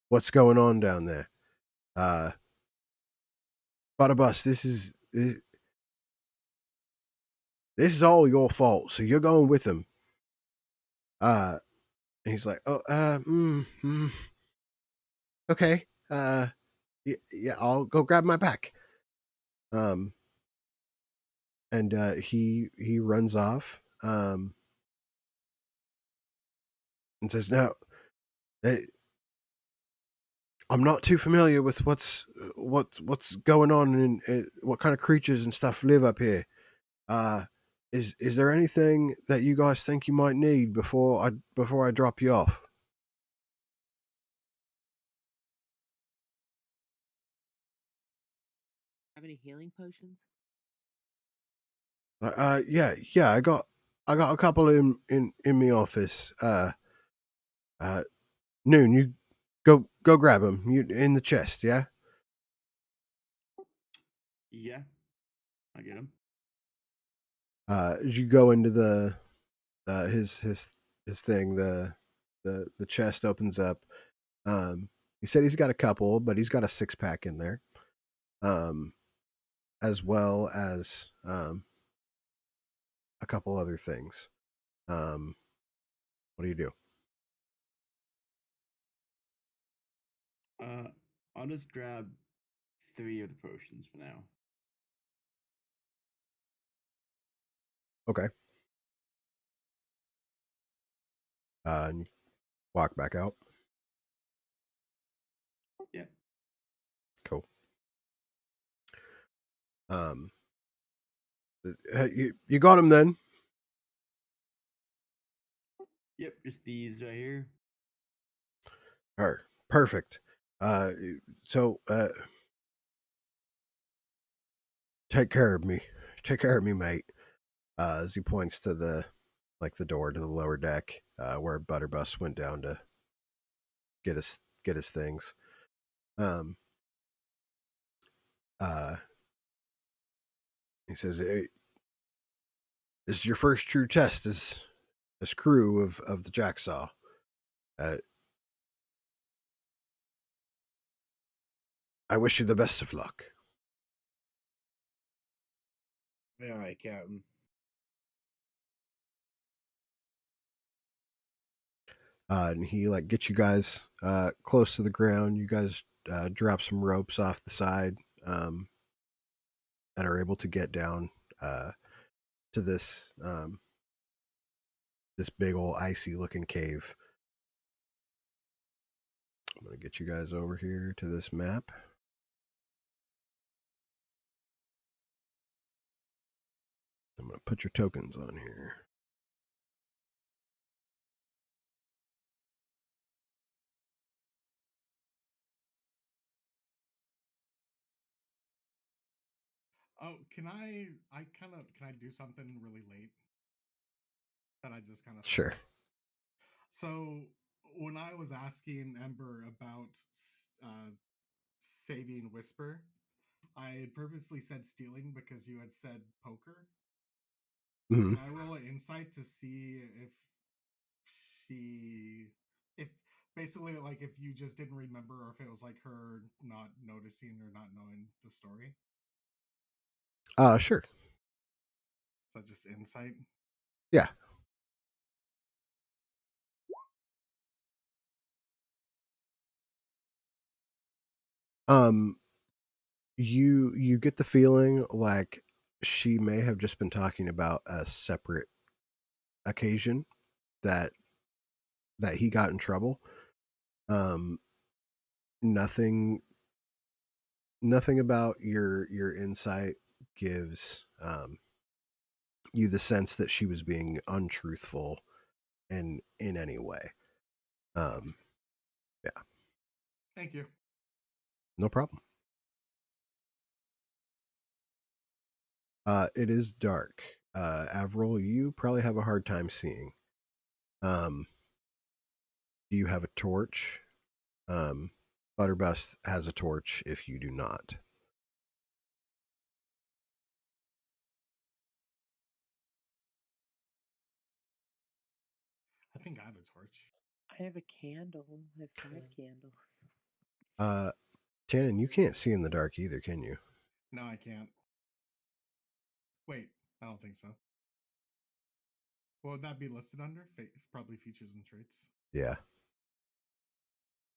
what's going on down there. Uh, Butterbus, this is all your fault. So you're going with him. And he's like, oh, okay. Yeah, I'll go grab my pack. Um, and he runs off. And says, now, eh, I'm not too familiar with what's going on and what kind of creatures and stuff live up here. Uh, is there anything that you guys think you might need before I drop you off? Have any healing potions? Yeah, I got a couple in my office. Uh, Noon, you go grab them. You in the chest, yeah. Yeah, I get him. As you go into the his thing, the chest opens up. He said he's got a couple, but he's got a 6-pack in there. Um, as well as a couple other things. Um, what do you do? Uh, I'll just grab 3 of the potions for now. Okay. And you walk back out. Yep. Cool. Um, you got him then. Yep, just these right here. Perfect. Uh, so Take care of me. Take care of me, mate. As he points to the door to the lower deck, where Butterbus went down to get his things. Um, uh, he says, hey, "This is your first true test as crew of the Jacksaw. Uh, I wish you the best of luck." Aye, Captain. And he like gets you guys close to the ground. You guys drop some ropes off the side, and are able to get down to this big old icy looking cave. I'm gonna get you guys over here to this map. I'm gonna put your tokens on here. Oh, can I kind of can I do something really late that I just kind of thought Sure. of? So when I was asking Ember about uh, saving Whisper, I had purposely said stealing because you had said poker. Mhm. Can I roll an insight to see she, if basically like if you just didn't remember or if it was like her not noticing or not knowing the story? Sure. So just insight. Yeah. Um, you get the feeling like she may have just been talking about a separate occasion that he got in trouble. Um, nothing nothing about your insight gives you the sense that she was being untruthful in any way. Um, yeah, Thank you. no problem. It is dark. Avril, you probably have a hard time seeing. Um, do you have a torch? Um, Butterbust has a torch if you do not. I think I have a torch. I have a candle. I have 5 candles. Uh, Tannen, you can't see in the dark either, can you? No, I can't. Wait, I don't think so. What would that be listed under? Probably features and traits. Yeah.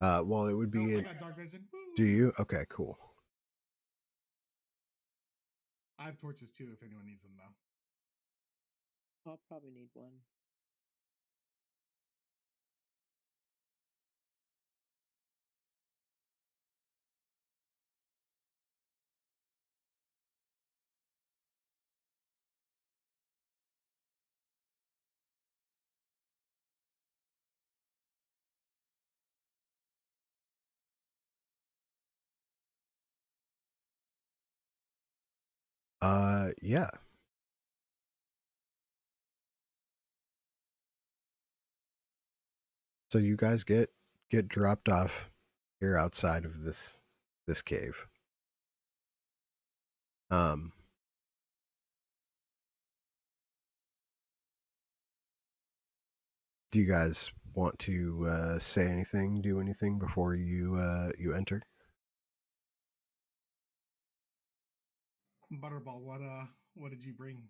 Well, it would No, be I in. got dark vision. Do Woo! you? Okay, cool. I have torches too if anyone needs them though. I'll probably need one. Yeah. So you guys get dropped off here outside of this cave. Um, do you guys want to say anything, do anything before you enter? Butterball, what did you bring?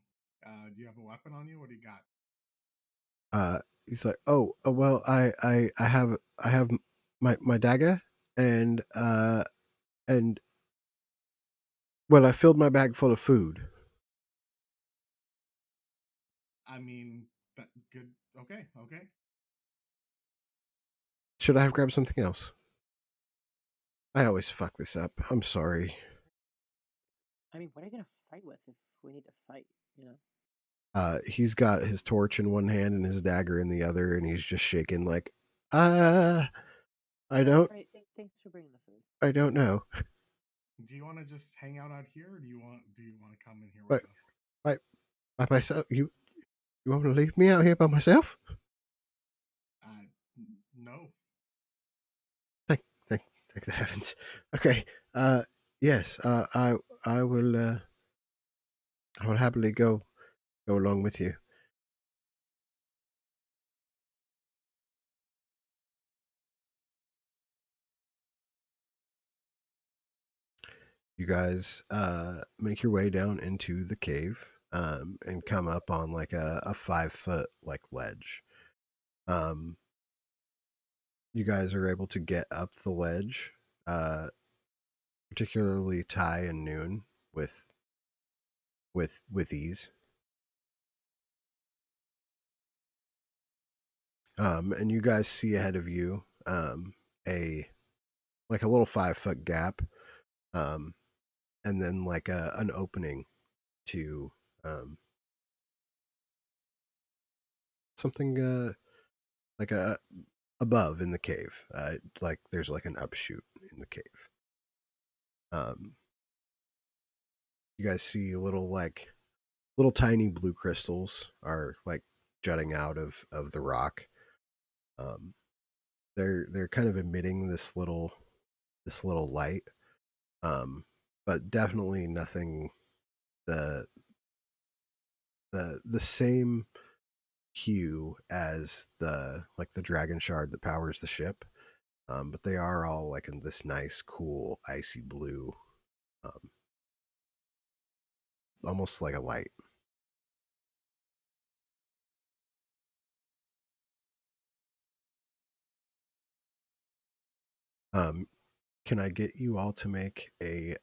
Do you have a weapon on you? What do you got? He's like, "Oh, well, I have my dagger and and well, I filled my bag full of food. I mean, that good. Okay, okay. Should I have grabbed something else? I always fuck this up. I'm sorry." I mean, what are you gonna fight with if we need to fight? You know. He's got his torch in one hand and his dagger in the other, and he's just shaking like, I All don't, right. Thanks for bringing the food. I don't know. Do you want to just hang out here, or do you want to come in here with But us? by by myself, you want to leave me out here by myself? No. Thank thank thank the heavens. Okay. Yes. I will. I will happily go along with you. You guys make your way down into the cave and come up on like a 5 foot like ledge. Um, you guys are able to get up the ledge, uh, particularly Ty and Noon with with ease. And you guys see ahead of you a like a little 5 foot gap, um, and then like an opening to something like a above in the cave. Like there's like an upshoot in the cave. Um, you guys see little tiny blue crystals are like jutting out of the rock. Um, they're kind of emitting this little light, um, but definitely nothing the the same hue as the like the dragon shard that powers the ship. But they are all like in this nice, cool, icy blue, um, almost like a light. Um, can I get you all to make a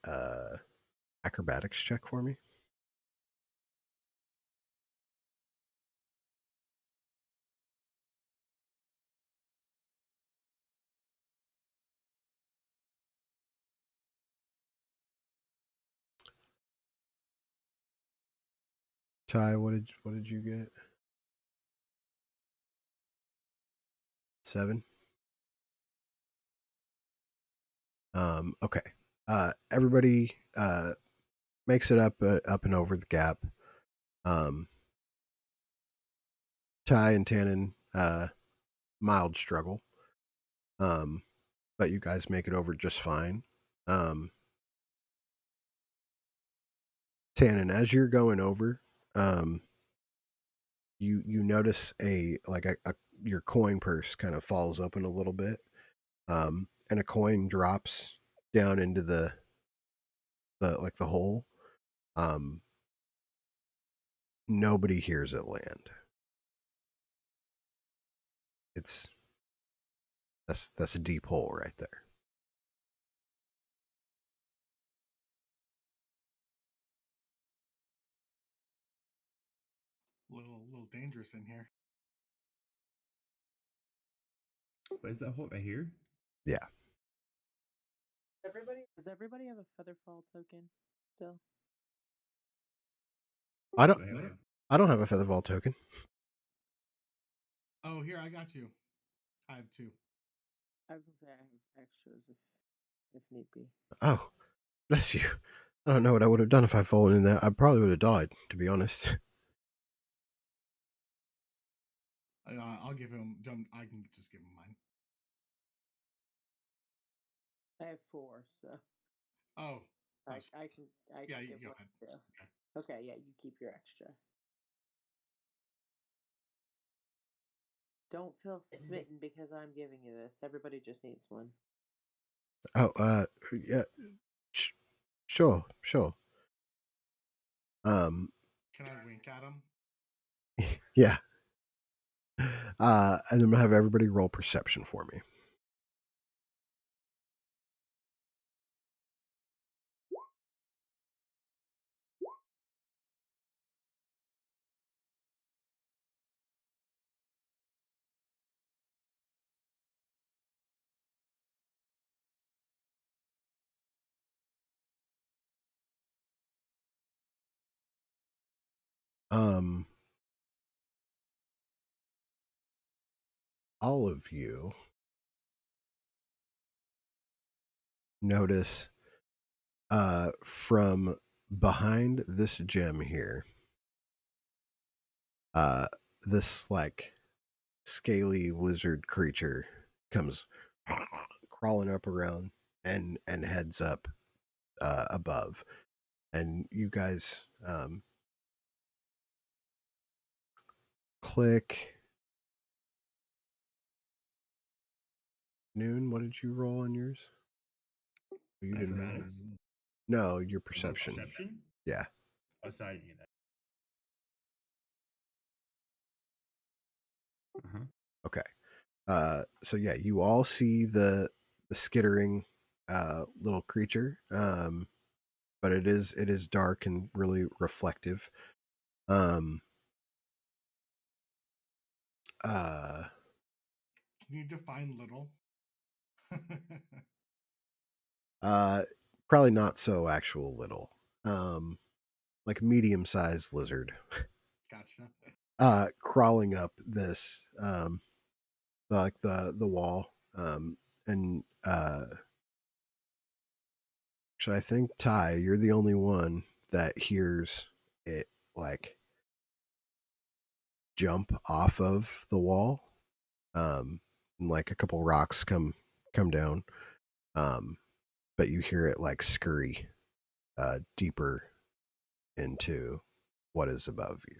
acrobatics check for me? Ty, what did you get? 7. Okay. Everybody makes it up and over the gap. Um, Ty and Tannen, mild struggle. Um, but you guys make it over just fine. Um, Tannen, as you're going over, um, you notice a your coin purse kind of falls open a little bit, and a coin drops down into the hole. Um, Nobody hears it land. It's that's a deep hole right there. Little dangerous in here. What is that hole right here? Yeah, Does everybody have a feather fall token still? I don't Do I have a I don't have a feather vault token. Oh, here I got you. I have two. I was gonna say I have extras if need be. Oh, bless you. I don't know what I would have done if I fallen in there. I probably would have died, to be honest. I'll give him. I can just give him mine. I have 4, so Oh, oh I yeah. can You give go one ahead. too. Okay. Okay, yeah, you keep your extra. Don't feel smitten because I'm giving you this. Everybody just needs one. Oh, yeah, sh- sure. Um, Can I wink at him? yeah. And I'm gonna have everybody roll perception for me. Um, all of you notice From behind this gem here, uh, this like scaly lizard creature comes crawling up around and heads up above, and you guys click. Noon, what did you roll on yours? You didn't roll. Mathematics? No, your Oh, my perception. perception? Yeah. Oh, sorry, I didn't hear that. Uh-huh. Okay. So yeah, you all see the skittering little creature, but it is dark and really reflective. Um, uh, Can you define little? uh, Probably not so actual little. Um, like medium sized lizard, Gotcha. crawling up this like the wall, and actually I think Ty, you're the only one that hears it like jump off of the wall, and like a couple rocks come down, um, but you hear it like scurry deeper into what is above you.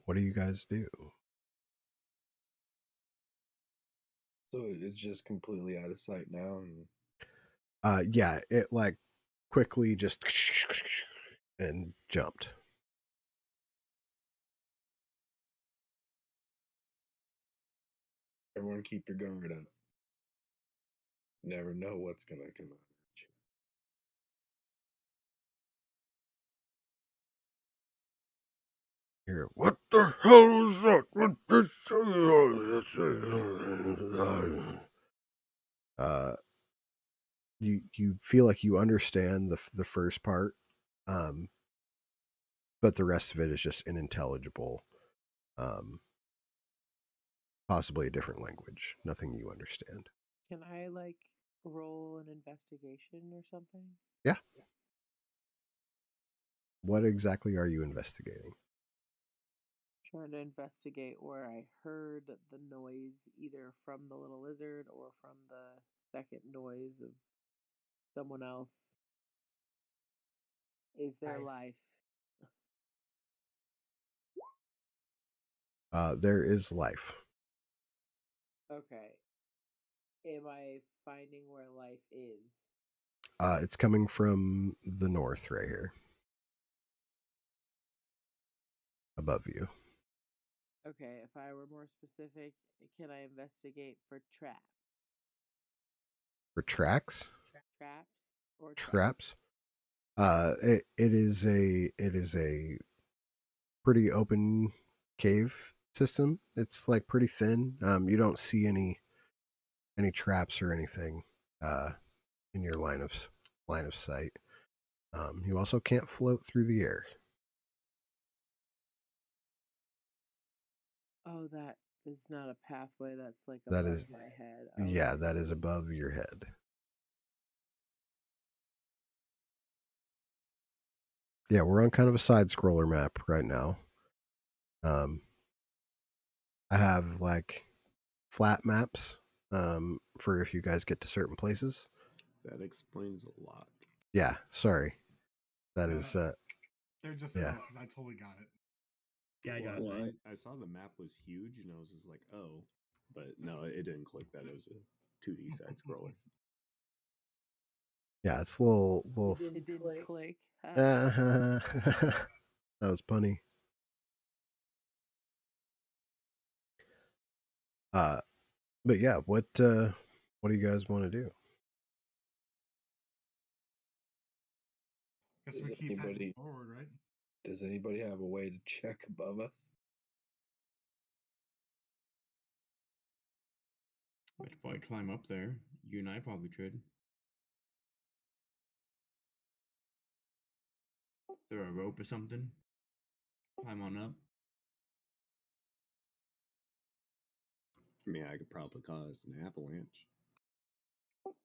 What do you guys do? So it's just completely out of sight now, and Yeah, it like quickly just and jumped. everyone keep your guard up. Never know what's gonna come out. Here, what the hell is that? What this? Uh, you feel like you understand the first part, um, but the rest of it is just unintelligible. Um, Possibly a different language. Nothing you understand. Can I like roll an investigation or something? Yeah. What exactly are you investigating? Trying to investigate where I heard the noise, either from the little lizard or from the second noise of someone else. Is there life? There is life. Okay. Am I finding where life is? It's coming from the north right here above you. Okay, if I were more specific, can I investigate for For tracks, traps or traps? traps. It is a pretty open cave system. It's like pretty thin. You don't see any traps or anything uh, in your line of sight. You also can't float through the air. Oh, that is not a pathway. That's like That above is, my head. yeah, Okay. that is above your head. Yeah, we're on kind of a side scroller map right now. Um, I have like flat maps for if you guys get to certain places. That explains a lot. Yeah, sorry. That No, is, they're just yeah. slow because I totally got it. Yeah, I got Well, it. I saw the map was huge, and I was just like, oh, but no, it didn't click that it was a 2D side scroller. Yeah, it's a little, It didn't click. that was punny. Uh, but yeah, what do you guys want to do? Guess Does we keep heading anybody forward, right? does anybody have a way to check above us? I could probably climb up there. You and I probably could. Throw a rope or something. Climb on up. I mean, I could probably cause an avalanche.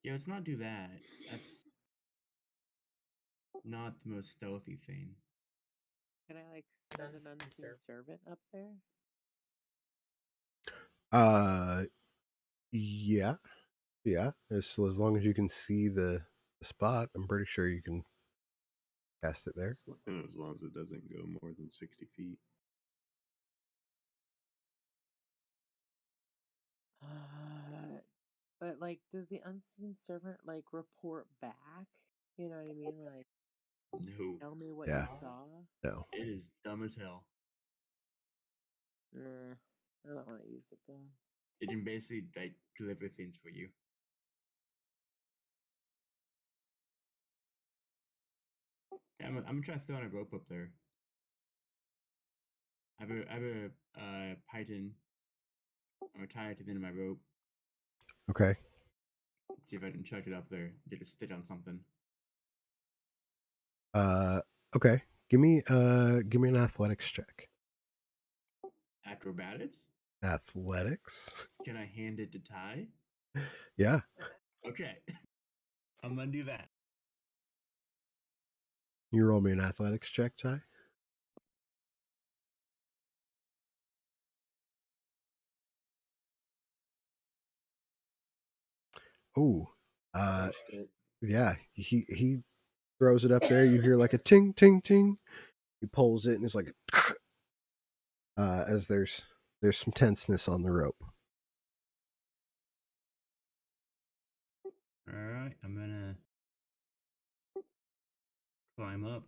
Yeah, let's not do that. That's not the most stealthy thing. Can I like send an unseen servant up there? Uh, yeah, yeah. As long as you can see the spot, I'm pretty sure you can cast it there. As long as it doesn't go more than 60 feet. But like, does the unseen servant like report back? You know what I mean? Like, No, tell me what you Yeah, saw. no. it is dumb as hell. I don't want to use it though. It can basically like deliver things for you. Yeah, I'm gonna try throwing a rope up there. I have a python. I'm gonna tie it to the end of my rope. Okay. See if I can chuck it up there. Get a stitch on something. Uh, okay. Give me an athletics check. Acrobatics? Athletics. Can I hand it to Ty? Yeah. Okay. I'm gonna do that. You roll me an athletics check, Ty. Oh, Crushed it. yeah. He throws it up there. You hear like a ting ting ting. He pulls it and it's like as there's some tenseness on the rope. All right. I'm gonna climb up.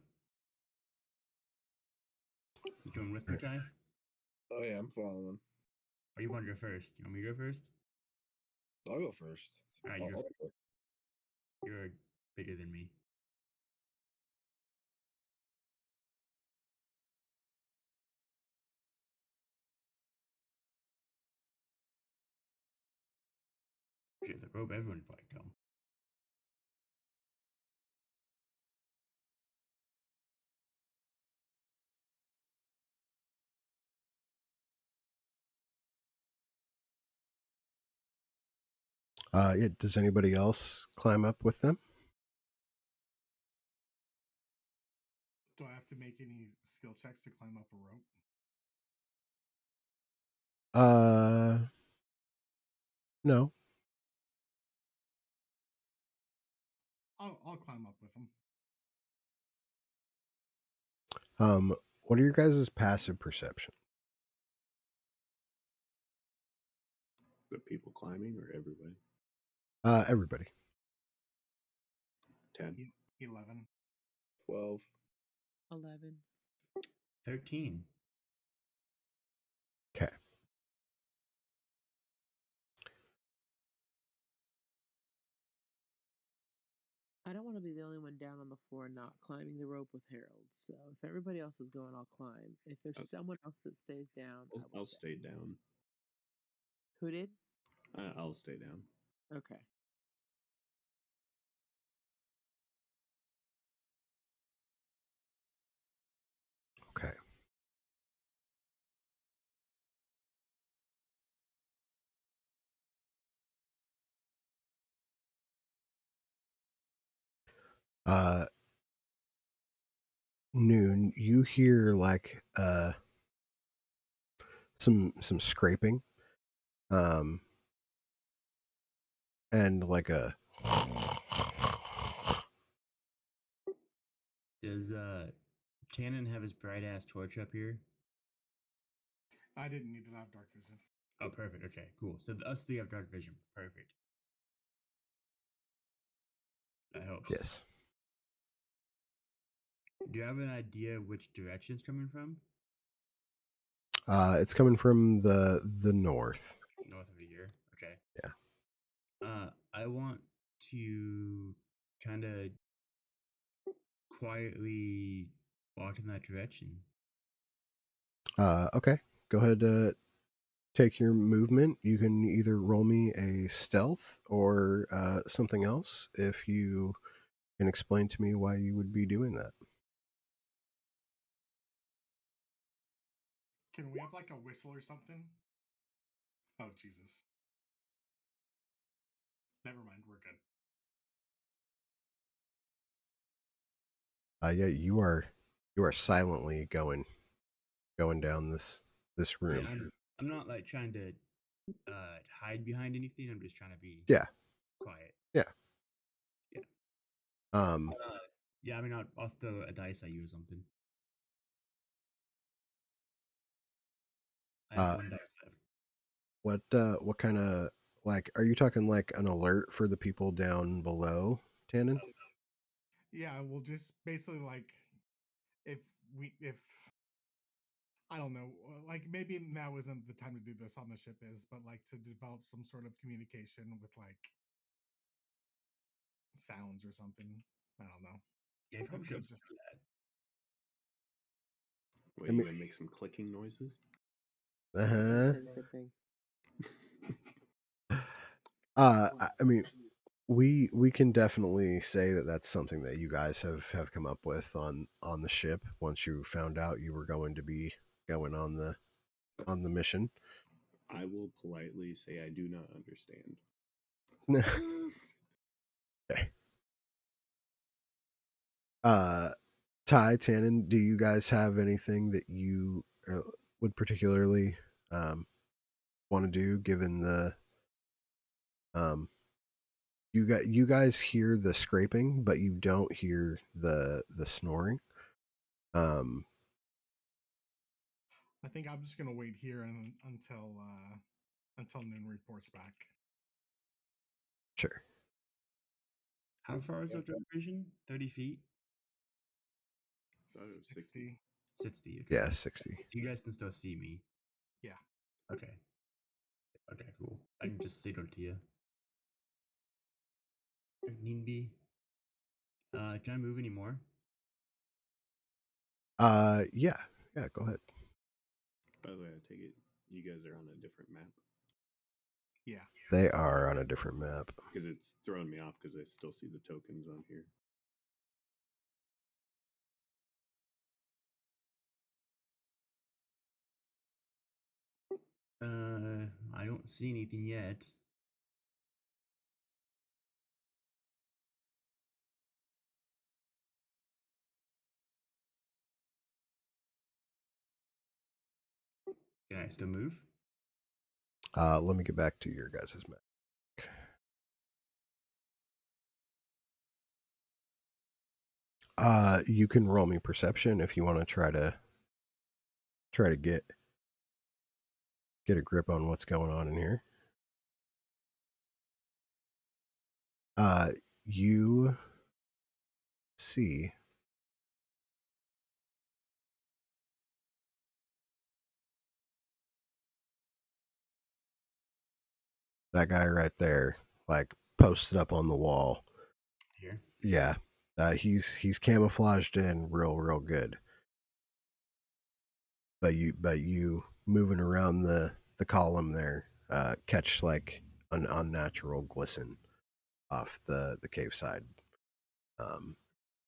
You going with me, Right. Ty? Oh yeah, I'm following. Or you want to go first? You want me to go first? I'll go first. All right, I'll go. you're bigger than me. Shit, the rope, everyone probably come. Yeah. Does anybody else climb up with them? Do I have to make any skill checks to climb up a rope? No. I'll climb up with them. What are your guys' passive perception? The people climbing or everybody? Everybody. 10. 11. 12. 11. 13. Okay. I don't want to be the only one down on the floor not climbing the rope with Harold. So if everybody else is going, I'll climb. If there's Uh, someone else that stays down, I will I'll stay. stay down. Who did? I'll stay down. Okay. Okay. Uh, Noon. You hear like some scraping, um, and like a Does Tannen have his bright ass torch up here? I didn't need to have dark vision. Oh, perfect. Okay, cool. So us three have dark vision. Perfect. That helps. yes. Do you have an idea which direction it's coming from? It's coming from the north. North of here. Okay. Yeah. I want to kind of quietly walk in that direction. Okay. Go ahead. Take your movement. You can either roll me a stealth or something else if you can explain to me why you would be doing that. Can we have like a whistle or something? Oh Jesus. Never mind, we're good. Yeah, you are silently going down this Yeah, room. I'm not like trying to hide behind anything. I'm just trying to be Yeah, quiet. yeah. Yeah. Um, Yeah, I mean, I'll throw a dice at you or something. I have uh, one dice left. what kind of like are you talking like an alert for the people down below, Tannen? Yeah, we'll just basically like if if I don't know, like maybe now isn't the time to do this on the ship is, but like to develop some sort of communication with like sounds or something. I don't know. Yeah, you probably Instead should of just do that. Wait, I you mean, gonna make some clicking noises? uh Yeah, some huh. pen sipping. I mean, we can definitely say that that's something that you guys have come up with on the ship once you found out you were going to be going on the mission. I will politely say I do not understand. Okay. Uh, Ty, Tannen, do you guys have anything that you would particularly um, want to do given the um, you guys hear the scraping, but you don't hear the snoring. Um, I think I'm just gonna wait here until Noon reports back. sure. How far is our vision? 30 feet? Thought it was 60. 60. 60. Okay. Yeah, 60. So you guys can still see me. Yeah. Okay. Okay, cool. I can just signal to you. If need be. Can I move anymore? Yeah, yeah. Go ahead. By the way, I take it you guys are on a different map Yeah. They are on a different map. because it's throwing me off because I still see the tokens on here. I don't see anything yet. Can I still move? Let me get back to your guys' map. You can roll me perception if you want to try to get a grip on what's going on in here. Uh, you see that guy right there, like posted up on the wall. Here. Yeah, he's camouflaged in real good. But you moving around the column there, catch like an unnatural glisten off the cave side. Um,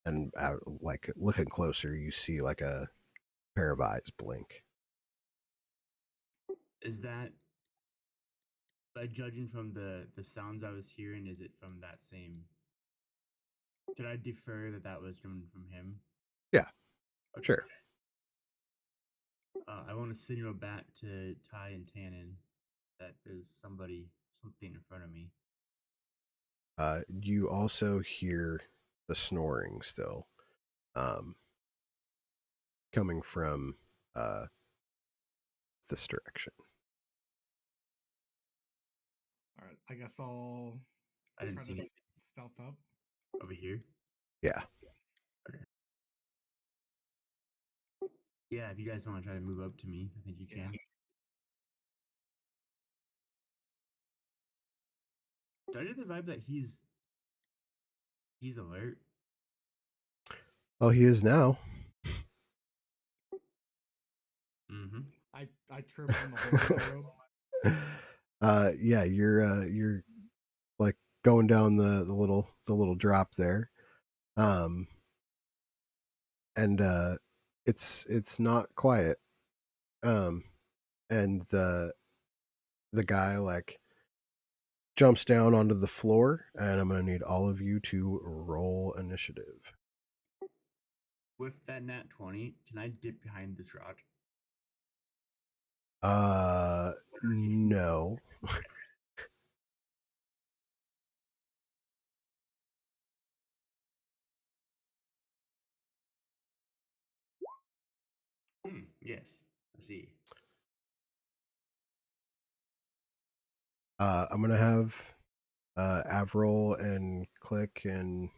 and out, like looking closer, you see like a pair of eyes blink. Is that by judging from the sounds I was hearing? Is it from that same? Did I defer that that was coming from him? Yeah, Okay. sure. I want to signal back to Ty and Tannen that there's something in front of me. You also hear the snoring still, um, coming from this direction. All right. I guess I'll I didn't try see to anything stealth up. over here. Yeah. Okay. Yeah, if you guys want to try to move up to me, I think you Yeah. can. Do I get the vibe that he's alert? Oh, he is now. Mm-hmm. I trip on the hole in my robe. Yeah, you're like going down the little drop there. Um, and it's not quiet. Um, and the guy like jumps down onto the floor, and I'm going to need all of you to roll initiative. With that nat 20, can I dip behind this rock? What are you? No. Okay. Yes. I see. I'm going to have Avril and Click and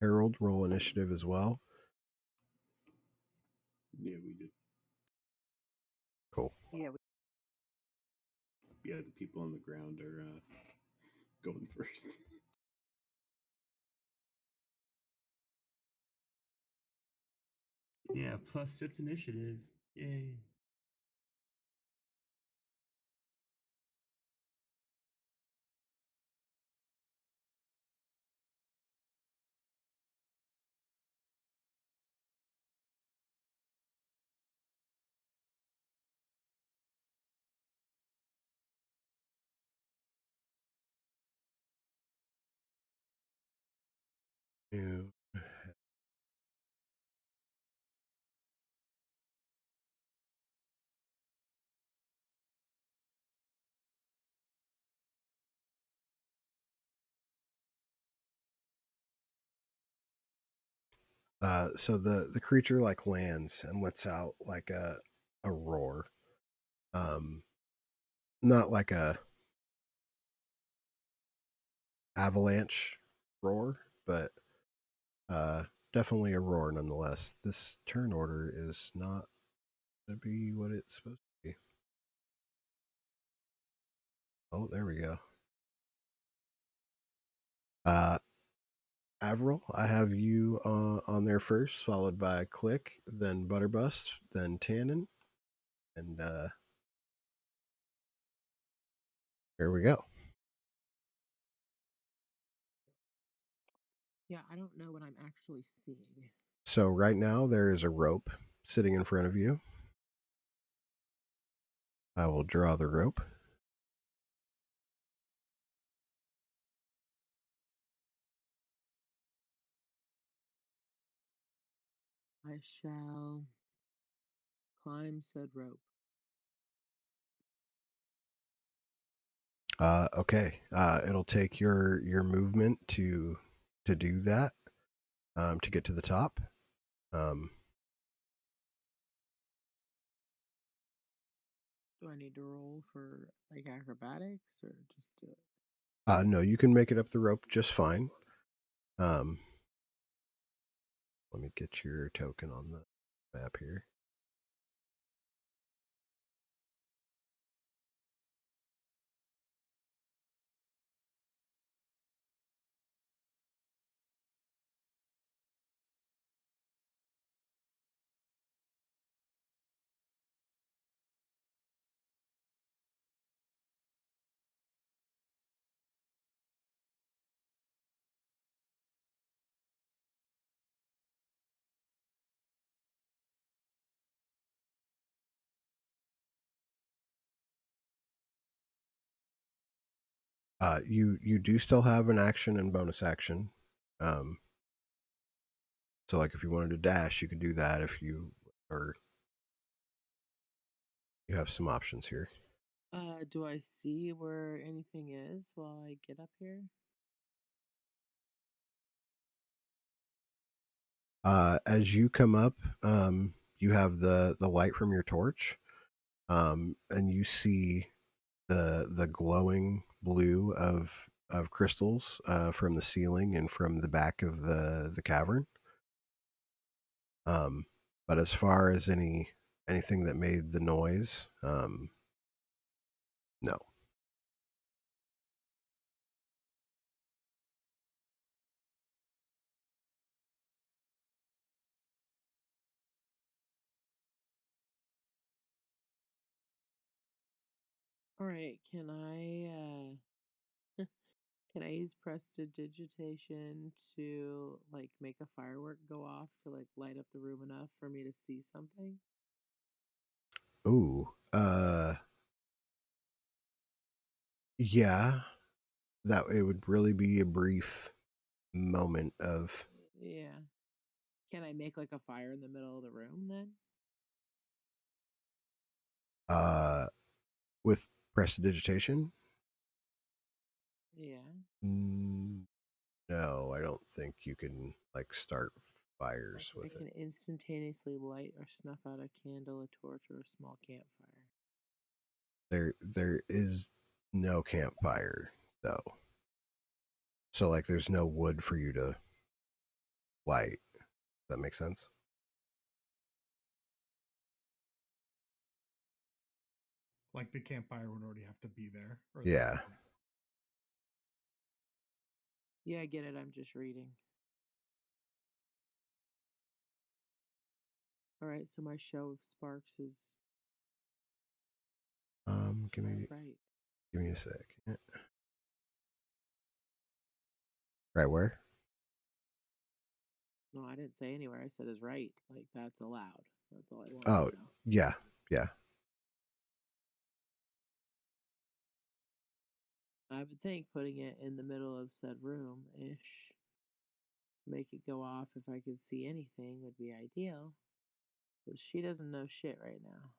Harold roll initiative as well. Yeah, we did. Cool. Yeah, Yeah, the people on the ground are going first. Yeah, plus its initiative. Yay. You- so the creature like lands and lets out like a roar. Not like a avalanche roar, but definitely a roar nonetheless. This turn order is not going to be what it's supposed to be. Oh, there we go. Avril, I have you on there first, followed by Click, then Butterbust, then Tannen, and here we go. yeah. I don't know what I'm actually seeing. So right now there is a rope sitting in front of you. I will draw the rope. I shall climb said rope. Okay. It'll take your movement to do that. To get to the top. Um, Do I need to roll for like acrobatics or just do it? no, you can make it up the rope just fine. Um, let me get your token on the map here. You do still have an action and bonus action. Um, so like if you wanted to dash, you could do that. If you or you have some options here. Do I see where anything is while I get up here? As you come up, you have the light from your torch, and you see the glowing blue of crystals from the ceiling and from the back of the cavern. Um, but as far as anything that made the noise, no. All right, can I use prestidigitation to like make a firework go off to like light up the room enough for me to see something? Ooh, Yeah, that it would really be a brief moment of Yeah. Can I make like a fire in the middle of the room then? uh with prestidigitation. Yeah. Mm, no, I don't think you can like start Like fires I with it. can instantaneously light or snuff out a candle, a torch, or a small campfire. There is no campfire though. So like there's no wood for you to light. Does that make sense? Like the campfire would already have to be there, or the Yeah. okay. Yeah, I get it. I'm just reading. All right, so my show of sparks is Give me right. a sec. Right where? No, I didn't say anywhere. I said is right. Like that's allowed. That's all I wanted Oh, to know. yeah. Yeah. I would think putting it in the middle of said room ish, make it go off if I could see anything would be ideal. Because she doesn't know shit right now.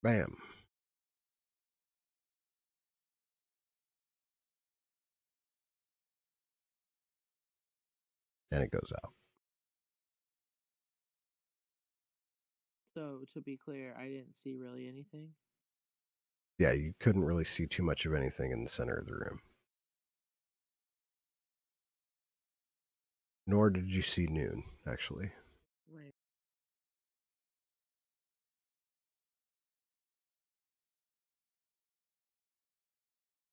Bam. And it goes out. So to be clear, I didn't see really anything. Yeah, you couldn't really see too much of anything in the center of the room. Nor did you see noon, actually. Right.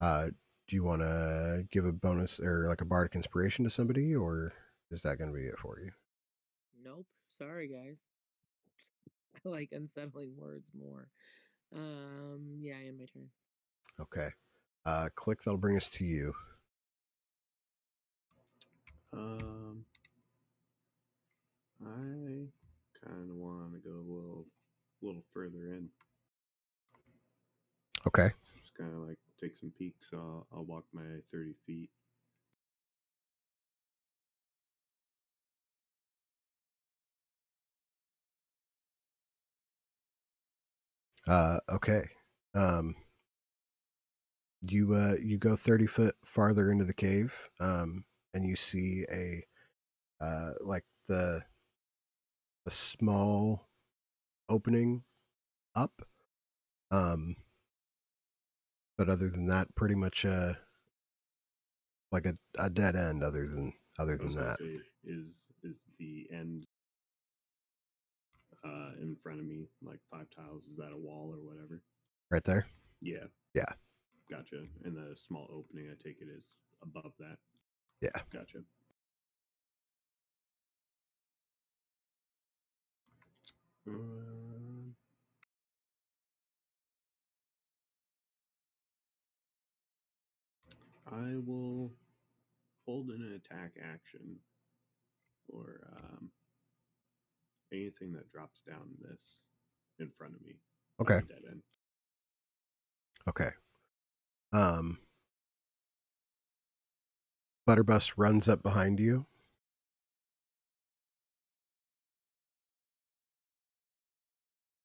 Uh, do you want to give a bonus or like a bardic inspiration to somebody, or is that going to be it for you? Nope. Sorry, guys. I like unsettling words more. Yeah, in my turn. Okay. Click, that'll bring us to you. Um, I kind of want to go little further in. Okay. Just kind of like take some peeks. I'll walk my 30 feet. Okay. Um, you go 30 foot farther into the cave, and you see like a small opening up. Um, but other than that, pretty much like a dead end. Other I than was gonna that, say, is the end in front of me like 5 tiles? Is that a wall or whatever? right there. Yeah, Yeah, gotcha. And the small opening, I take it, is above that. yeah. Gotcha. Um, I will hold an attack action or anything that drops down this in front of me by Okay, the dead end. okay. Um, Butterbus runs up behind you.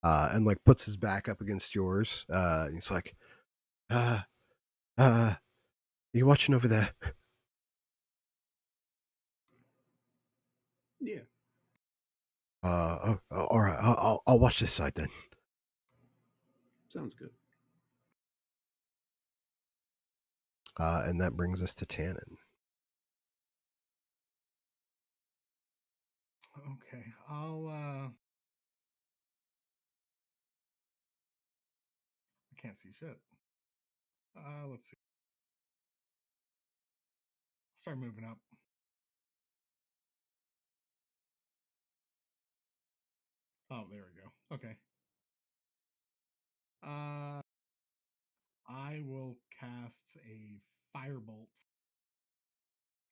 And like puts his back up against yours. And he's like, uh, are you watching over there? Yeah, All right. I'll watch this side then. sounds good. And that brings us to Tannen. Okay, I'll. I can't see shit. Let's see. Start moving up. Oh, there we go. Okay. Uh, I will cast a firebolt.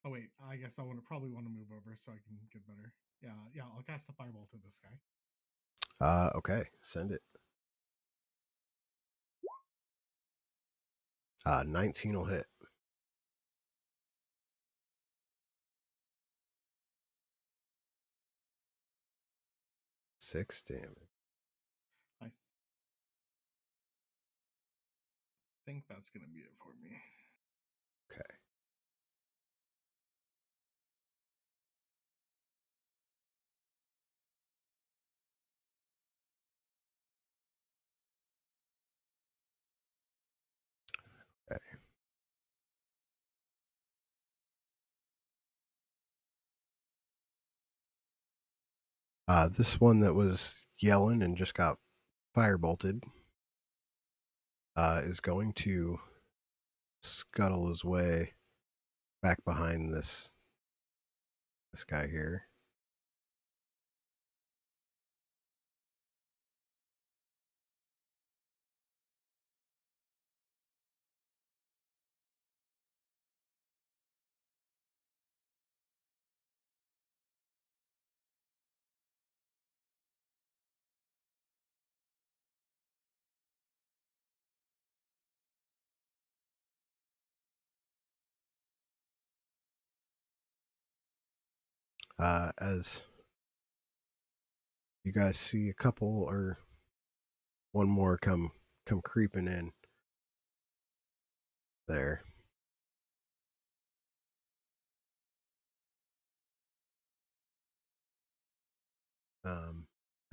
Oh wait, I guess I want to probably want to move over so I can get better. Yeah, I'll cast a fireball to this guy. Okay, send it. 19 will hit. 6 damage. I think that's gonna be it for me. Okay. Okay. This one that was yelling and just got firebolted is going to scuttle his way back behind this guy here. As you guys see a couple or one more come creeping in there.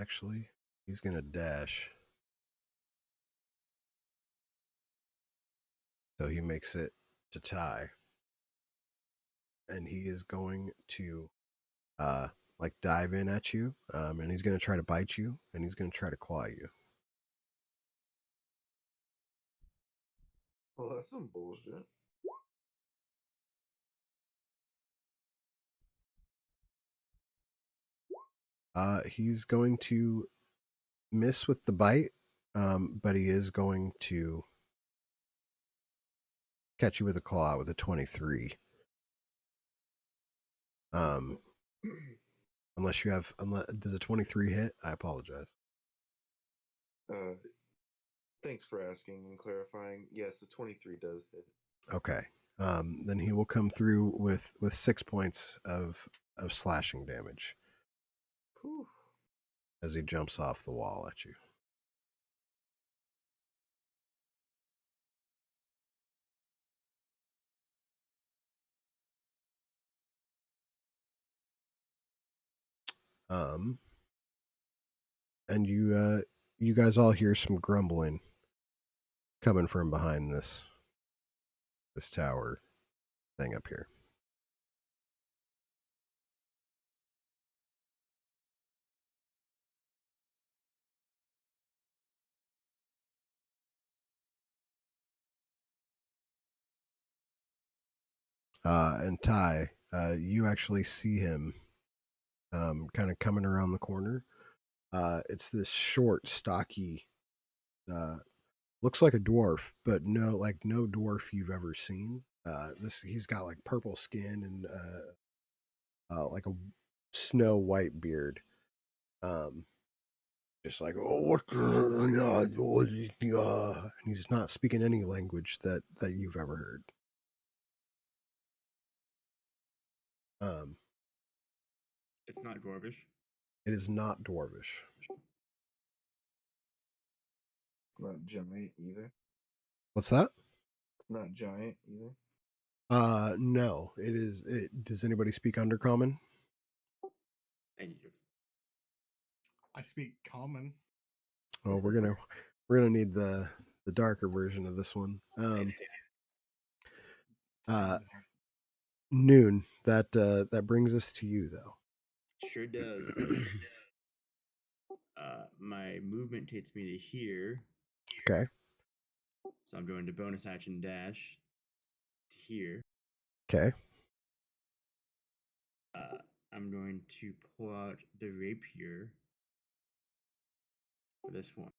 Actually, he's gonna dash, so he makes it to tie, and he is going to like dive in at you, and he's gonna try to bite you, and he's gonna try to claw you. Well, that's some bullshit. He's going to miss with the bite, but he is going to catch you with a claw with a 23. Um, unless you have, does a 23 hit? I apologize. Uh, thanks for asking and clarifying. Yes, the 23 does hit. Okay. Then he will come through with 6 points of slashing damage Whew. as he jumps off the wall at you. And you guys all hear some grumbling coming from behind this tower thing up here. And Ty, you actually see him kind of coming around the corner. It's this short, stocky, uh, looks like a dwarf, but no dwarf you've ever seen. He's got like purple skin and like a snow white beard. Um, just like, oh, what the, and he's not speaking any language that you've ever heard. It's not Dwarvish. It is not dwarvish. Not giant either. What's that? It's not giant either. No, it is. Does anybody speak Undercommon? I speak common. Oh, we're gonna need the darker version of this one. Time is Noon. That brings us to you though. Sure does. My movement takes me to here, Okay. so I'm going to bonus action dash to here. Okay. I'm going to pull out the rapier for this one.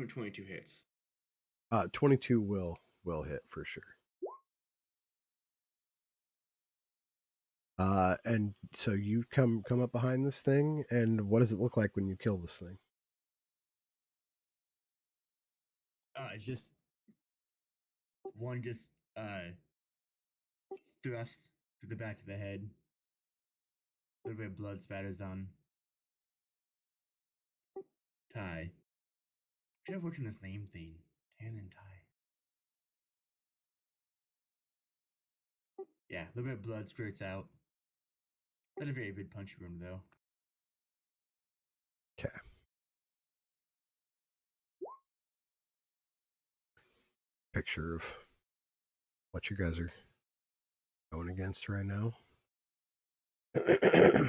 22 hits. 22 will hit for sure. And so you come up behind this thing, and what does it look like when you kill this thing? It's just one just thrust to the back of the head. A little bit of blood spatters on Ty. Should have worked on this name thing. Tan and Ty. Yeah, a little bit of blood squirts out. Not a very good punch wound though. Okay. Picture of what you guys are going against right now. Excuse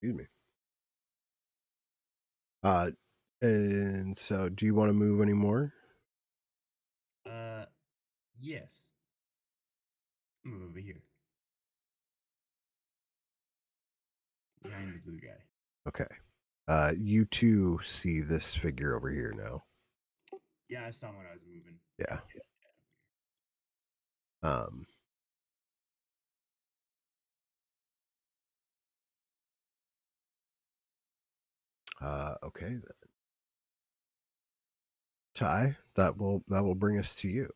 me. And so do you want to move any more? Yes. Move over here. Behind the blue guy. Okay. You two see this figure over here now. Yeah, I saw when I was moving. Yeah. Um. Okay then. Ty, that will bring us to you.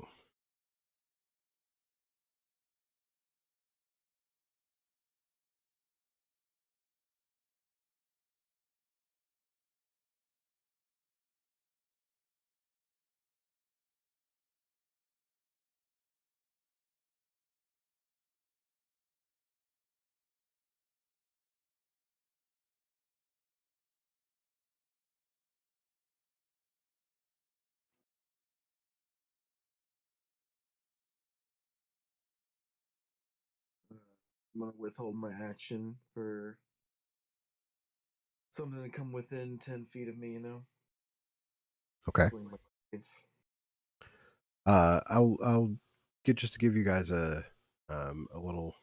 I'm gonna withhold my action for something to come within 10 feet of me. Okay. Swing my knife. I'll get just to give you guys a little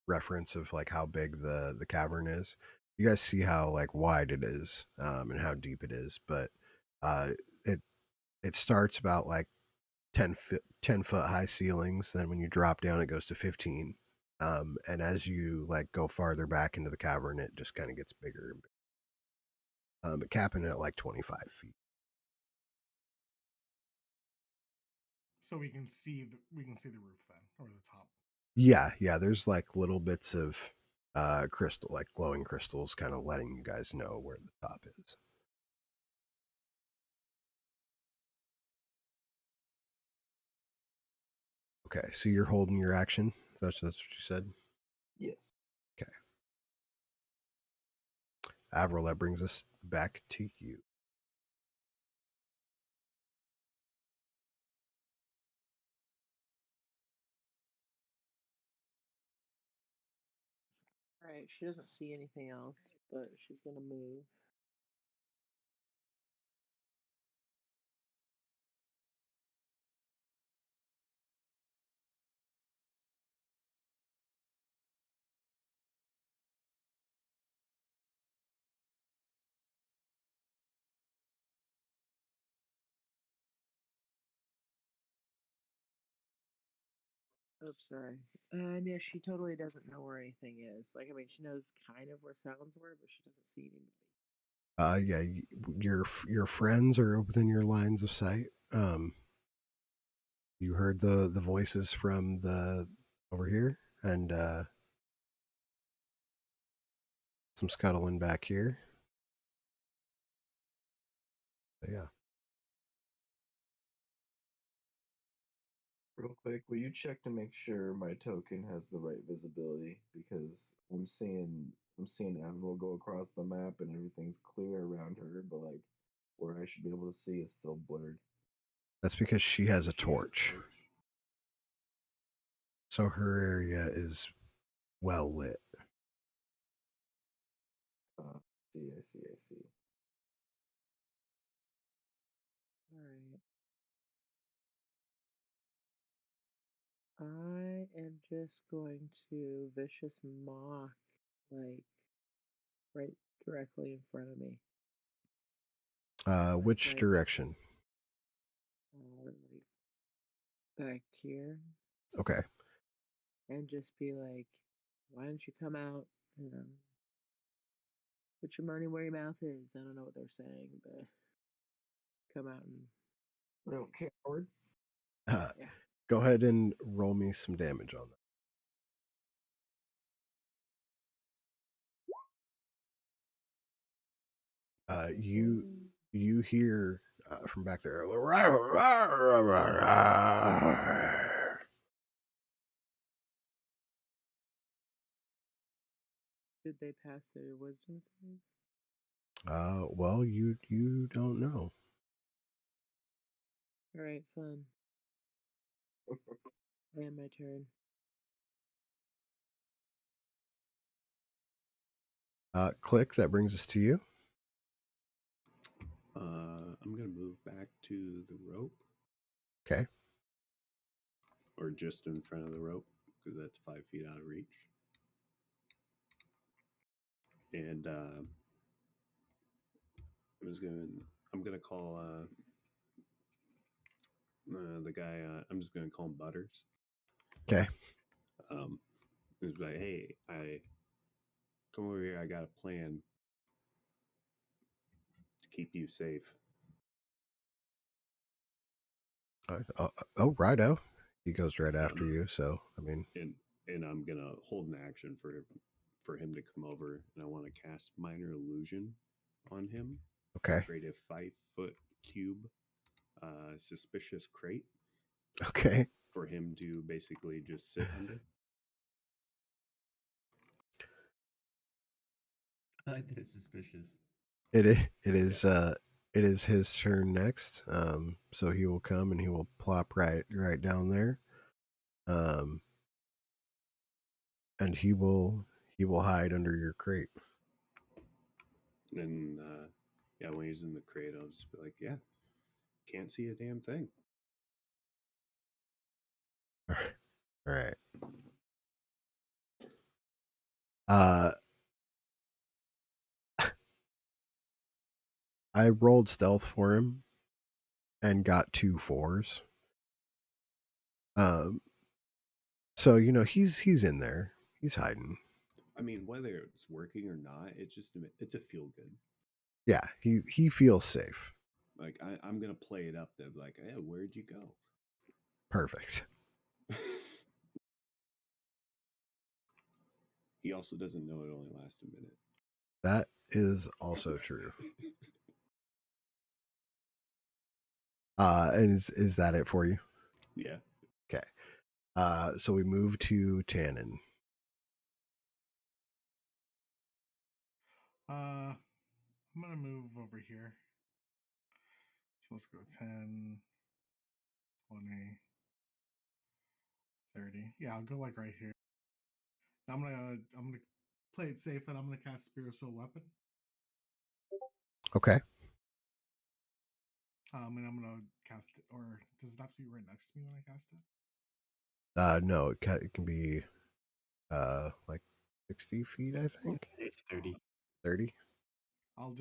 reference of like how big the cavern is. You guys see how like wide it is, and how deep it is, but uh, it it starts about like 10 foot high ceilings. Then when you drop down, it goes to 15. And as you like go farther back into the cavern, it just kind of gets bigger and bigger. But capping it at like 25 feet. So we can see the roof then, or the top. Yeah. There's like little bits of crystal, like glowing crystals, kind of letting you guys know where the top is. Okay, so you're holding your action. That's what you said. Yes. Okay, Avril, that brings us back to you. Alright, she doesn't see anything else, but she's gonna move. Oops, sorry. Yeah, she totally doesn't know where anything is. Like, I mean, she knows kind of where sounds were, but she doesn't see anybody. Yeah, your friends are within your lines of sight. You heard the voices from the over here, and some scuttling back here. But yeah. Real quick, will you check to make sure my token has the right visibility? Because I'm seeing Admiral go across the map and everything's clear around her, but like where I should be able to see is still blurred. That's because she has a torch. So her area is well lit. I see. Alright. I am just going to vicious mock, like, right directly in front of me. Which Like, direction? let back here Okay. and just be like, why don't you come out? You know, put your money where your mouth is. I don't know what they're saying, but come out and Real coward. Uh, yeah. go ahead and roll me some damage on that. You hear from back there. Did they pass their wisdom save? Well, you don't know. All right, fun. And my turn. Click. That brings us to you. I'm gonna move back to the rope, Okay. or just in front of the rope, because that's 5 feet out of reach. And I was gonna, I'm gonna call the guy. I'm just gonna call him Butters. Okay. Um, he's like, hey, I come over here. I got a plan to keep you safe. Oh, righto. He goes right after Um, you. So, I mean, and I'm gonna hold an action for him to come over, and I want to cast minor illusion on him and okay. create a 5 foot cube suspicious crate Okay. for him to basically just sit under. I like that it's suspicious. It is his turn next. So he will come and he will plop right down there. Um, and he will hide under your crate. And yeah, when he's in the crate, I'll just be like, yeah, can't see a damn thing. All right. Uh, I rolled stealth for him and got 2 4s. Um, so he's in there. He's hiding. I mean, whether it's working or not, it's a feel good. Yeah, he feels safe. Like I'm gonna play it up. They're like, hey, where'd you go? Perfect. He also doesn't know it only lasts a minute. That is also true. And is that it for you? Yeah. Okay. So we move to Tannen. I'm gonna move over here. So let's go 10, 20, 30. Yeah, I'll go like right here. I'm gonna play it safe and I'm gonna cast spiritual weapon. Okay. And I'm gonna cast it, or does it have to be right next to me when I cast it? No, it can be like 60 feet, I think. It's 30. 30 I'll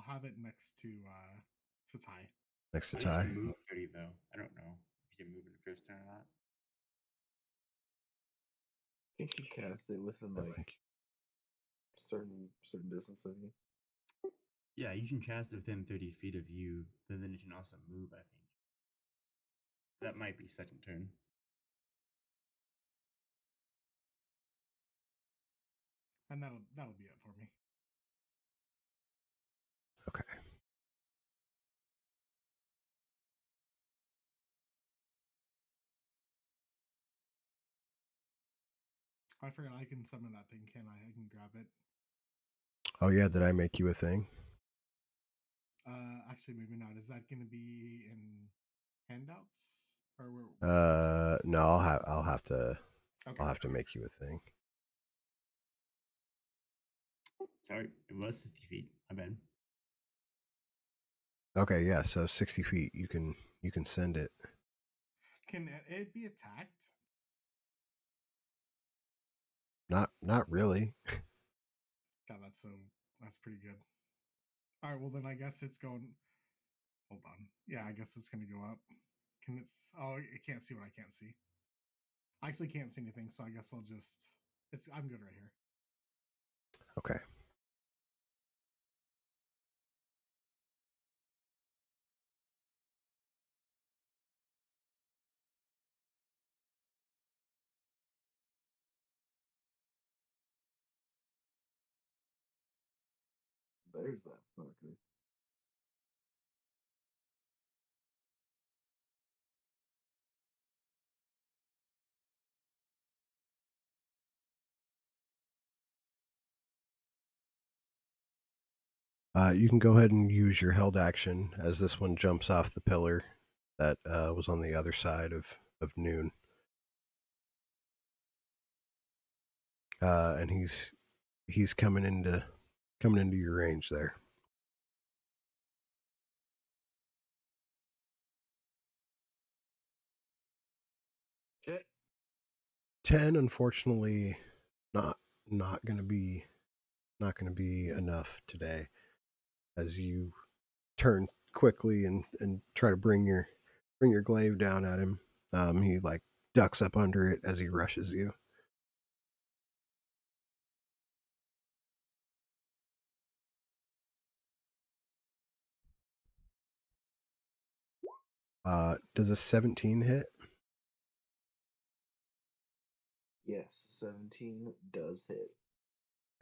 have it next to Ty. next to I think you Ty. can move 30 though. I don't know if you can move in the first turn or not. You can cast it within I like think. certain distance of you. Yeah, you can cast it within 30 feet of you, but then you can also move, I think. That might be second turn. And that'll be it for me. Okay. I forgot I can summon that thing, can I? I can grab it. Oh yeah, did I make you a thing? Actually, maybe not. Is that gonna be in handouts, or where No, okay. I'll have to make you a thing. Sorry, it was 60 feet. My bad. Okay, yeah, so 60 feet. You can send it. Can it be attacked? Not really. God, that's pretty good. All right, well then I guess it's going. Hold on. Yeah, I guess it's gonna go up. Can it? Oh, it can't see what I can't see. I actually can't see anything, so I guess I'll just. It's. I'm good right here. Okay. There's that fucker. You can go ahead and use your held action as this one jumps off the pillar that was on the other side of Noon. And he's coming into your range there. Okay. 10, unfortunately, not not gonna be not gonna be enough today. As you turn quickly and try to bring your glaive down at him, he like ducks up under it as he rushes you. Does a 17 hit? Yes, 17 does hit.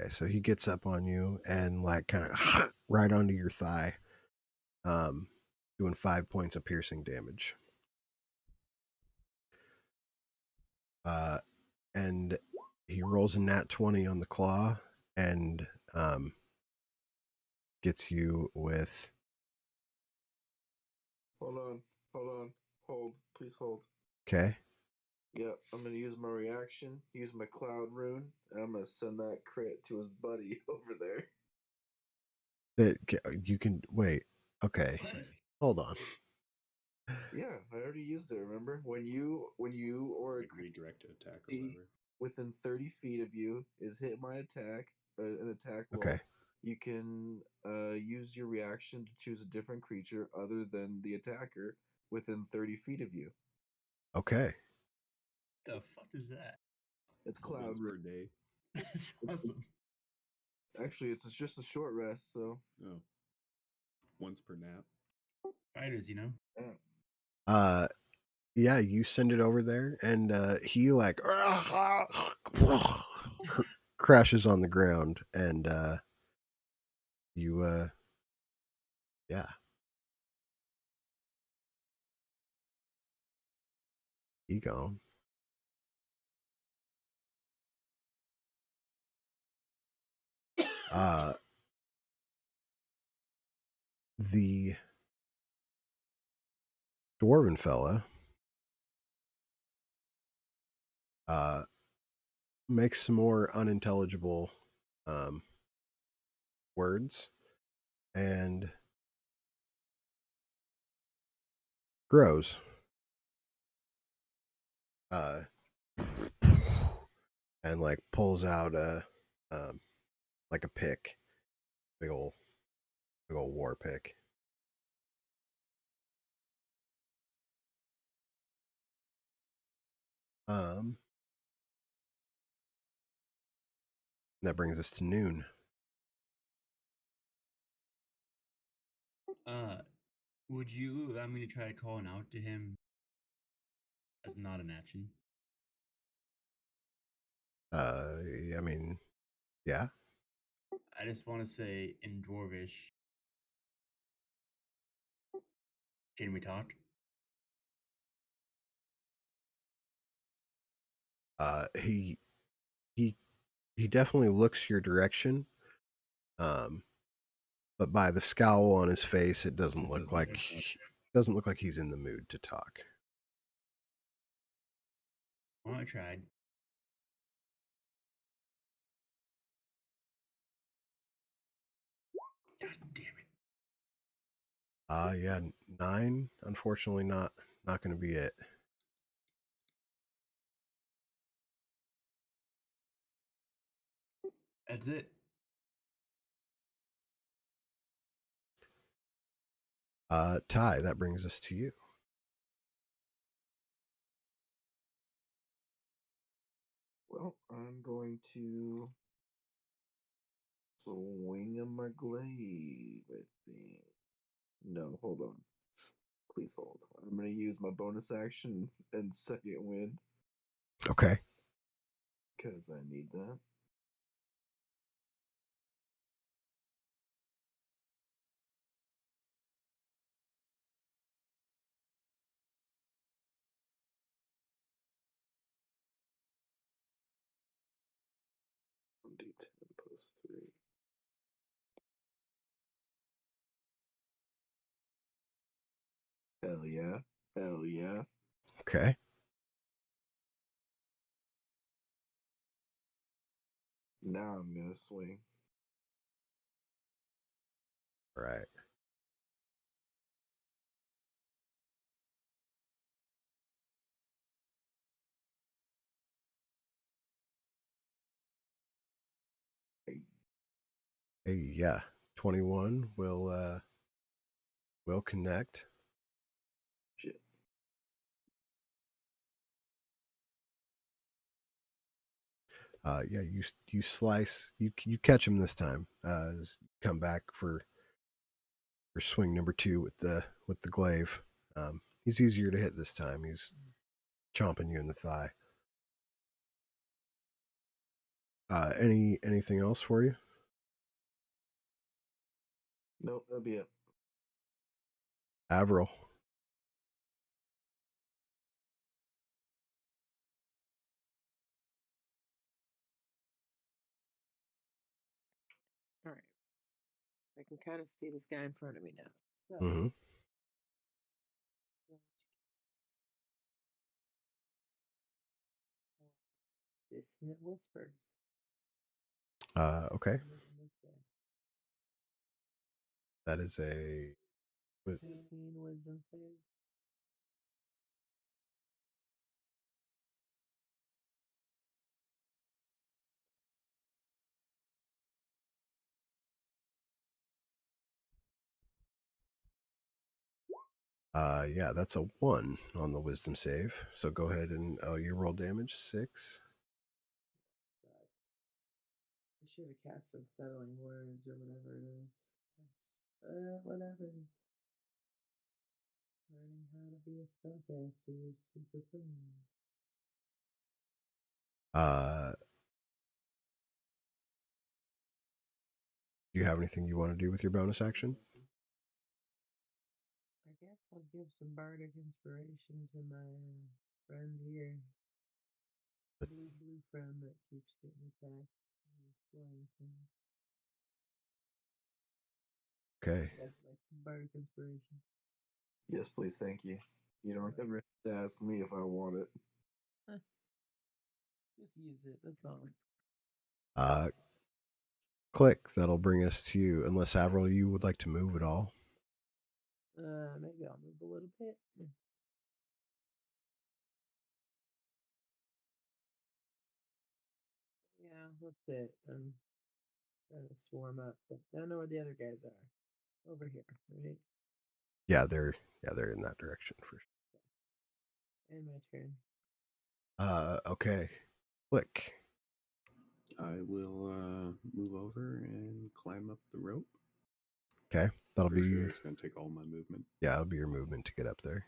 Okay, so he gets up on you and like kind of right onto your thigh, um, doing 5 points of piercing damage. Uh, and he rolls a nat 20 on the claw and gets you with. Hold on, hold, please hold. Okay. Yep, I'm gonna use my reaction, use my cloud rune, and I'm gonna send that crit to his buddy over there. That you can wait. Okay. Hold on. Yeah, I already used it. Remember when you or a Like redirect attack or creature whatever. within 30 feet of you is hit by attack, an attack roll. Okay. You can use your reaction to choose a different creature other than the attacker within 30 feet of you. Okay. The fuck is that? It's cloud Once rune. per day. That's awesome. Actually, it's just a short rest, so Oh, once per nap. Fighters, you know. yeah. Uh yeah, you send it over there and he like crashes on the ground and you yeah, he gone. Uh the dwarven fella uh makes some more unintelligible um words and grows. Uh and like pulls out a like a pick, big old war pick. Um that brings us to Noon. Uh, would you allow me to try calling out to him as not an action? Uh I mean, yeah. I just want to say in Dwarvish, can we talk? He he he definitely looks your direction. Um but by the scowl on his face, it doesn't look like he's in the mood to talk. Well, I tried. God damn it. Yeah, 9, unfortunately not going to be it. That's it. Ty, that brings us to you. Well, I'm going to swing a my glaive, I think. No, hold on. Please hold. I'm going to use my bonus action and second wind Okay. because I need that. One d10 plus 3. Hell yeah. Hell yeah. Okay. Now I'm going to swing. All right. Hey, yeah. 21 will connect. Shit. Yeah, you slice, you catch him this time. Come back for swing number 2 with the glaive. He's easier to hit this time. He's chomping you in the thigh. Anything else for you? Nope, that'll be it. Avril. All right. I can kind of see this guy in front of me now. So, Mm-hmm. dissonant whispers. Okay. This guy. That is a 15 wisdom save. yeah, that's a 1 on the wisdom save. So go ahead and you roll damage 6. God. I should have cast some settling words or whatever it is. Whatever. Learning how to be a spellcaster is super fun. Uh, do you have anything you want to do with your bonus action? I guess I'll give some bardic inspiration to my friend here. Blue friend that keeps getting attacked. Flying thing. Okay. That's like some bardic inspiration. Yes, please, thank you. You don't ever have to ask me if I want it. Just use it, that's all. Click. That'll bring us to you. Unless Avril, you would like to move at all. Maybe I'll move a little bit. Yeah, that's it. I'm trying to swarm up, but I don't know where the other guys are. Over here, right? They're in that direction for sure. And my turn. Okay. Click. I will move over and climb up the rope. Okay. That'll For be sure, it's going to take all my movement. Yeah, it'll be your movement to get up there.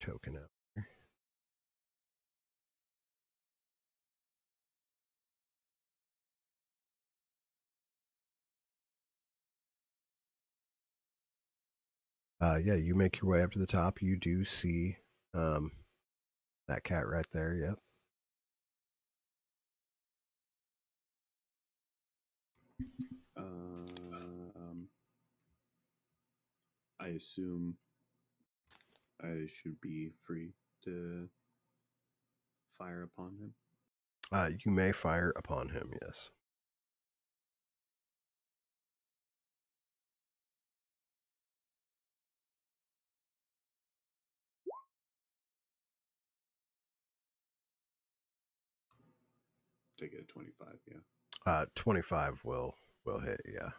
Token out here. Yeah, you make your way up to the top. You do see that cat right there. Yep. I assume I should be free to fire upon him. You may fire upon him. Yes. Take it at 25, yeah. 25 will hit. Yeah.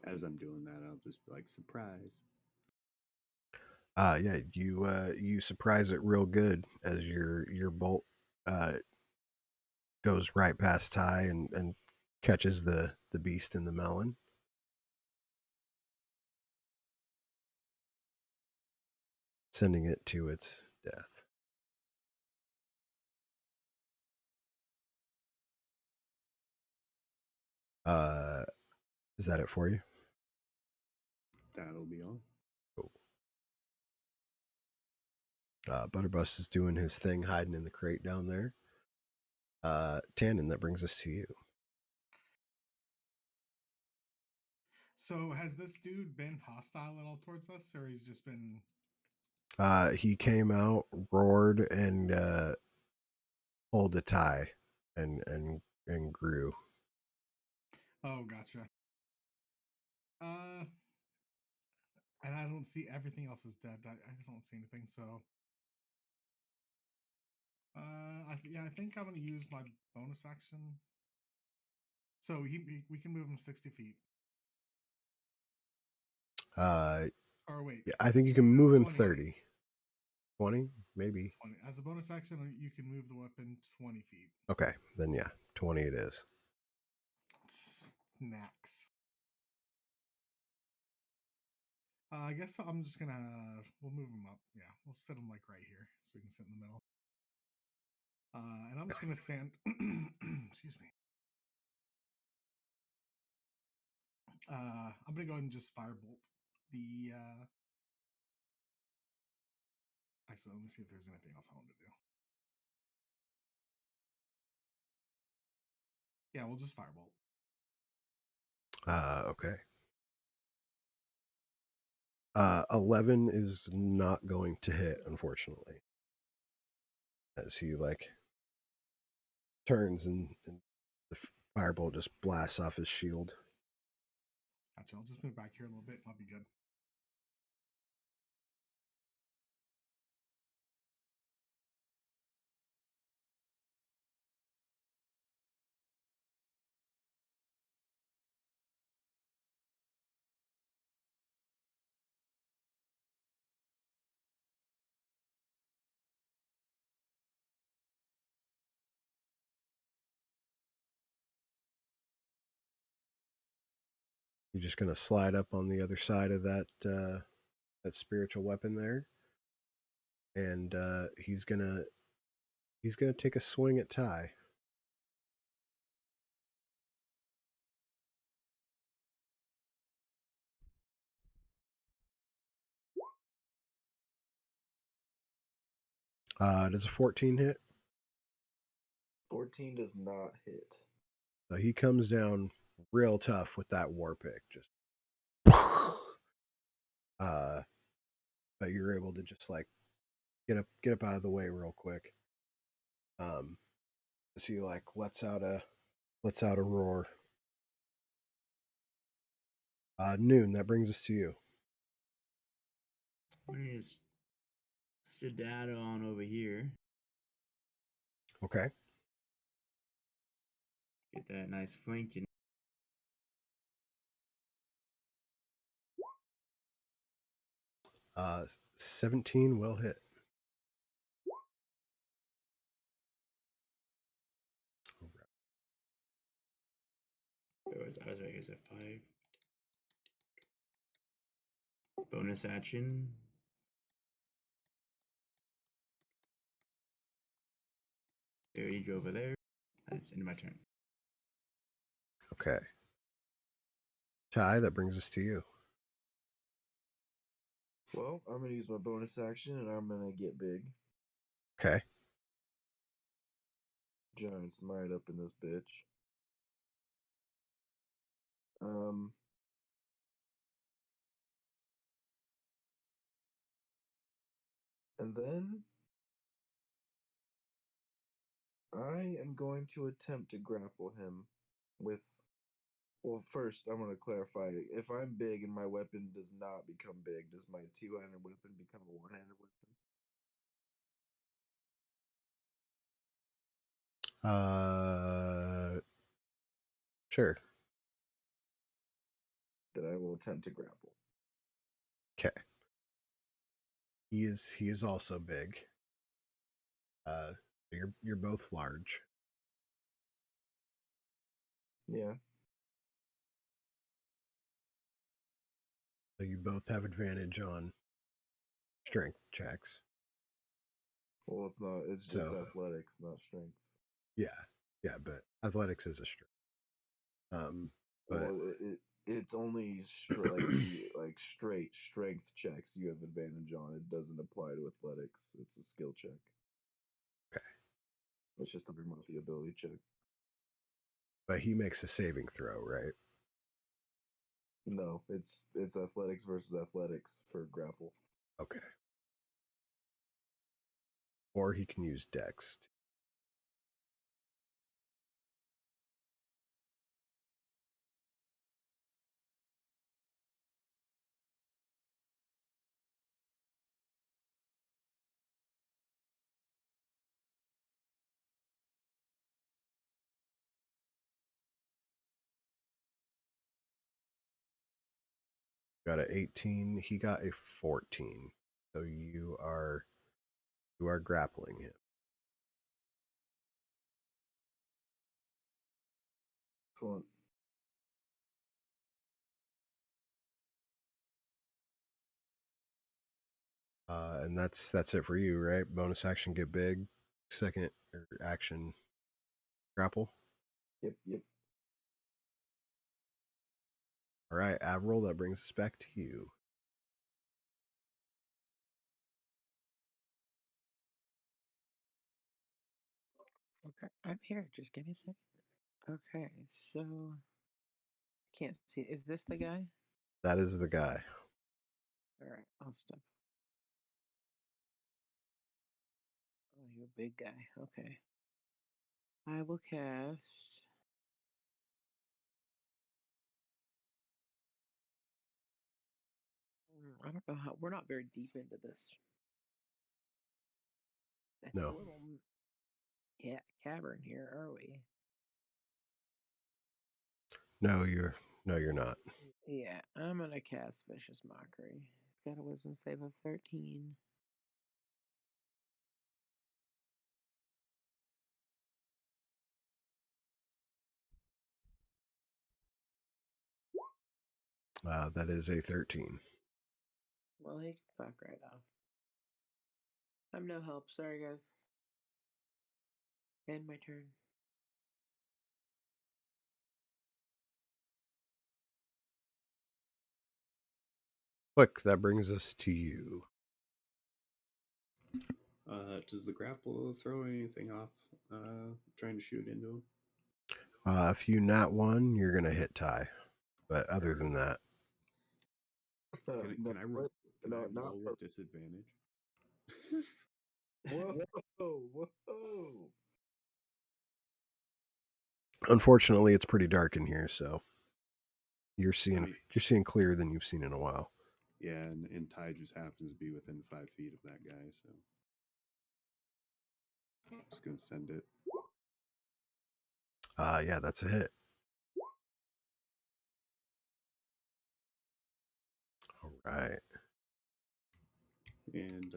As I'm doing that, I'll just be like, surprise. Yeah. You surprise it real good as your bolt uh goes right past Ty and catches the beast in the melon, sending it to its death. Uh, is that it for you? That'll be all. Cool. Butterbus is doing his thing, hiding in the crate down there. Tannen, that brings us to you. So has this dude been hostile at all towards us, or he's just been? He came out, roared, and pulled a tie, and grew. Oh, gotcha. Uh, and I don't see everything else is dead. I don't see anything. So, yeah, I think I'm gonna use my bonus action. So we can move him 60 feet. Uh, Or wait, yeah, I think you can move him 20 feet. 30, 20, maybe. 20. As a bonus action, you can move the weapon 20 feet. Okay, then yeah, 20 it is. Max. I guess I'm just gonna we'll move him up. Yeah, we'll sit him like right here, so we can sit in the middle. And I'm just gonna stand. Excuse me. I'm gonna go ahead and just firebolt the. Actually, let me see if there's anything else I want to do. Yeah, we'll just firebolt. Okay. 11 is not going to hit, unfortunately. As he like turns and the firebolt just blasts off his shield. Gotcha. I'll just move back here a little bit. I'll be good. You're just gonna slide up on the other side of that spiritual weapon there, and he's gonna take a swing at Ty. Does a 14 hit? 14 does not hit. So he comes down real tough with that war pick. Just uh, but you're able to just like get up out of the way real quick. As he like lets out a roar. Noon. That brings us to you. Let's skedaddle on over here. Okay. Get that nice flanking. 17 will hit. I was right. Is it 5? Bonus action. They already drove over there. That's in my turn. Okay. Ty, that brings us to you. Well, I'm gonna use my bonus action and I'm gonna get big. Okay. Giant smite up in this bitch. Um, and then I am going to attempt to grapple him with Well, first I'm gonna clarify. If I'm big and my weapon does not become big, does my two-handed weapon become a one-handed weapon? Sure. That I will attempt to grapple. Okay. He is also big. You're both large. Yeah. So you both have advantage on strength checks. Well, it's not. It's So athletics, not strength. yeah, but athletics is a strength. But Well, it's only like straight strength checks you have advantage on. It doesn't apply to athletics. It's a skill check. okay. It's just a remote the ability check. But he makes a saving throw, right? No, it's athletics versus athletics for grapple. Okay. Or he can use Dex. Got a 18. He got a 14. So you are grappling him. Excellent. And that's it for you, right? Bonus action, get big. Second or action, grapple. Yep, yep. All right, Avril, that brings us back to you. Okay, I'm here. Just give me a second. Okay, so I can't see. Is this the guy? That is the guy. All right, I'll stop. Oh, you're a big guy. Okay. I will cast. I don't know how. We're not very deep into this. It's a No, little cat cavern here, are we? no, you're not. Yeah, I'm gonna cast Vicious Mockery. It's got a Wisdom save of 13. That is a 13. Well, he can fuck right off. I'm no help. Sorry, guys. End my turn. Look, that brings us to you. Does the grapple throw anything off? Trying to shoot into him. If you nat one, you're gonna hit tie. But other than that, No, Can I roll? what? Can I No, not roll for. with disadvantage? Whoa, whoa. unfortunately, it's pretty dark in here, so you're I seeing mean, you're seeing clearer than you've seen in a while. yeah, and Ty just happens to be within 5 feet of that guy, so just gonna send it. Yeah, that's a hit. All right. And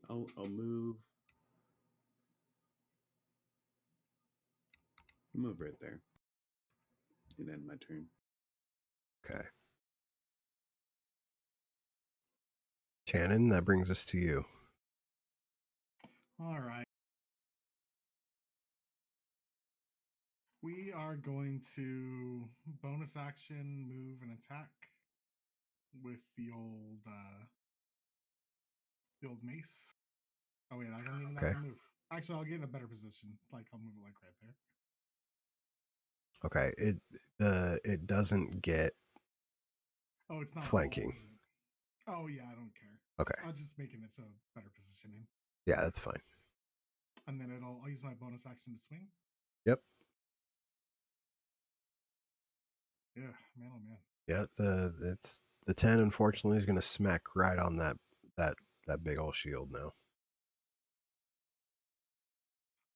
I'll move. Move right there and end my turn. Okay. Tannen, that brings us to you. All right. We are going to bonus action, move, and attack with the old mace. Oh wait, I don't even have Okay. to move. Actually, I'll get in a better position. Like I'll move it like right there. Okay. It doesn't get Oh, it's not full, flanking. is it? Oh yeah, I don't care. Okay. I'm just making it so better positioning. Yeah, that's fine. And then I'll use my bonus action to swing. Yep. Yeah, man, oh man. Yeah, the 10 unfortunately is going to smack right on that that big old shield now.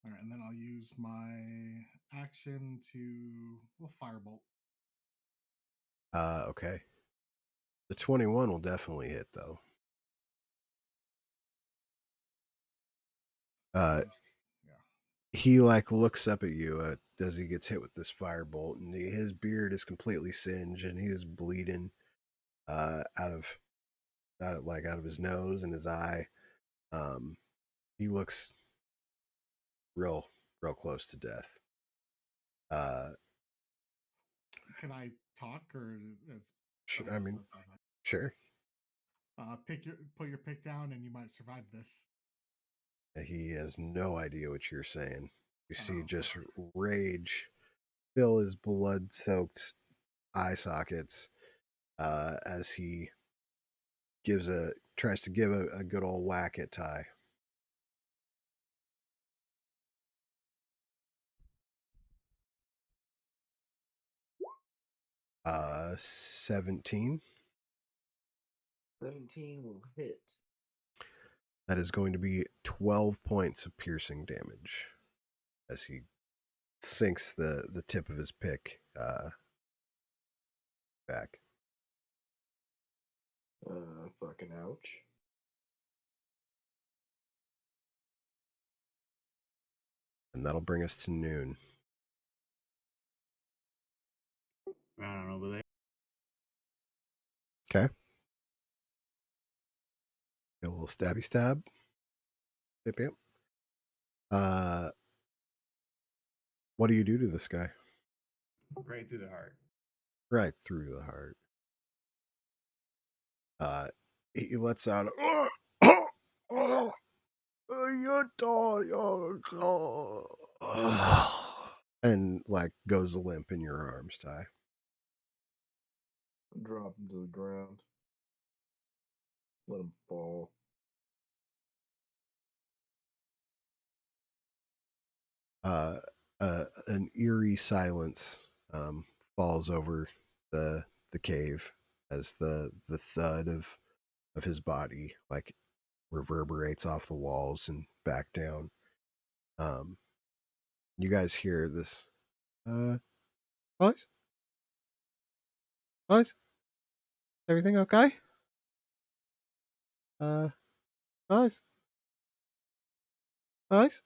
All right, and then I'll use my action to firebolt. Okay. The 21 will definitely hit though. Uh, Uh, yeah. he like looks up at you as he gets hit with this firebolt, and his beard is completely singed, and he is bleeding out of out of his nose and his eye. Um, he looks real close to death. Uh, Can I talk or as I I guess mean, that's all right. sure. Put your pick down and you might survive this. He has no idea what you're saying. You see Oh, just rage fill his blood-soaked eye sockets as he tries to give a good old whack at Ty. 17. 17 will hit. That is going to be 12 points of piercing damage as he sinks the tip of his pick back. Fucking ouch. And that'll bring us to noon. Right on over there. Okay. Get a little stabby stab. Yep, yep. What do you do to this guy? Right through the heart. Right through the heart. He lets out and like goes limp in your arms, Ty. Drop him to the ground. Let him fall. Uh, an eerie silence falls over the cave as the thud of his body like reverberates off the walls and back down. Um, you guys hear this, guys, guys, everything okay? Uh, guys, guys.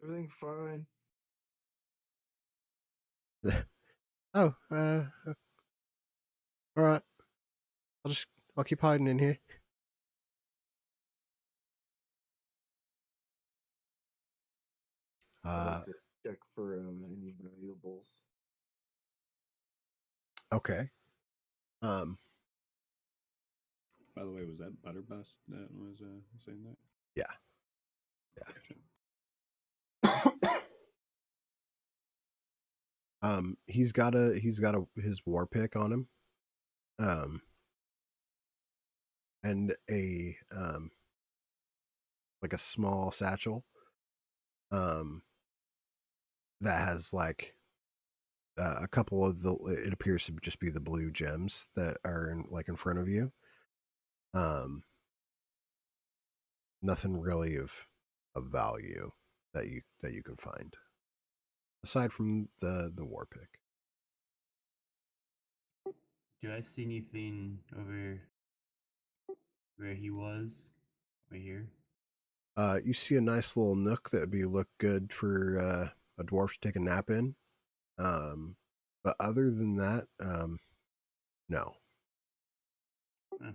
Everything's fine. Oh, all right. I'll keep hiding in here. I'd like to check for any valuables. Okay. Um, By the way, was that Butterbust that was saying that? yeah, Gotcha. yeah. He's got his war pick on him. And a like a small satchel um that has like a couple of the it appears to just be the blue gems that are in front of you. um Nothing really of value that you can find aside from the war pick. Do I see anything over where he was? Over here? You see a nice little nook that would be look good for a dwarf to take a nap in. But other than that, no. Huh.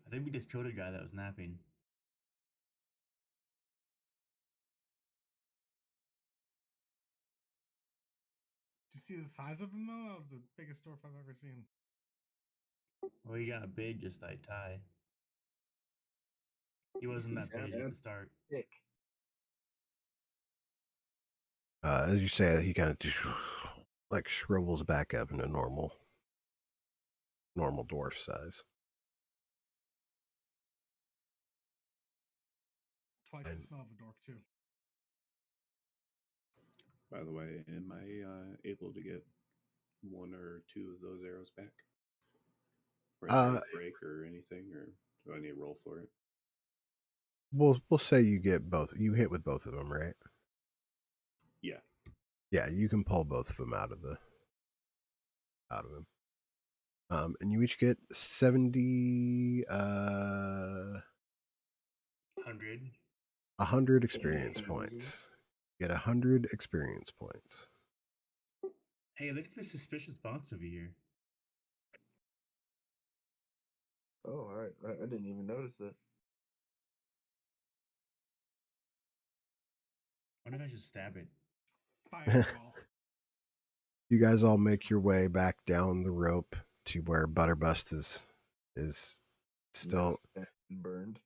I think we just killed a guy that was napping. did you see the size of him though? That was the biggest dwarf I've ever seen. Well, he got big just like Ty. He wasn't He's that big at had the start. thick. As you say, he kind of just like shrivels back up into normal dwarf size. Twice the And smell of a dwarf too. By the way, am I able to get one or two of those arrows back before they Uh, break or anything, or do I need to roll for it? we'll say you get both. You hit with both of them, right? Yeah. Yeah, you can pull both of them out of him. And you each get 70 100. 100 experience Thousand. points. Get 100 experience points. Hey, look at the suspicious box over here. Oh, all right. I didn't even notice that. What if I just stab it? Fireball. You guys all make your way back down the rope to where Butterbust is Now still. spent and burned.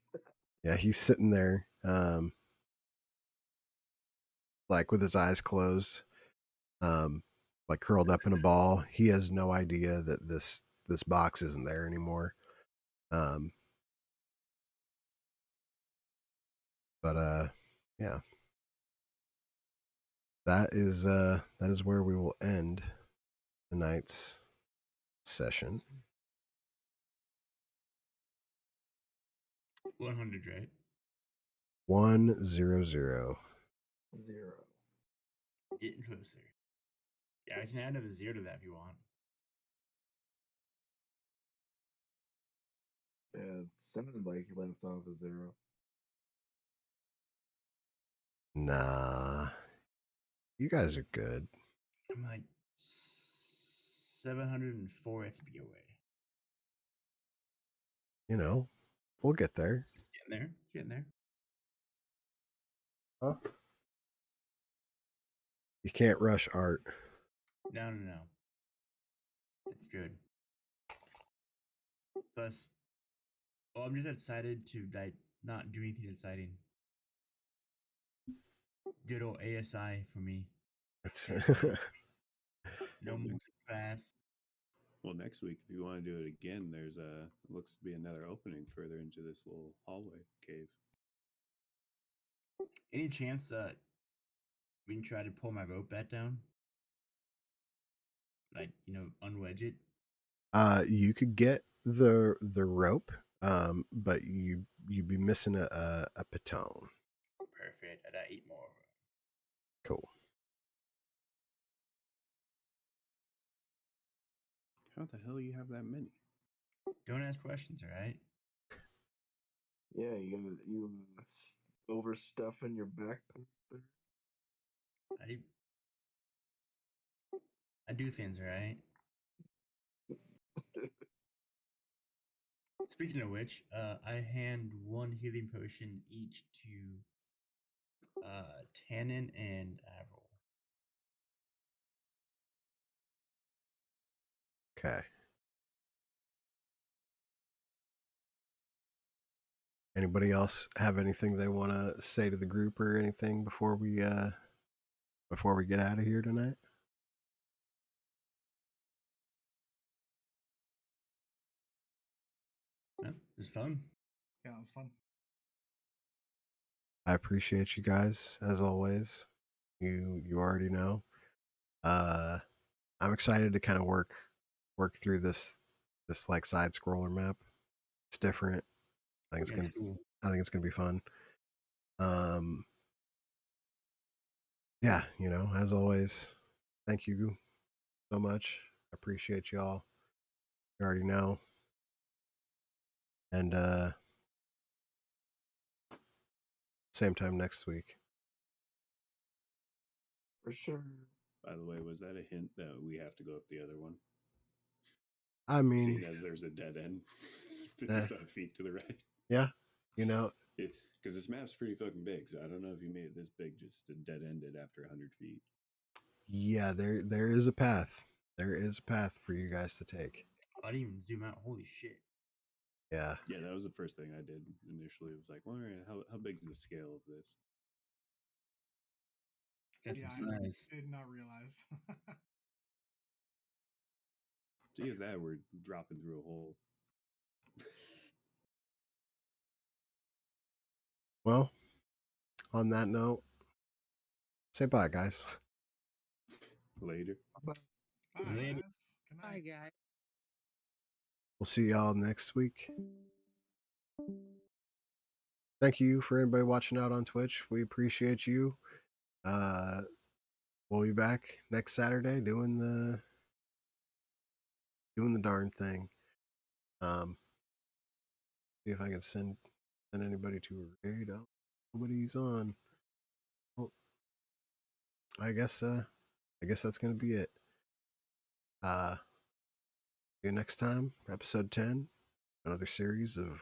Yeah, he's sitting there, like with his eyes closed, um, like curled up in a ball. He has no idea that this box isn't there anymore. Um, but yeah, that is where we will end tonight's session. 100, right? 100. 0. Getting closer. Yeah, I can add another 0 to that if you want. Yeah, it sounded like he left off a 0. Nah, you guys are good. I'm like 704 XP away. You know, we'll get there. Getting there. Getting there. Huh? You can't rush art. No, no, no. It's good. Plus, well, I'm just excited to like not do anything exciting. Good old ASI for me. It's No Well, more next class. well next week, if you want to do it again, there's a looks to be another opening further into this little hallway cave. Any chance we can try to pull my rope back down? Like, unwedge it? you could get the rope, but you'd be missing a piton. Perfect. I got 8 more. Cool. How the hell you have that many? Don't ask questions, all right? Yeah, you overstuffing your backpack there. I I do things, all right? Speaking of which, I hand 1 healing potion each to Tannen and Avril. Okay. Anybody else have anything they want to say to the group or anything before we get out of here tonight? No, it's fun. Yeah, it was fun. I appreciate you guys as always. You already know. Uh, I'm excited to kind of work through this like side scroller map. It's different. I think it's Yeah, gonna it's cool. I think it's gonna be fun. Um, yeah, as always, thank you so much. I appreciate y'all. You already know. And same time next week. For sure. By the way, was that a hint that we have to go up the other one? I mean, Seeing as there's a dead end eh, 55 feet to the right. yeah, you know, Because this map's pretty fucking big, so I don't know if you made it this big just to dead end it after 100 feet. yeah, there is a path. There is a path for you guys to take. I didn't even zoom out. Holy shit. Yeah. Yeah, that was the first thing I did initially. It was like, well, how big's the scale of this? Got Yeah, some I size. did not realize. See if that we're dropping through a hole. Well, on that note, say bye, guys. Later. Bye, Later. guys. Good Bye, night. guys. We'll see y'all next week. Thank you for everybody watching out on Twitch. We appreciate you. We'll be back next Saturday doing the darn thing. See if I can send anybody to a raid. Oh, nobody's on. Well, I guess that's gonna be it. See you next time, episode 10, another series of